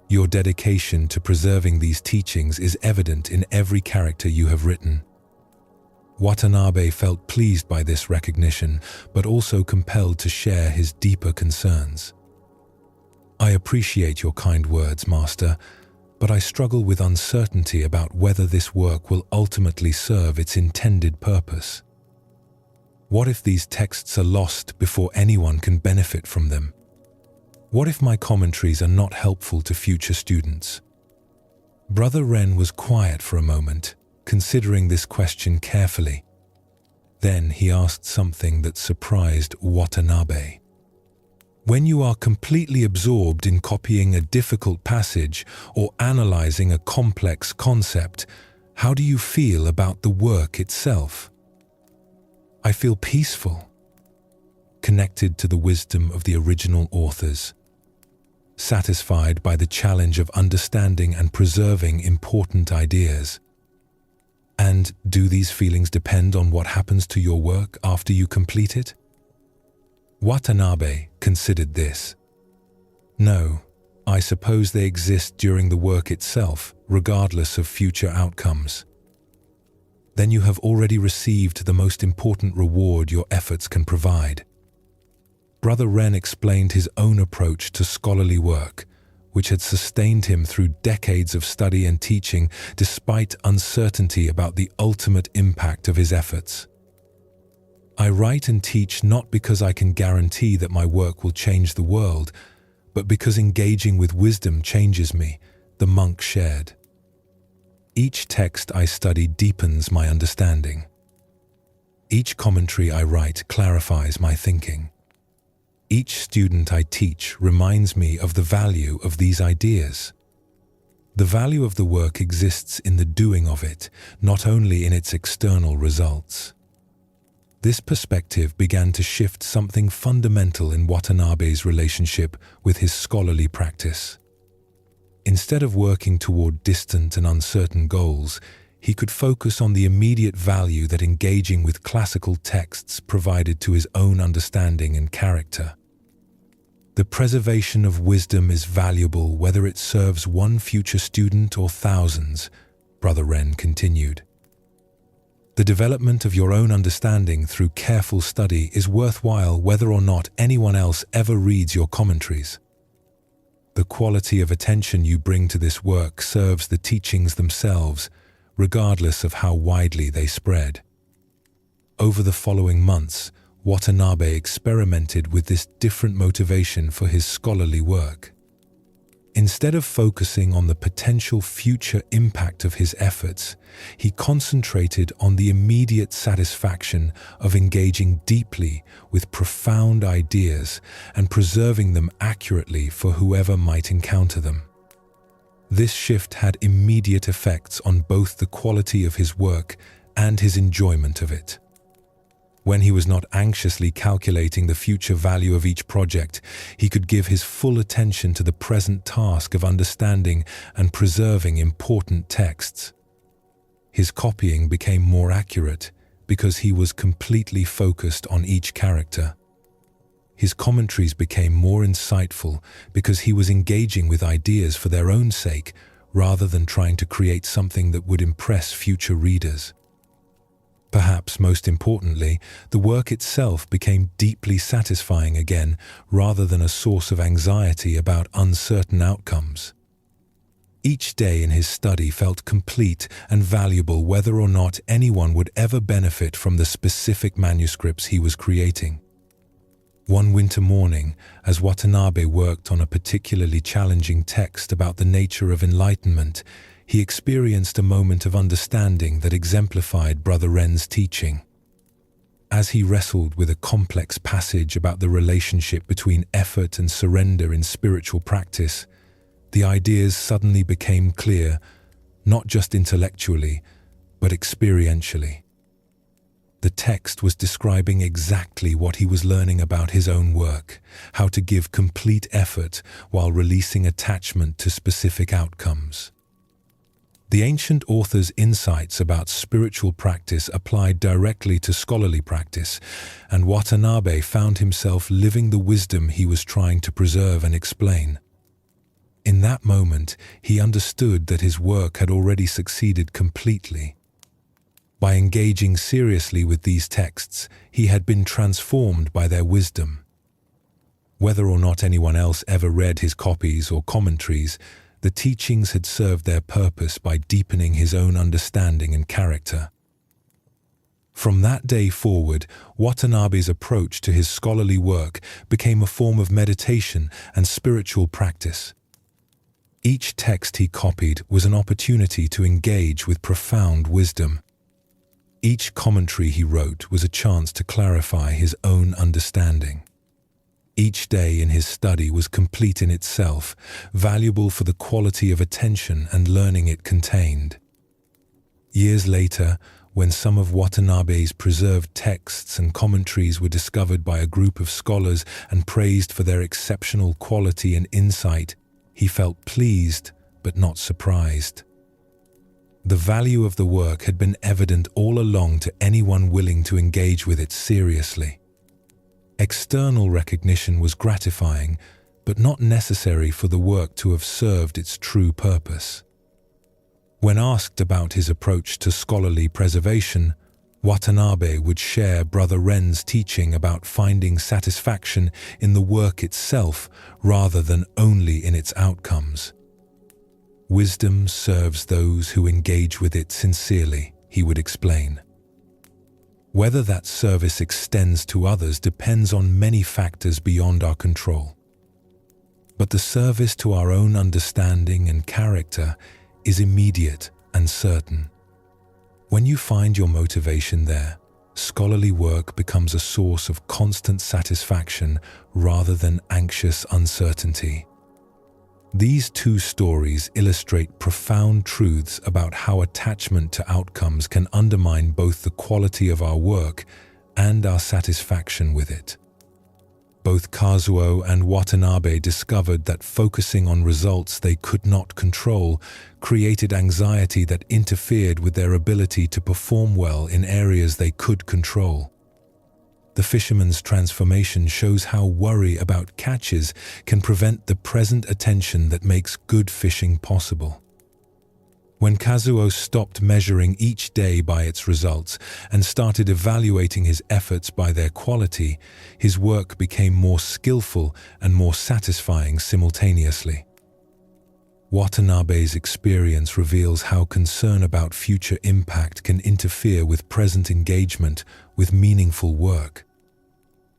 "Your dedication to preserving these teachings is evident in every character you have written." Watanabe felt pleased by this recognition, but also compelled to share his deeper concerns. "I appreciate your kind words, Master, but I struggle with uncertainty about whether this work will ultimately serve its intended purpose. What if these texts are lost before anyone can benefit from them? What if my commentaries are not helpful to future students?" Brother Ren was quiet for a moment, considering this question carefully. Then he asked something that surprised Watanabe. "When you are completely absorbed in copying a difficult passage or analyzing a complex concept, how do you feel about the work itself?" "I feel peaceful, connected to the wisdom of the original authors, satisfied by the challenge of understanding and preserving important ideas." "And do these feelings depend on what happens to your work after you complete it?" Watanabe considered this. "No, I suppose they exist during the work itself, regardless of future outcomes." "Then you have already received the most important reward your efforts can provide." Brother Ren explained his own approach to scholarly work, which had sustained him through decades of study and teaching despite uncertainty about the ultimate impact of his efforts. "I write and teach not because I can guarantee that my work will change the world, but because engaging with wisdom changes me," the monk shared. "Each text I study deepens my understanding. Each commentary I write clarifies my thinking. Each student I teach reminds me of the value of these ideas. The value of the work exists in the doing of it, not only in its external results." This perspective began to shift something fundamental in Watanabe's relationship with his scholarly practice. Instead of working toward distant and uncertain goals, he could focus on the immediate value that engaging with classical texts provided to his own understanding and character. The preservation of wisdom is valuable whether it serves one future student or thousands, Brother Ren continued. The development of your own understanding through careful study is worthwhile whether or not anyone else ever reads your commentaries. The quality of attention you bring to this work serves the teachings themselves, regardless of how widely they spread. Over the following months, Watanabe experimented with this different motivation for his scholarly work. Instead of focusing on the potential future impact of his efforts, he concentrated on the immediate satisfaction of engaging deeply with profound ideas and preserving them accurately for whoever might encounter them. This shift had immediate effects on both the quality of his work and his enjoyment of it. When he was not anxiously calculating the future value of each project, he could give his full attention to the present task of understanding and preserving important texts. His copying became more accurate because he was completely focused on each character. His commentaries became more insightful because he was engaging with ideas for their own sake rather than trying to create something that would impress future readers. Perhaps most importantly, the work itself became deeply satisfying again rather than a source of anxiety about uncertain outcomes. Each day in his study felt complete and valuable whether or not anyone would ever benefit from the specific manuscripts he was creating. One winter morning, as Watanabe worked on a particularly challenging text about the nature of enlightenment, he experienced a moment of understanding that exemplified Brother Ren's teaching. As he wrestled with a complex passage about the relationship between effort and surrender in spiritual practice, the ideas suddenly became clear, not just intellectually, but experientially. The text was describing exactly what he was learning about his own work, how to give complete effort while releasing attachment to specific outcomes. The ancient author's insights about spiritual practice applied directly to scholarly practice, and Watanabe found himself living the wisdom he was trying to preserve and explain. In that moment, he understood that his work had already succeeded completely. By engaging seriously with these texts, he had been transformed by their wisdom. Whether or not anyone else ever read his copies or commentaries, the teachings had served their purpose by deepening his own understanding and character. From that day forward, Watanabe's approach to his scholarly work became a form of meditation and spiritual practice. Each text he copied was an opportunity to engage with profound wisdom. Each commentary he wrote was a chance to clarify his own understanding. Each day in his study was complete in itself, valuable for the quality of attention and learning it contained. Years later, when some of Watanabe's preserved texts and commentaries were discovered by a group of scholars and praised for their exceptional quality and insight, he felt pleased but not surprised. The value of the work had been evident all along to anyone willing to engage with it seriously. External recognition was gratifying, but not necessary for the work to have served its true purpose. When asked about his approach to scholarly preservation, Watanabe would share Brother Ren's teaching about finding satisfaction in the work itself rather than only in its outcomes. Wisdom serves those who engage with it sincerely, he would explain. Whether that service extends to others depends on many factors beyond our control. But the service to our own understanding and character is immediate and certain. When you find your motivation there, scholarly work becomes a source of constant satisfaction rather than anxious uncertainty. These two stories illustrate profound truths about how attachment to outcomes can undermine both the quality of our work and our satisfaction with it. Both Kazuo and Watanabe discovered that focusing on results they could not control created anxiety that interfered with their ability to perform well in areas they could control. The fisherman's transformation shows how worry about catches can prevent the present attention that makes good fishing possible. When Kazuo stopped measuring each day by its results and started evaluating his efforts by their quality, his work became more skillful and more satisfying simultaneously. Watanabe's experience reveals how concern about future impact can interfere with present engagement with meaningful work.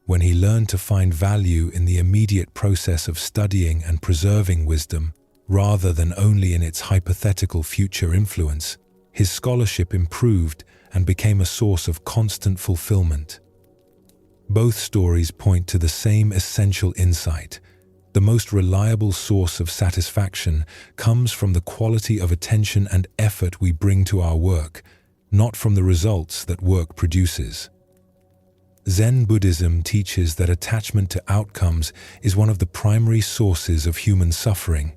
When he learned to find value in the immediate process of studying and preserving wisdom, rather than only in its hypothetical future influence, his scholarship improved and became a source of constant fulfillment. Both stories point to the same essential insight. The most reliable source of satisfaction comes from the quality of attention and effort we bring to our work, not from the results that work produces. Zen Buddhism teaches that attachment to outcomes is one of the primary sources of human suffering.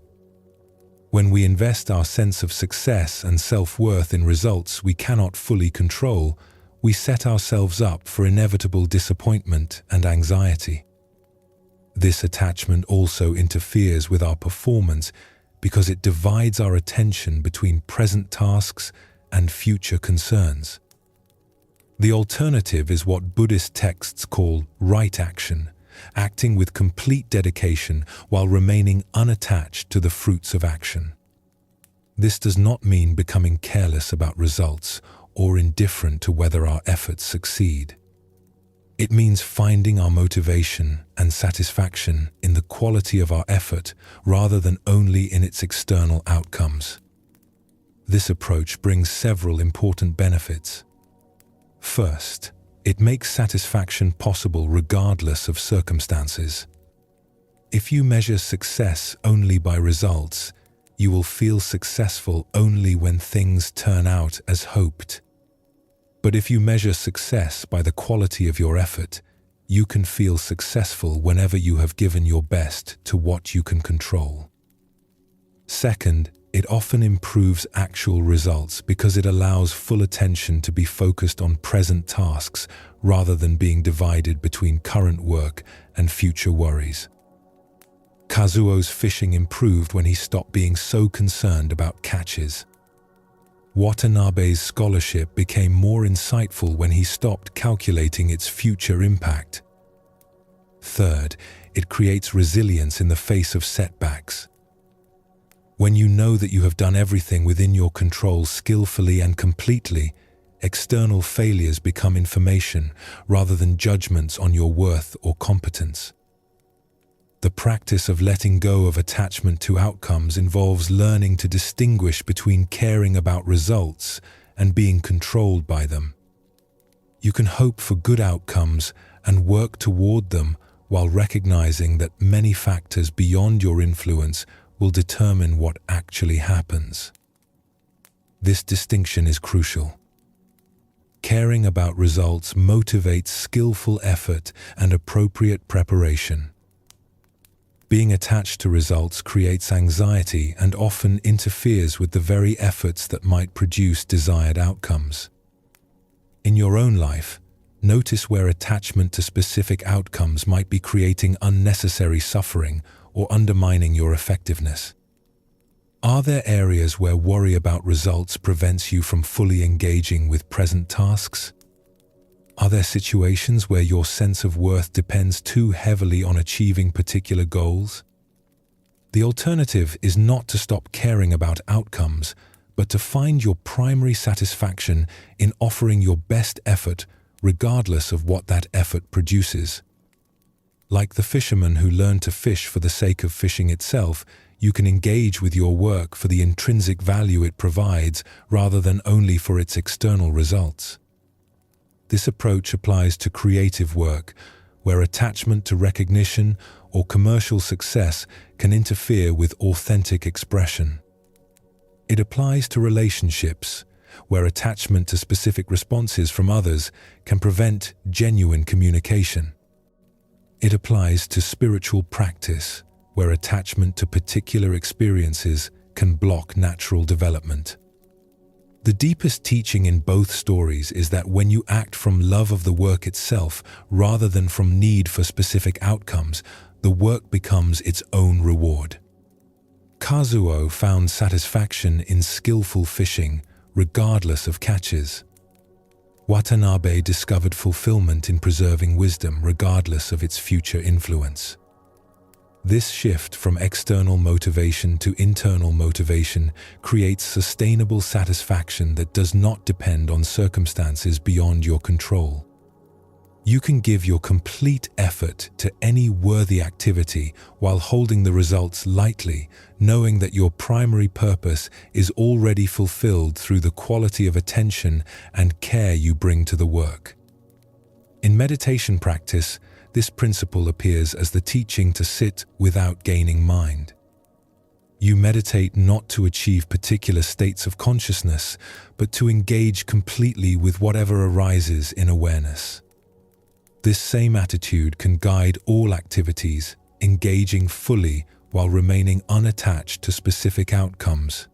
When we invest our sense of success and self-worth in results we cannot fully control, we set ourselves up for inevitable disappointment and anxiety. This attachment also interferes with our performance because it divides our attention between present tasks and future concerns. The alternative is what Buddhist texts call right action, acting with complete dedication while remaining unattached to the fruits of action. This does not mean becoming careless about results or indifferent to whether our efforts succeed. It means finding our motivation and satisfaction in the quality of our effort rather than only in its external outcomes. This approach brings several important benefits. First, it makes satisfaction possible regardless of circumstances. If you measure success only by results, you will feel successful only when things turn out as hoped. But if you measure success by the quality of your effort, you can feel successful whenever you have given your best to what you can control. Second, it often improves actual results because it allows full attention to be focused on present tasks rather than being divided between current work and future worries. Kazuo's fishing improved when he stopped being so concerned about catches. Watanabe's scholarship became more insightful when he stopped calculating its future impact. Third, it creates resilience in the face of setbacks. When you know that you have done everything within your control skillfully and completely, external failures become information rather than judgments on your worth or competence. The practice of letting go of attachment to outcomes involves learning to distinguish between caring about results and being controlled by them. You can hope for good outcomes and work toward them while recognizing that many factors beyond your influence will determine what actually happens. This distinction is crucial. Caring about results motivates skillful effort and appropriate preparation. Being attached to results creates anxiety and often interferes with the very efforts that might produce desired outcomes. In your own life, notice where attachment to specific outcomes might be creating unnecessary suffering or undermining your effectiveness. Are there areas where worry about results prevents you from fully engaging with present tasks? Are there situations where your sense of worth depends too heavily on achieving particular goals? The alternative is not to stop caring about outcomes, but to find your primary satisfaction in offering your best effort regardless of what that effort produces. Like the fisherman who learned to fish for the sake of fishing itself, you can engage with your work for the intrinsic value it provides rather than only for its external results. This approach applies to creative work, where attachment to recognition or commercial success can interfere with authentic expression. It applies to relationships, where attachment to specific responses from others can prevent genuine communication. It applies to spiritual practice, where attachment to particular experiences can block natural development. The deepest teaching in both stories is that when you act from love of the work itself rather than from need for specific outcomes, the work becomes its own reward. Kazuo found satisfaction in skillful fishing, regardless of catches. Watanabe discovered fulfillment in preserving wisdom, regardless of its future influence. This shift from external motivation to internal motivation creates sustainable satisfaction that does not depend on circumstances beyond your control. You can give your complete effort to any worthy activity while holding the results lightly, knowing that your primary purpose is already fulfilled through the quality of attention and care you bring to the work. In meditation practice, this principle appears as the teaching to sit without gaining mind. You meditate not to achieve particular states of consciousness, but to engage completely with whatever arises in awareness. This same attitude can guide all activities, engaging fully while remaining unattached to specific outcomes.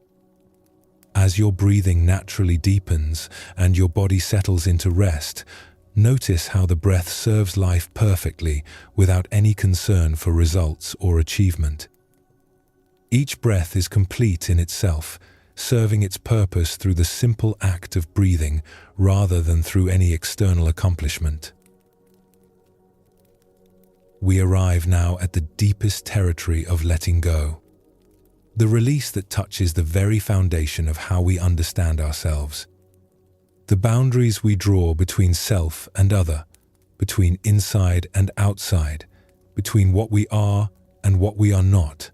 As your breathing naturally deepens and your body settles into rest, notice how the breath serves life perfectly without any concern for results or achievement. Each breath is complete in itself, serving its purpose through the simple act of breathing rather than through any external accomplishment. We arrive now at the deepest territory of letting go, the release that touches the very foundation of how we understand ourselves. The boundaries we draw between self and other, between inside and outside, between what we are and what we are not.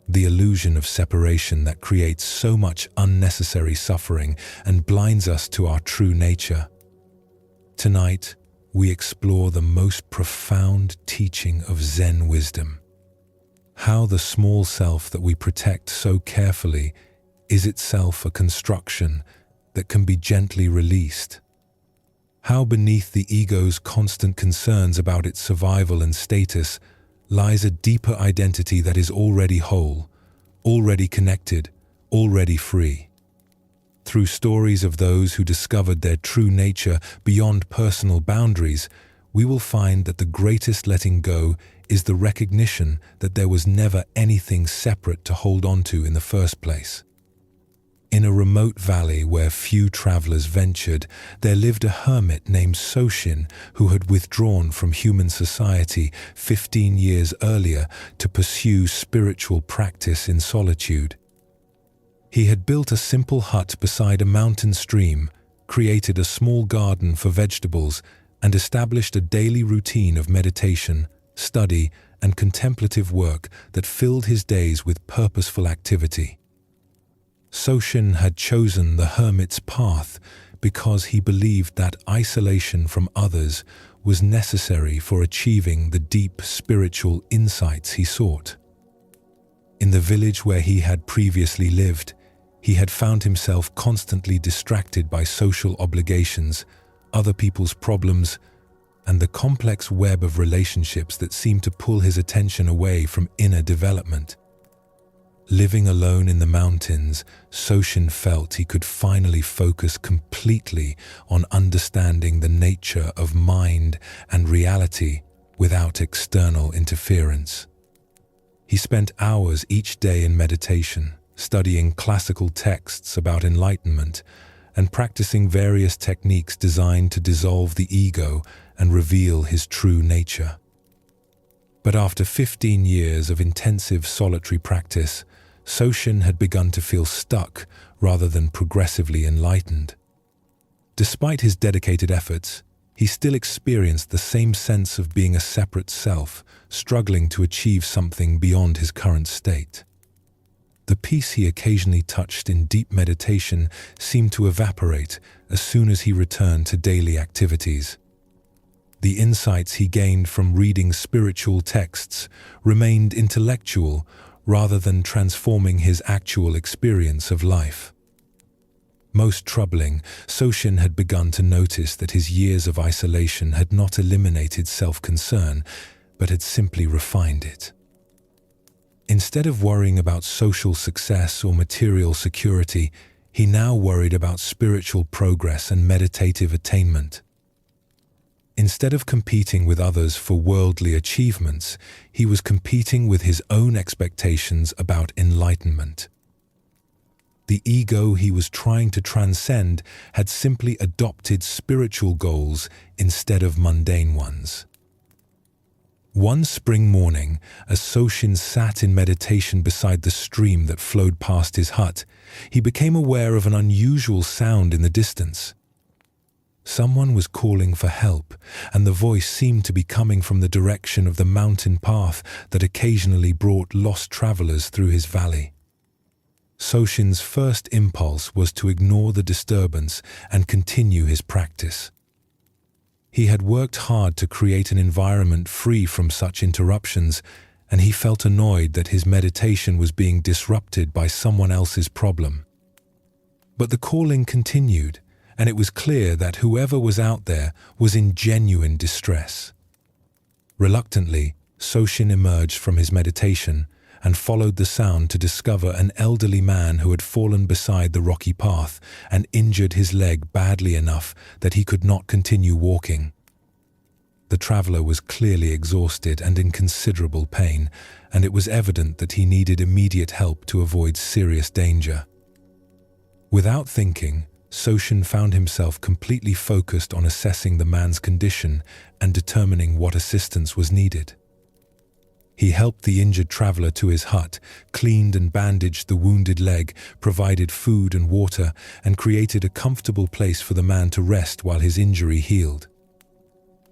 The illusion of separation that creates so much unnecessary suffering and blinds us to our true nature. Tonight, we explore the most profound teaching of Zen wisdom. How the small self that we protect so carefully is itself a construction that can be gently released. How beneath the ego's constant concerns about its survival and status lies a deeper identity that is already whole, already connected, already free. Through stories of those who discovered their true nature beyond personal boundaries, we will find that the greatest letting go is the recognition that there was never anything separate to hold on to in the first place. In a remote valley where few travelers ventured, there lived a hermit named Soshin who had withdrawn from human society 15 years earlier to pursue spiritual practice in solitude. He had built a simple hut beside a mountain stream, created a small garden for vegetables, and established a daily routine of meditation, study, and contemplative work that filled his days with purposeful activity. Soshin had chosen the hermit's path because he believed that isolation from others was necessary for achieving the deep spiritual insights he sought. In the village where he had previously lived, he had found himself constantly distracted by social obligations, other people's problems, and the complex web of relationships that seemed to pull his attention away from inner development. Living alone in the mountains, Soshin felt he could finally focus completely on understanding the nature of mind and reality without external interference. He spent hours each day in meditation, studying classical texts about enlightenment and practicing various techniques designed to dissolve the ego and reveal his true nature. But after 15 years of intensive solitary practice, Soshin had begun to feel stuck rather than progressively enlightened. Despite his dedicated efforts, he still experienced the same sense of being a separate self, struggling to achieve something beyond his current state. The peace he occasionally touched in deep meditation seemed to evaporate as soon as he returned to daily activities. The insights he gained from reading spiritual texts remained intellectual rather than transforming his actual experience of life. Most troubling, Soshin had begun to notice that his years of isolation had not eliminated self-concern, but had simply refined it. Instead of worrying about social success or material security, he now worried about spiritual progress and meditative attainment. Instead of competing with others for worldly achievements, he was competing with his own expectations about enlightenment. The ego he was trying to transcend had simply adopted spiritual goals instead of mundane ones. One spring morning, as Soshin sat in meditation beside the stream that flowed past his hut, he became aware of an unusual sound in the distance. Someone was calling for help, and the voice seemed to be coming from the direction of the mountain path that occasionally brought lost travelers through his valley. Soshin's first impulse was to ignore the disturbance and continue his practice. He had worked hard to create an environment free from such interruptions, and he felt annoyed that his meditation was being disrupted by someone else's problem. But the calling continued, and it was clear that whoever was out there was in genuine distress. Reluctantly, Soshin emerged from his meditation and followed the sound to discover an elderly man who had fallen beside the rocky path and injured his leg badly enough that he could not continue walking. The traveler was clearly exhausted and in considerable pain, and it was evident that he needed immediate help to avoid serious danger. Without thinking, Soshin found himself completely focused on assessing the man's condition and determining what assistance was needed. He helped the injured traveler to his hut, cleaned and bandaged the wounded leg, provided food and water, and created a comfortable place for the man to rest while his injury healed.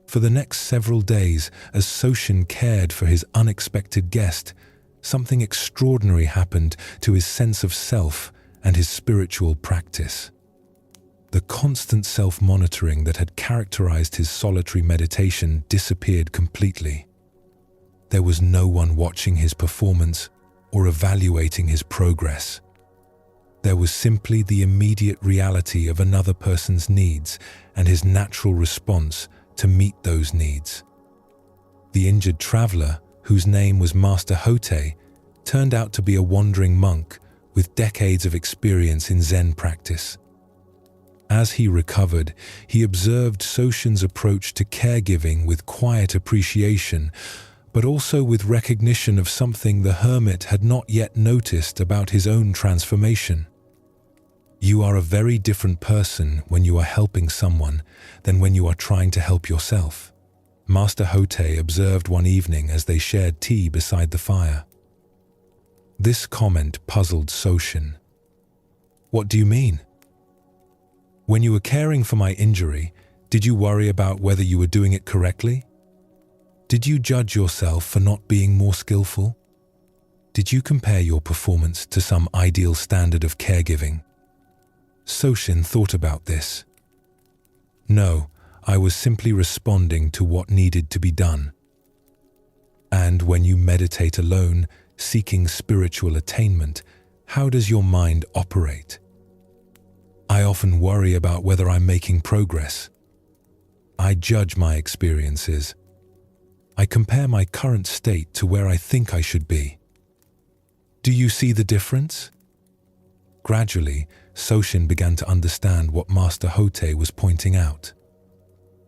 For the next several days, as Soshin cared for his unexpected guest, something extraordinary happened to his sense of self and his spiritual practice. The constant self-monitoring that had characterized his solitary meditation disappeared completely. There was no one watching his performance or evaluating his progress. There was simply the immediate reality of another person's needs and his natural response to meet those needs. The injured traveler, whose name was Master Hote, turned out to be a wandering monk with decades of experience in Zen practice. As he recovered, he observed Soshin's approach to caregiving with quiet appreciation, but also with recognition of something the hermit had not yet noticed about his own transformation. You are a very different person when you are helping someone than when you are trying to help yourself, Master Hote observed one evening as they shared tea beside the fire. This comment puzzled Soshin. What do you mean? When you were caring for my injury, did you worry about whether you were doing it correctly? Did you judge yourself for not being more skillful? Did you compare your performance to some ideal standard of caregiving? Soshin thought about this. No, I was simply responding to what needed to be done. And when you meditate alone, seeking spiritual attainment, how does your mind operate? I often worry about whether I'm making progress. I judge my experiences. I compare my current state to where I think I should be. Do you see the difference? Gradually, Soshin began to understand what Master Hote was pointing out.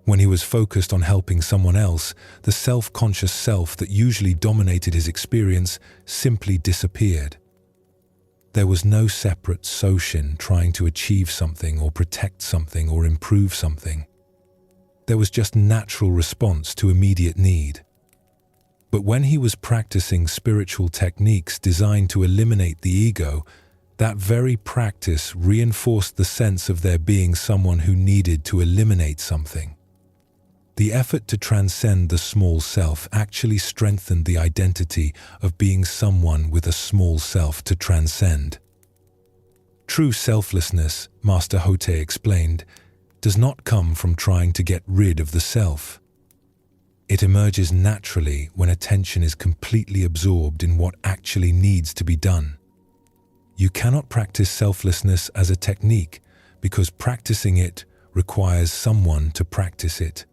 When he was focused on helping someone else, the self-conscious self that usually dominated his experience simply disappeared. There was no separate Soshin trying to achieve something or protect something or improve something. There was just natural response to immediate need. But when he was practicing spiritual techniques designed to eliminate the ego, that very practice reinforced the sense of there being someone who needed to eliminate something. The effort to transcend the small self actually strengthened the identity of being someone with a small self to transcend. True selflessness, Master Hote explained, does not come from trying to get rid of the self. It emerges naturally when attention is completely absorbed in what actually needs to be done. You cannot practice selflessness as a technique, because practicing it requires someone to practice it.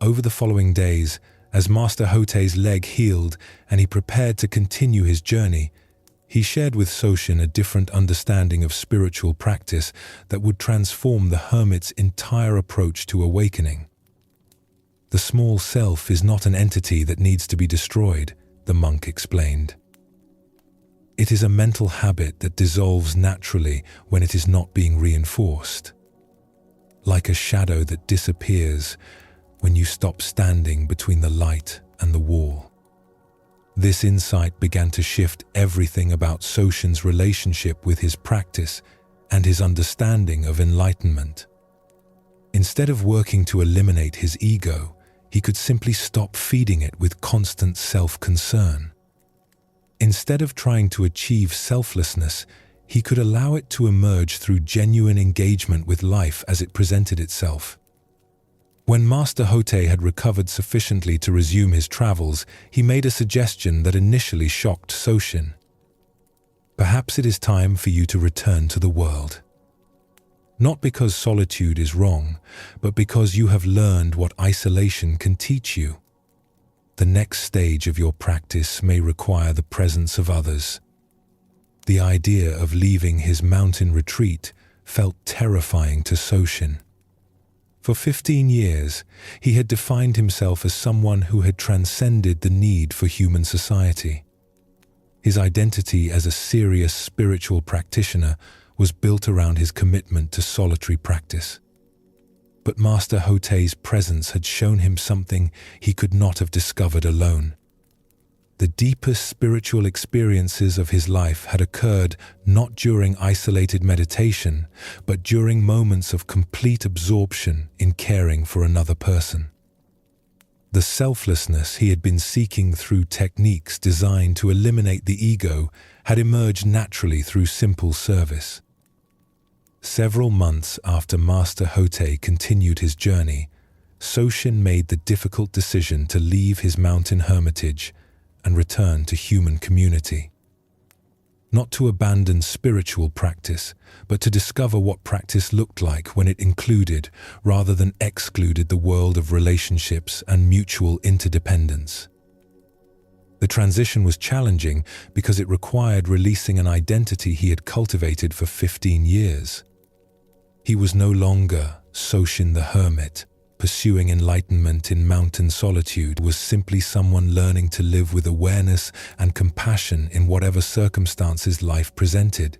Over the following days, as Master Hotei's leg healed and he prepared to continue his journey, he shared with Soshin a different understanding of spiritual practice that would transform the hermit's entire approach to awakening. The small self is not an entity that needs to be destroyed, the monk explained. It is a mental habit that dissolves naturally when it is not being reinforced. Like a shadow that disappears when you stop standing between the light and the wall. This insight began to shift everything about Soshin's relationship with his practice and his understanding of enlightenment. Instead of working to eliminate his ego, he could simply stop feeding it with constant self-concern. Instead of trying to achieve selflessness, he could allow it to emerge through genuine engagement with life as it presented itself. When Master Hotei had recovered sufficiently to resume his travels, he made a suggestion that initially shocked Soshin. Perhaps it is time for you to return to the world. Not because solitude is wrong, but because you have learned what isolation can teach you. The next stage of your practice may require the presence of others. The idea of leaving his mountain retreat felt terrifying to Soshin. For 15 years, he had defined himself as someone who had transcended the need for human society. His identity as a serious spiritual practitioner was built around his commitment to solitary practice. But Master Hotei's presence had shown him something he could not have discovered alone. The deepest spiritual experiences of his life had occurred not during isolated meditation, but during moments of complete absorption in caring for another person. The selflessness he had been seeking through techniques designed to eliminate the ego had emerged naturally through simple service. Several months after Master Hotei continued his journey, Soshin made the difficult decision to leave his mountain hermitage and return to human community. Not to abandon spiritual practice, but to discover what practice looked like when it included, rather than excluded, the world of relationships and mutual interdependence. The transition was challenging because it required releasing an identity he had cultivated for 15 years. He was no longer Soshin the hermit. Pursuing enlightenment in mountain solitude was simply someone learning to live with awareness and compassion in whatever circumstances life presented.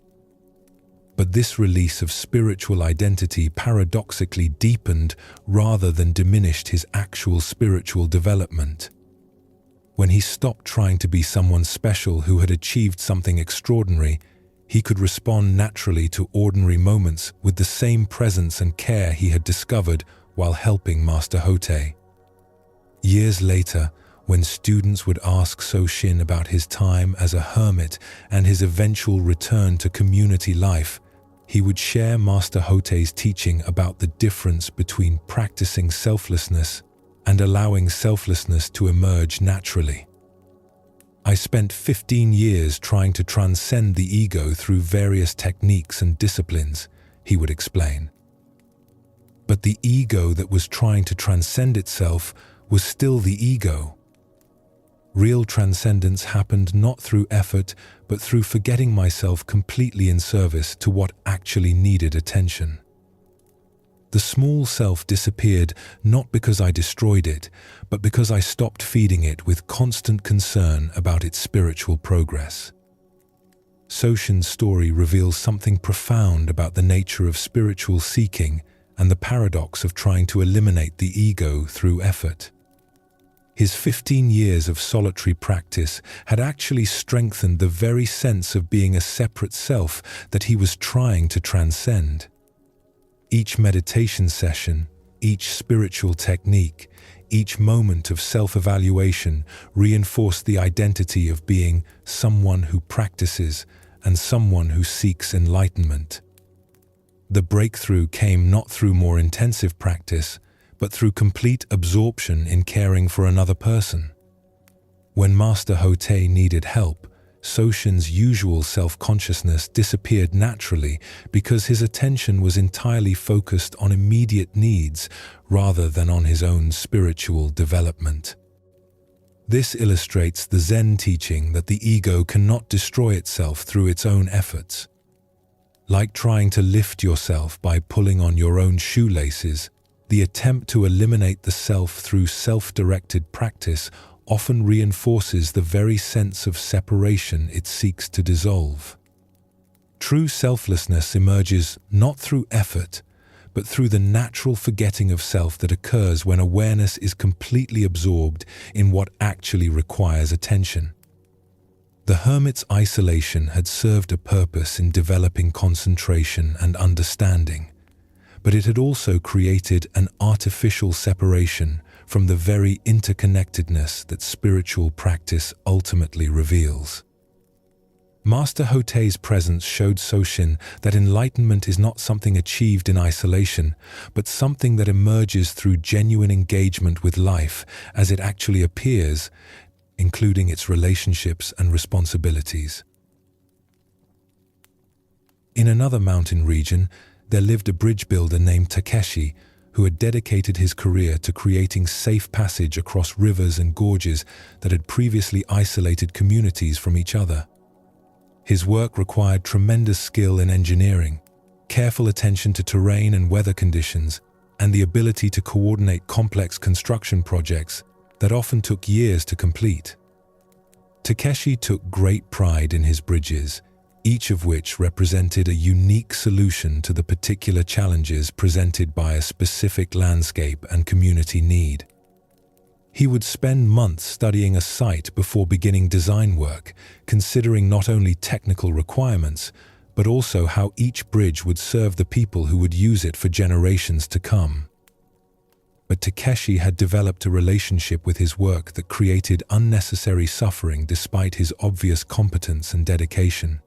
But this release of spiritual identity paradoxically deepened rather than diminished his actual spiritual development. When he stopped trying to be someone special who had achieved something extraordinary, he could respond naturally to ordinary moments with the same presence and care he had discovered while helping Master Hotei. Years later, when students would ask Soshin about his time as a hermit and his eventual return to community life, he would share Master Hotei's teaching about the difference between practicing selflessness and allowing selflessness to emerge naturally. I spent 15 years trying to transcend the ego through various techniques and disciplines, he would explain. But the ego that was trying to transcend itself was still the ego. Real transcendence happened not through effort, but through forgetting myself completely in service to what actually needed attention. The small self disappeared not because I destroyed it, but because I stopped feeding it with constant concern about its spiritual progress. Soshin's story reveals something profound about the nature of spiritual seeking and the paradox of trying to eliminate the ego through effort. His 15 years of solitary practice had actually strengthened the very sense of being a separate self that he was trying to transcend. Each meditation session, each spiritual technique, each moment of self-evaluation reinforced the identity of being someone who practices and someone who seeks enlightenment. The breakthrough came not through more intensive practice, but through complete absorption in caring for another person. When Master Hotei needed help, Soshin's usual self-consciousness disappeared naturally because his attention was entirely focused on immediate needs rather than on his own spiritual development. This illustrates the Zen teaching that the ego cannot destroy itself through its own efforts. Like trying to lift yourself by pulling on your own shoelaces, the attempt to eliminate the self through self-directed practice often reinforces the very sense of separation it seeks to dissolve. True selflessness emerges not through effort, but through the natural forgetting of self that occurs when awareness is completely absorbed in what actually requires attention. The hermit's isolation had served a purpose in developing concentration and understanding, but it had also created an artificial separation from the very interconnectedness that spiritual practice ultimately reveals. Master Hotei's presence showed Soshin that enlightenment is not something achieved in isolation, but something that emerges through genuine engagement with life as it actually appears, including its relationships and responsibilities. In another mountain region, there lived a bridge builder named Takeshi, who had dedicated his career to creating safe passage across rivers and gorges that had previously isolated communities from each other. His work required tremendous skill in engineering, careful attention to terrain and weather conditions, and the ability to coordinate complex construction projects that often took years to complete. Takeshi took great pride in his bridges, each of which represented a unique solution to the particular challenges presented by a specific landscape and community need. He would spend months studying a site before beginning design work, considering not only technical requirements, but also how each bridge would serve the people who would use it for generations to come. But Takeshi had developed a relationship with his work that created unnecessary suffering despite his obvious competence and dedication.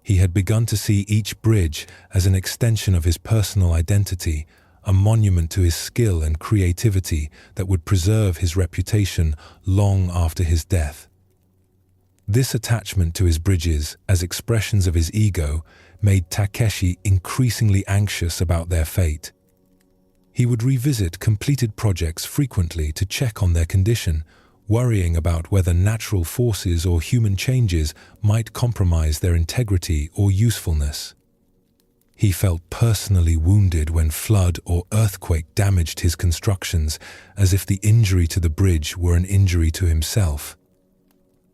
He had begun to see each bridge as an extension of his personal identity, a monument to his skill and creativity that would preserve his reputation long after his death. This attachment to his bridges as expressions of his ego made Takeshi increasingly anxious about their fate. He would revisit completed projects frequently to check on their condition, worrying about whether natural forces or human changes might compromise their integrity or usefulness. He felt personally wounded when flood or earthquake damaged his constructions, as if the injury to the bridge were an injury to himself.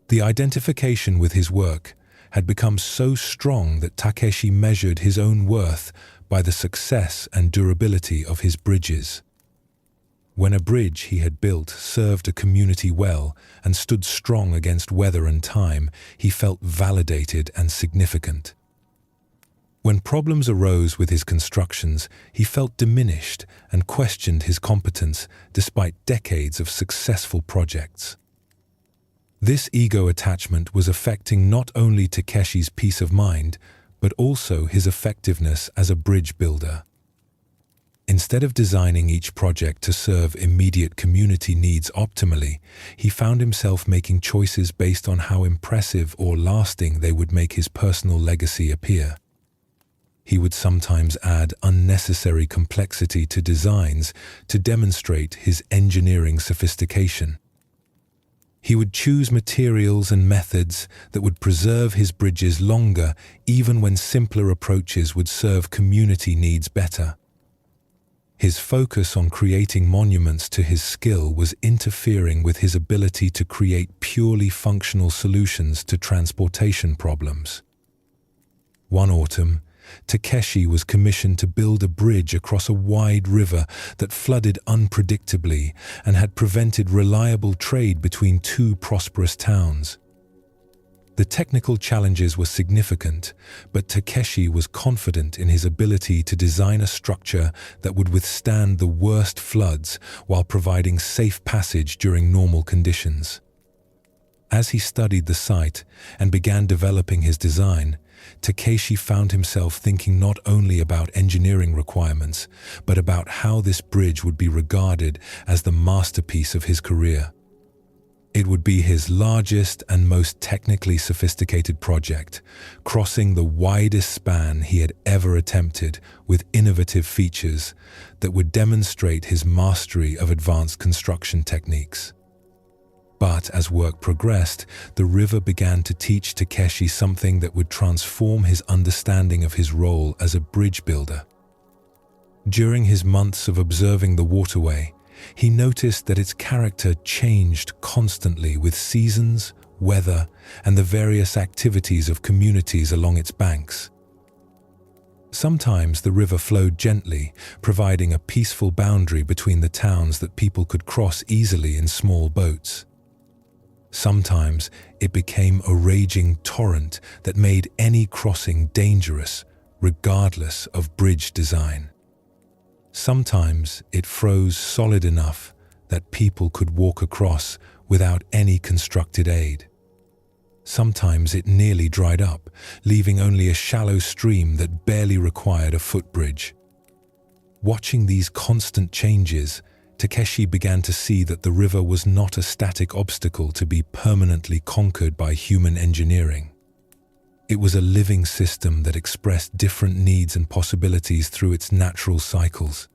The identification with his work had become so strong that Takeshi measured his own worth by the success and durability of his bridges. When a bridge he had built served a community well and stood strong against weather and time, he felt validated and significant. When problems arose with his constructions, he felt diminished and questioned his competence despite decades of successful projects. This ego attachment was affecting not only Takeshi's peace of mind, but also his effectiveness as a bridge builder. Instead of designing each project to serve immediate community needs optimally, he found himself making choices based on how impressive or lasting they would make his personal legacy appear. He would sometimes add unnecessary complexity to designs to demonstrate his engineering sophistication. He would choose materials and methods that would preserve his bridges longer, even when simpler approaches would serve community needs better. His focus on creating monuments to his skill was interfering with his ability to create purely functional solutions to transportation problems. One autumn, Takeshi was commissioned to build a bridge across a wide river that flooded unpredictably and had prevented reliable trade between two prosperous towns. The technical challenges were significant, but Takeshi was confident in his ability to design a structure that would withstand the worst floods while providing safe passage during normal conditions. As he studied the site and began developing his design, Takeshi found himself thinking not only about engineering requirements, but about how this bridge would be regarded as the masterpiece of his career. It would be his largest and most technically sophisticated project, crossing the widest span he had ever attempted with innovative features that would demonstrate his mastery of advanced construction techniques. But as work progressed, the river began to teach Takeshi something that would transform his understanding of his role as a bridge builder. During his months of observing the waterway, he noticed that its character changed constantly with seasons, weather, and the various activities of communities along its banks. Sometimes the river flowed gently, providing a peaceful boundary between the towns that people could cross easily in small boats. Sometimes it became a raging torrent that made any crossing dangerous, regardless of bridge design. Sometimes it froze solid enough that people could walk across without any constructed aid. Sometimes it nearly dried up, leaving only a shallow stream that barely required a footbridge. Watching these constant changes, Takeshi began to see that the river was not a static obstacle to be permanently conquered by human engineering. It was a living system that expressed different needs and possibilities through its natural cycles.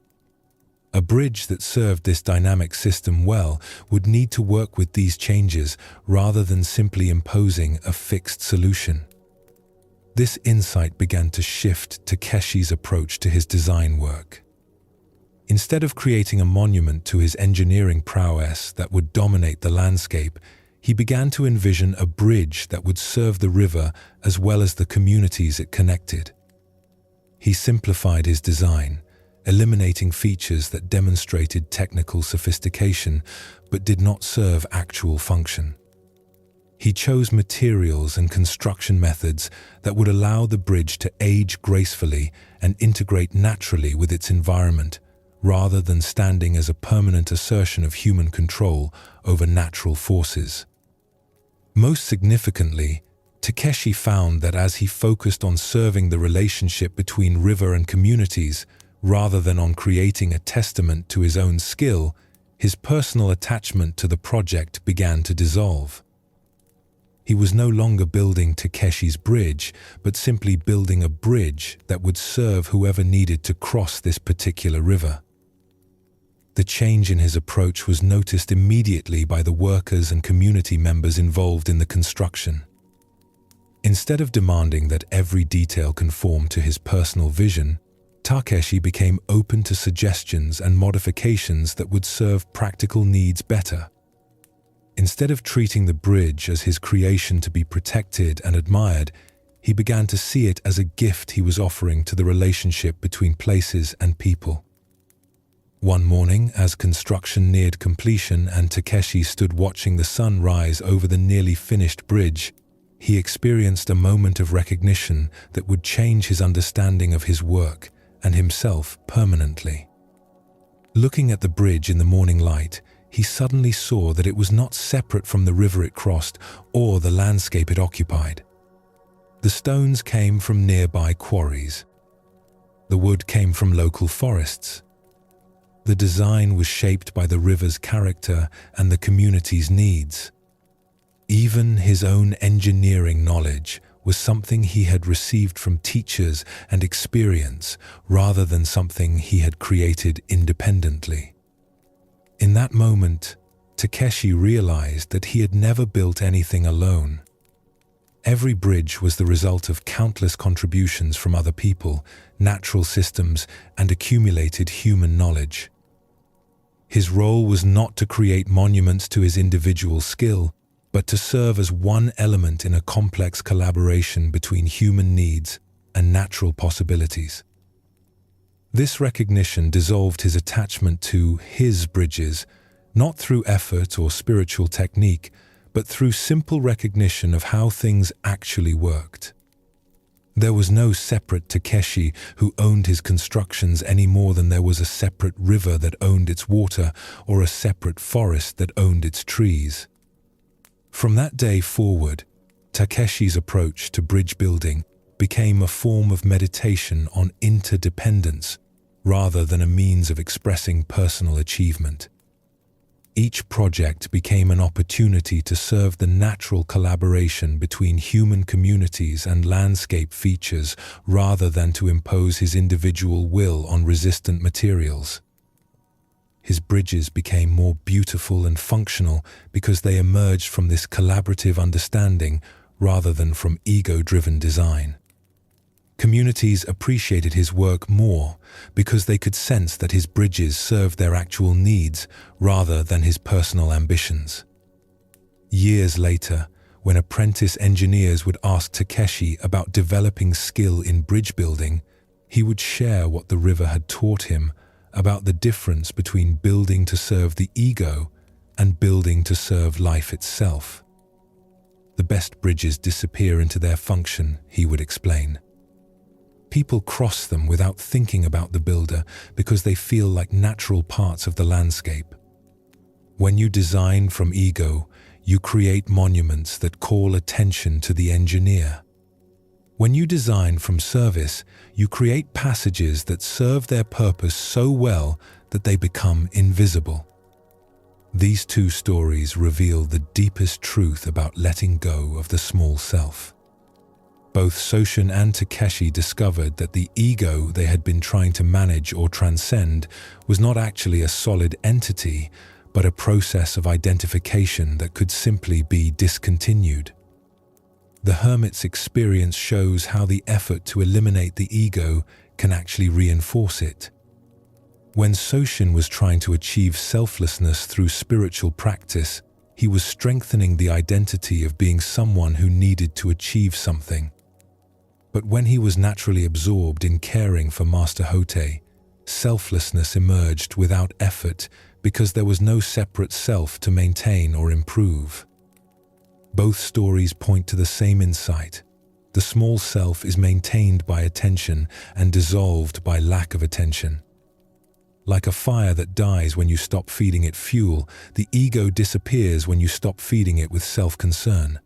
A bridge that served this dynamic system well would need to work with these changes rather than simply imposing a fixed solution. This insight began to shift Takeshi's approach to his design work. Instead of creating a monument to his engineering prowess that would dominate the landscape, he began to envision a bridge that would serve the river as well as the communities it connected. He simplified his design, eliminating features that demonstrated technical sophistication but did not serve actual function. He chose materials and construction methods that would allow the bridge to age gracefully and integrate naturally with its environment, rather than standing as a permanent assertion of human control over natural forces. Most significantly, Takeshi found that as he focused on serving the relationship between river and communities, rather than on creating a testament to his own skill, his personal attachment to the project began to dissolve. He was no longer building Takeshi's bridge, but simply building a bridge that would serve whoever needed to cross this particular river. The change in his approach was noticed immediately by the workers and community members involved in the construction. Instead of demanding that every detail conform to his personal vision, Takeshi became open to suggestions and modifications that would serve practical needs better. Instead of treating the bridge as his creation to be protected and admired, he began to see it as a gift he was offering to the relationship between places and people. One morning, as construction neared completion and Takeshi stood watching the sun rise over the nearly finished bridge, he experienced a moment of recognition that would change his understanding of his work and himself permanently. Looking at the bridge in the morning light, he suddenly saw that it was not separate from the river it crossed or the landscape it occupied. The stones came from nearby quarries. The wood came from local forests. The design was shaped by the river's character and the community's needs. Even his own engineering knowledge was something he had received from teachers and experience rather than something he had created independently. In that moment, Takeshi realized that he had never built anything alone. Every bridge was the result of countless contributions from other people, natural systems, and accumulated human knowledge. His role was not to create monuments to his individual skill, but to serve as one element in a complex collaboration between human needs and natural possibilities. This recognition dissolved his attachment to his bridges, not through effort or spiritual technique, but through simple recognition of how things actually worked. There was no separate Takeshi who owned his constructions any more than there was a separate river that owned its water or a separate forest that owned its trees. From that day forward, Takeshi's approach to bridge building became a form of meditation on interdependence rather than a means of expressing personal achievement. Each project became an opportunity to serve the natural collaboration between human communities and landscape features rather than to impose his individual will on resistant materials. His bridges became more beautiful and functional because they emerged from this collaborative understanding rather than from ego-driven design. Communities appreciated his work more because they could sense that his bridges served their actual needs rather than his personal ambitions. Years later, when apprentice engineers would ask Takeshi about developing skill in bridge building, he would share what the river had taught him about the difference between building to serve the ego and building to serve life itself. The best bridges disappear into their function, he would explain. People cross them without thinking about the builder because they feel like natural parts of the landscape. When you design from ego, you create monuments that call attention to the engineer. When you design from service, you create passages that serve their purpose so well that they become invisible. These two stories reveal the deepest truth about letting go of the small self. Both Soshin and Takeshi discovered that the ego they had been trying to manage or transcend was not actually a solid entity, but a process of identification that could simply be discontinued. The hermit's experience shows how the effort to eliminate the ego can actually reinforce it. When Soshin was trying to achieve selflessness through spiritual practice, he was strengthening the identity of being someone who needed to achieve something. But when he was naturally absorbed in caring for Master Hote, selflessness emerged without effort because there was no separate self to maintain or improve. Both stories point to the same insight. The small self is maintained by attention and dissolved by lack of attention. Like a fire that dies when you stop feeding it fuel, the ego disappears when you stop feeding it with self-concern.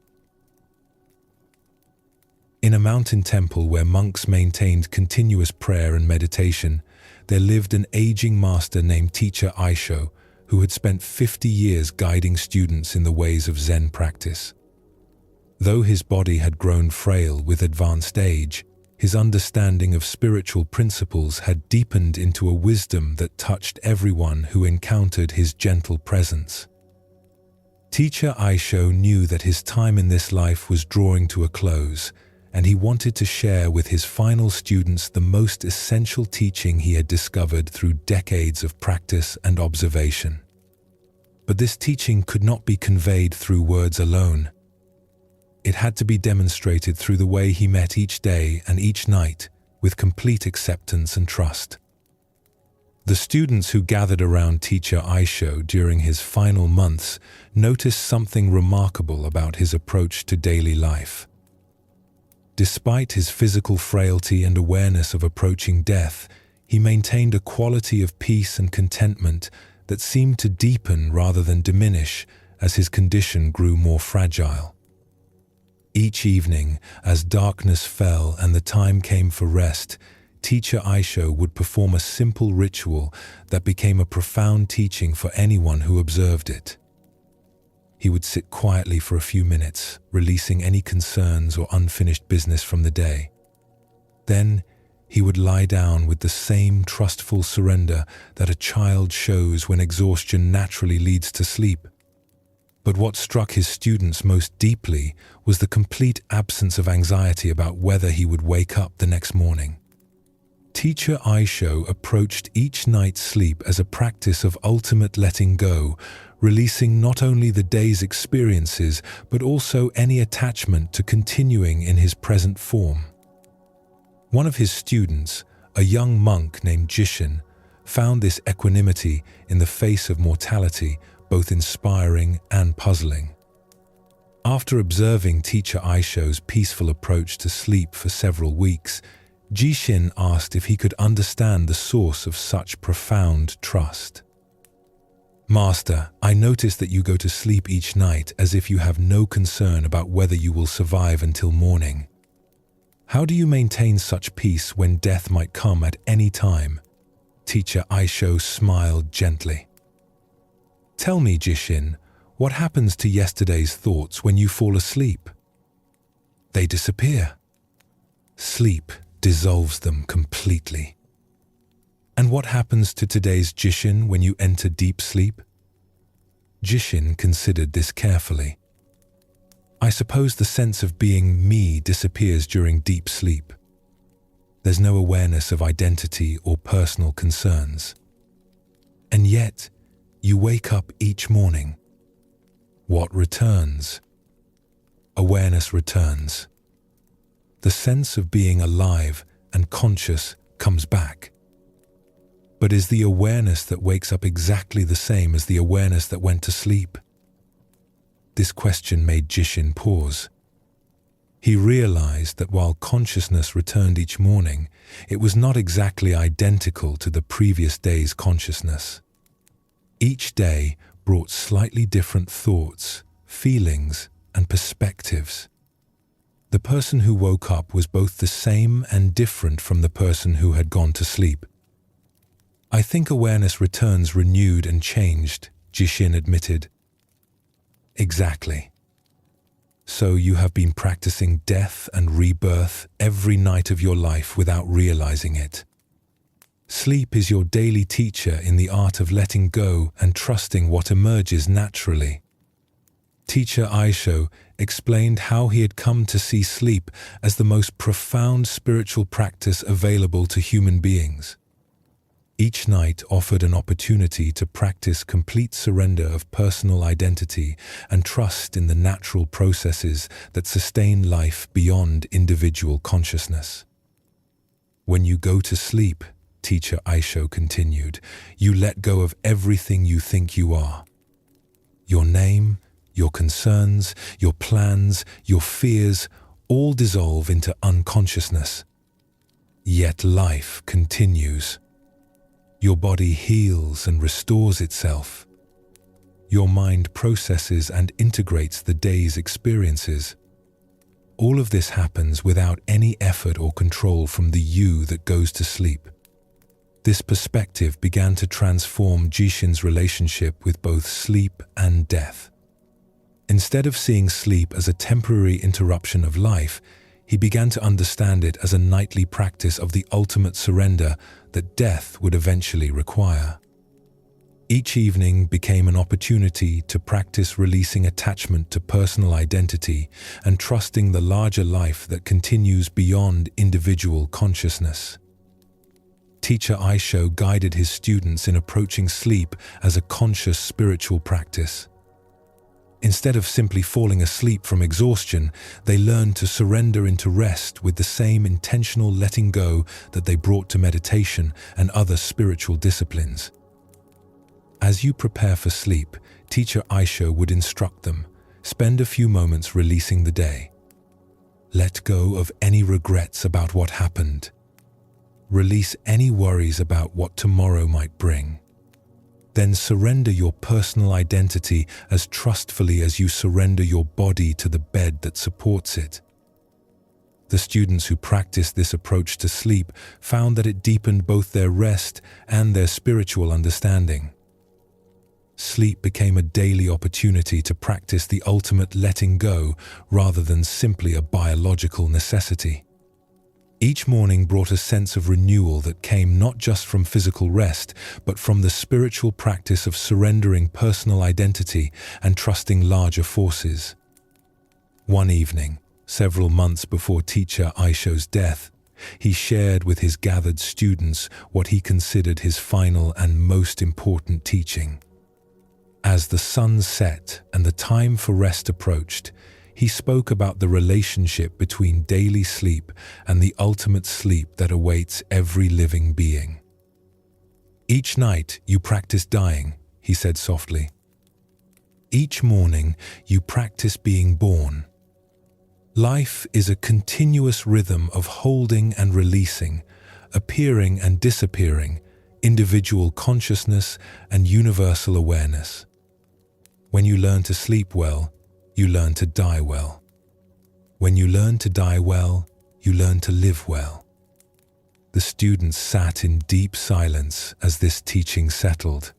In a mountain temple where monks maintained continuous prayer and meditation, there lived an aging master named Teacher Aisho, who had spent 50 years guiding students in the ways of Zen practice. Though his body had grown frail with advanced age, his understanding of spiritual principles had deepened into a wisdom that touched everyone who encountered his gentle presence. Teacher Aisho knew that his time in this life was drawing to a close, and he wanted to share with his final students the most essential teaching he had discovered through decades of practice and observation. But this teaching could not be conveyed through words alone. It had to be demonstrated through the way he met each day and each night with complete acceptance and trust. The students who gathered around Teacher Aisho during his final months noticed something remarkable about his approach to daily life. Despite his physical frailty and awareness of approaching death, he maintained a quality of peace and contentment that seemed to deepen rather than diminish as his condition grew more fragile. Each evening, as darkness fell and the time came for rest, Teacher Aisho would perform a simple ritual that became a profound teaching for anyone who observed it. He would sit quietly for a few minutes, releasing any concerns or unfinished business from the day. Then, he would lie down with the same trustful surrender that a child shows when exhaustion naturally leads to sleep. But what struck his students most deeply was the complete absence of anxiety about whether he would wake up the next morning. Teacher Aisho approached each night's sleep as a practice of ultimate letting go, releasing not only the day's experiences but also any attachment to continuing in his present form. One of his students, a young monk named Jishin, found this equanimity in the face of mortality both inspiring and puzzling. After observing Teacher Aisho's peaceful approach to sleep for several weeks, Jishin asked if he could understand the source of such profound trust. "Master, I notice that you go to sleep each night as if you have no concern about whether you will survive until morning. How do you maintain such peace when death might come at any time?" Teacher Aisho smiled gently. Tell me, Jishin, what happens to yesterday's thoughts when you fall asleep? They disappear. Sleep dissolves them completely. And what happens to today's Jishin when you enter deep sleep? Jishin considered this carefully. I suppose the sense of being me disappears during deep sleep. There's no awareness of identity or personal concerns. And yet, you wake up each morning. What returns? Awareness returns. The sense of being alive and conscious comes back. But is the awareness that wakes up exactly the same as the awareness that went to sleep? This question made Jishin pause. He realized that while consciousness returned each morning, it was not exactly identical to the previous day's consciousness. Each day brought slightly different thoughts, feelings, and perspectives. The person who woke up was both the same and different from the person who had gone to sleep. I think awareness returns renewed and changed, Jishin admitted. Exactly. So you have been practicing death and rebirth every night of your life without realizing it. Sleep is your daily teacher in the art of letting go and trusting what emerges naturally. Teacher Aisho explained how he had come to see sleep as the most profound spiritual practice available to human beings. Each night offered an opportunity to practice complete surrender of personal identity and trust in the natural processes that sustain life beyond individual consciousness. When you go to sleep, Teacher Aisho continued, you let go of everything you think you are. Your name, your concerns, your plans, your fears, all dissolve into unconsciousness. Yet life continues. Your body heals and restores itself. Your mind processes and integrates the day's experiences. All of this happens without any effort or control from the you that goes to sleep. This perspective began to transform Jishin's relationship with both sleep and death. Instead of seeing sleep as a temporary interruption of life, he began to understand it as a nightly practice of the ultimate surrender that death would eventually require. Each evening became an opportunity to practice releasing attachment to personal identity and trusting the larger life that continues beyond individual consciousness. Teacher Aisho guided his students in approaching sleep as a conscious spiritual practice. Instead of simply falling asleep from exhaustion, they learned to surrender into rest with the same intentional letting go that they brought to meditation and other spiritual disciplines. As you prepare for sleep, Teacher Aisho would instruct them, spend a few moments releasing the day. Let go of any regrets about what happened. Release any worries about what tomorrow might bring. Then surrender your personal identity as trustfully as you surrender your body to the bed that supports it. The students who practiced this approach to sleep found that it deepened both their rest and their spiritual understanding. Sleep became a daily opportunity to practice the ultimate letting go rather than simply a biological necessity. Each morning brought a sense of renewal that came not just from physical rest, but from the spiritual practice of surrendering personal identity and trusting larger forces. One evening, several months before Teacher Aisho's death, he shared with his gathered students what he considered his final and most important teaching. As the sun set and the time for rest approached, he spoke about the relationship between daily sleep and the ultimate sleep that awaits every living being. Each night you practice dying, he said softly. Each morning you practice being born. Life is a continuous rhythm of holding and releasing, appearing and disappearing, individual consciousness and universal awareness. When you learn to sleep well, you learn to die well. When you learn to die well, you learn to live well. The students sat in deep silence as this teaching settled.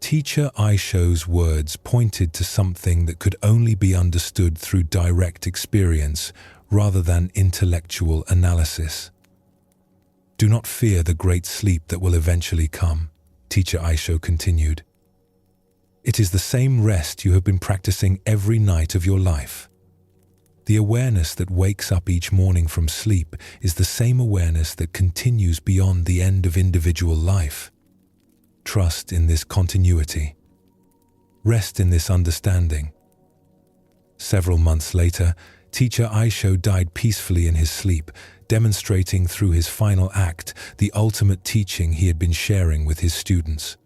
Teacher Aisho's words pointed to something that could only be understood through direct experience rather than intellectual analysis. Do not fear the great sleep that will eventually come, Teacher Aisho continued. It is the same rest you have been practicing every night of your life. The awareness that wakes up each morning from sleep is the same awareness that continues beyond the end of individual life. Trust in this continuity. Rest in this understanding. Several months later, Teacher Aisho died peacefully in his sleep, demonstrating through his final act the ultimate teaching he had been sharing with his students.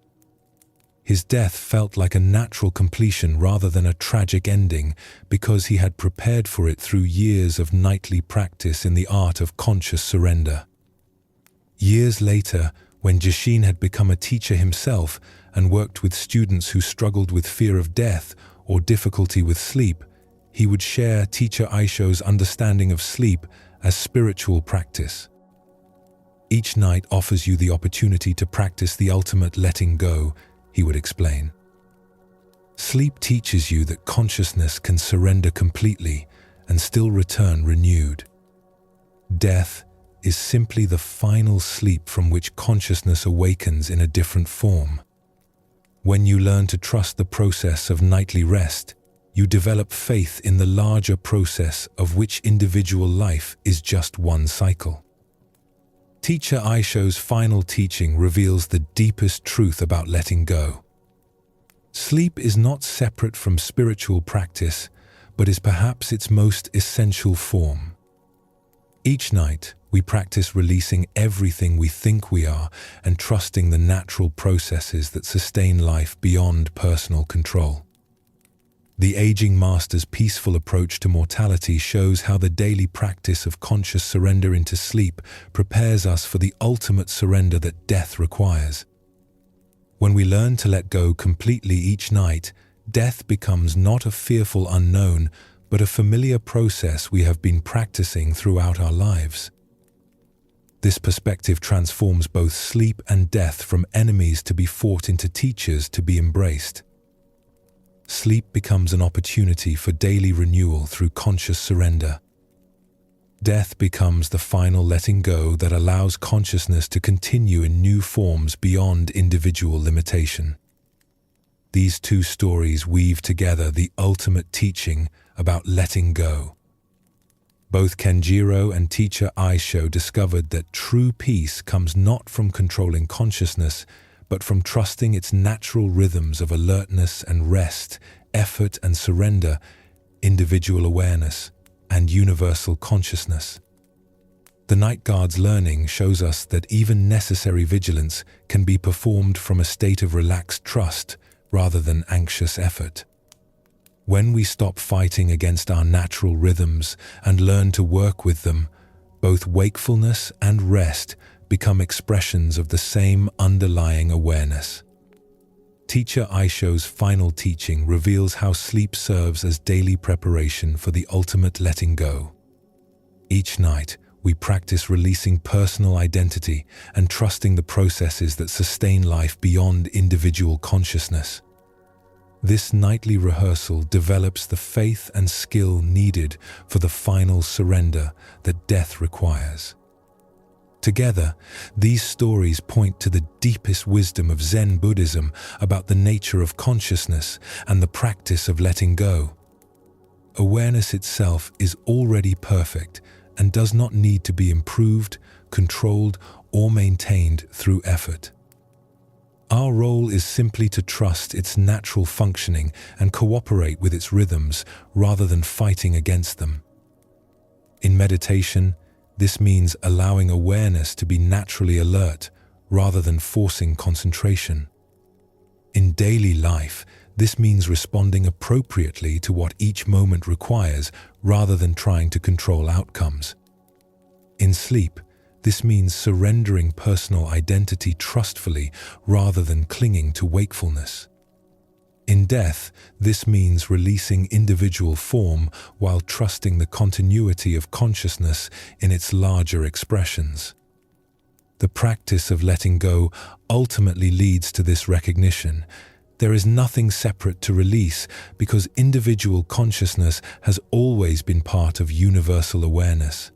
His death felt like a natural completion rather than a tragic ending because he had prepared for it through years of nightly practice in the art of conscious surrender. Years later, when Jishin had become a teacher himself and worked with students who struggled with fear of death or difficulty with sleep, he would share Teacher Aisho's understanding of sleep as spiritual practice. Each night offers you the opportunity to practice the ultimate letting go, he would explain. Sleep teaches you that consciousness can surrender completely and still return renewed. Death is simply the final sleep from which consciousness awakens in a different form. When you learn to trust the process of nightly rest, you develop faith in the larger process of which individual life is just one cycle. Teacher Aisho's final teaching reveals the deepest truth about letting go. Sleep is not separate from spiritual practice, but is perhaps its most essential form. Each night, we practice releasing everything we think we are and trusting the natural processes that sustain life beyond personal control. The aging master's peaceful approach to mortality shows how the daily practice of conscious surrender into sleep prepares us for the ultimate surrender that death requires. When we learn to let go completely each night, death becomes not a fearful unknown, but a familiar process we have been practicing throughout our lives. This perspective transforms both sleep and death from enemies to be fought into teachers to be embraced. Sleep becomes an opportunity for daily renewal through conscious surrender. Death becomes the final letting go that allows consciousness to continue in new forms beyond individual limitation. These two stories weave together the ultimate teaching about letting go. Both Kenjiro and Teacher Aisho discovered that true peace comes not from controlling consciousness, but from trusting its natural rhythms of alertness and rest, effort and surrender, individual awareness, and universal consciousness. The Night Guard's learning shows us that even necessary vigilance can be performed from a state of relaxed trust rather than anxious effort. When we stop fighting against our natural rhythms and learn to work with them, both wakefulness and rest become expressions of the same underlying awareness. Teacher Aisho's final teaching reveals how sleep serves as daily preparation for the ultimate letting go. Each night, we practice releasing personal identity and trusting the processes that sustain life beyond individual consciousness. This nightly rehearsal develops the faith and skill needed for the final surrender that death requires. Together, these stories point to the deepest wisdom of Zen Buddhism about the nature of consciousness and the practice of letting go. Awareness itself is already perfect and does not need to be improved, controlled, or maintained through effort. Our role is simply to trust its natural functioning and cooperate with its rhythms rather than fighting against them. In meditation, this means allowing awareness to be naturally alert rather than forcing concentration. In daily life, this means responding appropriately to what each moment requires rather than trying to control outcomes. In sleep, this means surrendering personal identity trustfully rather than clinging to wakefulness. In death, this means releasing individual form while trusting the continuity of consciousness in its larger expressions. The practice of letting go ultimately leads to this recognition There is nothing separate to release because individual consciousness has always been part of universal awareness.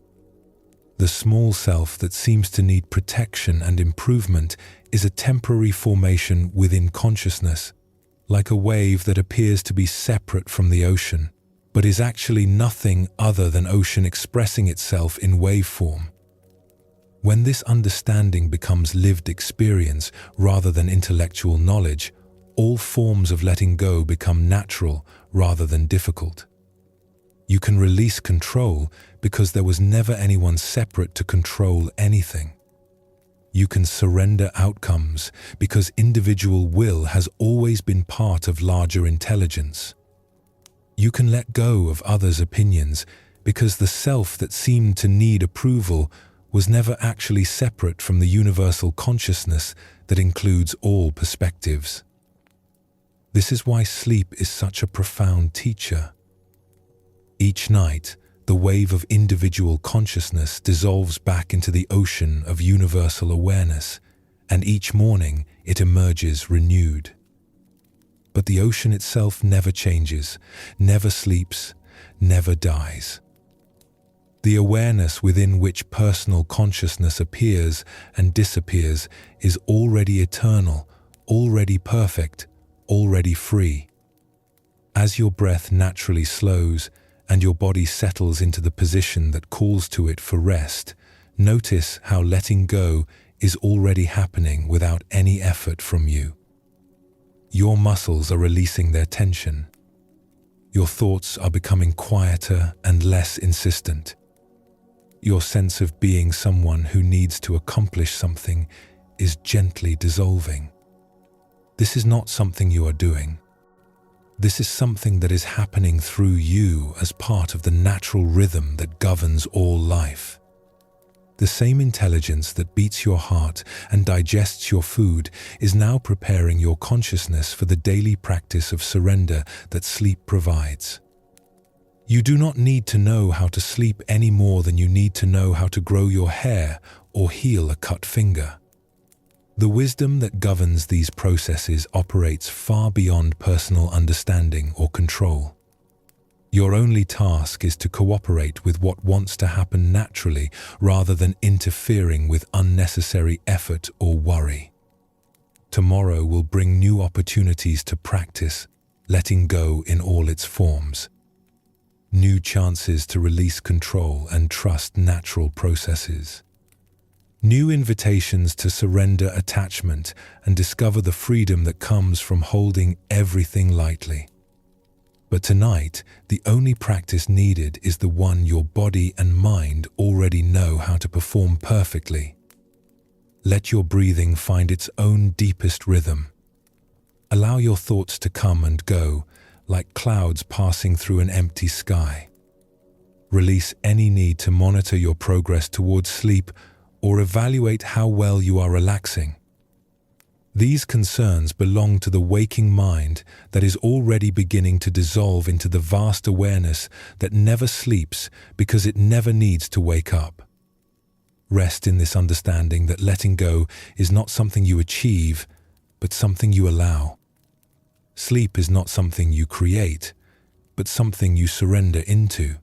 The small self that seems to need protection and improvement is a temporary formation within consciousness, like a wave that appears to be separate from the ocean, but is actually nothing other than ocean expressing itself in wave form. When this understanding becomes lived experience rather than intellectual knowledge, all forms of letting go become natural rather than difficult. You can release control because there was never anyone separate to control anything. You can surrender outcomes because individual will has always been part of larger intelligence. You can let go of others' opinions because the self that seemed to need approval was never actually separate from the universal consciousness that includes all perspectives. This is why sleep is such a profound teacher. Each night, the wave of individual consciousness dissolves back into the ocean of universal awareness, and each morning it emerges renewed. But the ocean itself never changes, never sleeps, never dies. The awareness within which personal consciousness appears and disappears is already eternal, already perfect, already free. As your breath naturally slows and your body settles into the position that calls to it for rest, notice how letting go is already happening without any effort from you. Your muscles are releasing their tension. Your thoughts are becoming quieter and less insistent. Your sense of being someone who needs to accomplish something is gently dissolving. This is not something you are doing. This is something that is happening through you as part of the natural rhythm that governs all life. The same intelligence that beats your heart and digests your food is now preparing your consciousness for the daily practice of surrender that sleep provides. You do not need to know how to sleep any more than you need to know how to grow your hair or heal a cut finger. The wisdom that governs these processes operates far beyond personal understanding or control. Your only task is to cooperate with what wants to happen naturally rather than interfering with unnecessary effort or worry. Tomorrow will bring new opportunities to practice letting go in all its forms. New chances to release control and trust natural processes. New invitations to surrender attachment and discover the freedom that comes from holding everything lightly. But tonight, the only practice needed is the one your body and mind already know how to perform perfectly. Let your breathing find its own deepest rhythm. Allow your thoughts to come and go, like clouds passing through an empty sky. Release any need to monitor your progress towards sleep or evaluate how well you are relaxing. These concerns belong to the waking mind that is already beginning to dissolve into the vast awareness that never sleeps because it never needs to wake up. Rest in this understanding that letting go is not something you achieve, but something you allow. Sleep is not something you create, but something you surrender into.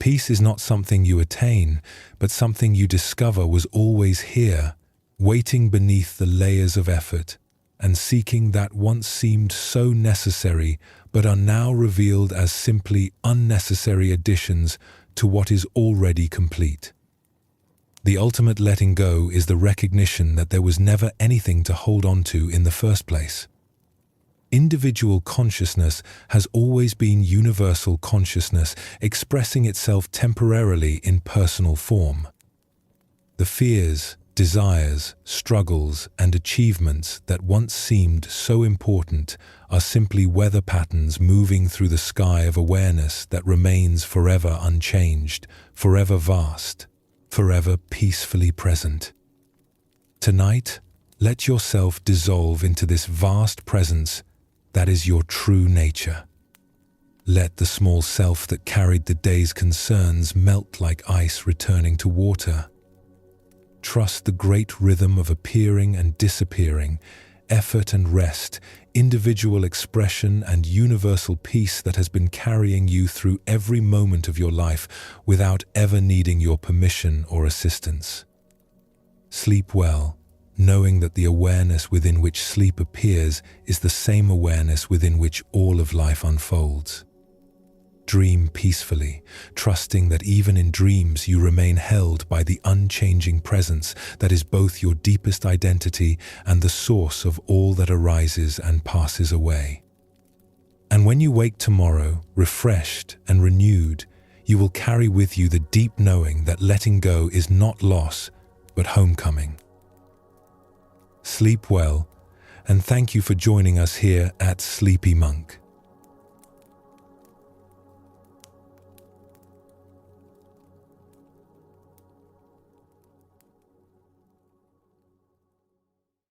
Peace is not something you attain, but something you discover was always here, waiting beneath the layers of effort, and seeking that once seemed so necessary, but are now revealed as simply unnecessary additions to what is already complete. The ultimate letting go is the recognition that there was never anything to hold on to in the first place. Individual consciousness has always been universal consciousness expressing itself temporarily in personal form. The fears, desires, struggles, and achievements that once seemed so important are simply weather patterns moving through the sky of awareness that remains forever unchanged, forever vast, forever peacefully present. Tonight, let yourself dissolve into this vast presence that is your true nature. Let the small self that carried the day's concerns melt like ice returning to water. Trust the great rhythm of appearing and disappearing, effort and rest, individual expression and universal peace that has been carrying you through every moment of your life without ever needing your permission or assistance. Sleep well, knowing that the awareness within which sleep appears is the same awareness within which all of life unfolds. Dream peacefully, trusting that even in dreams you remain held by the unchanging presence that is both your deepest identity and the source of all that arises and passes away. And when you wake tomorrow, refreshed and renewed, you will carry with you the deep knowing that letting go is not loss, but homecoming. Sleep well, and thank you for joining us here at Sleepy Monk.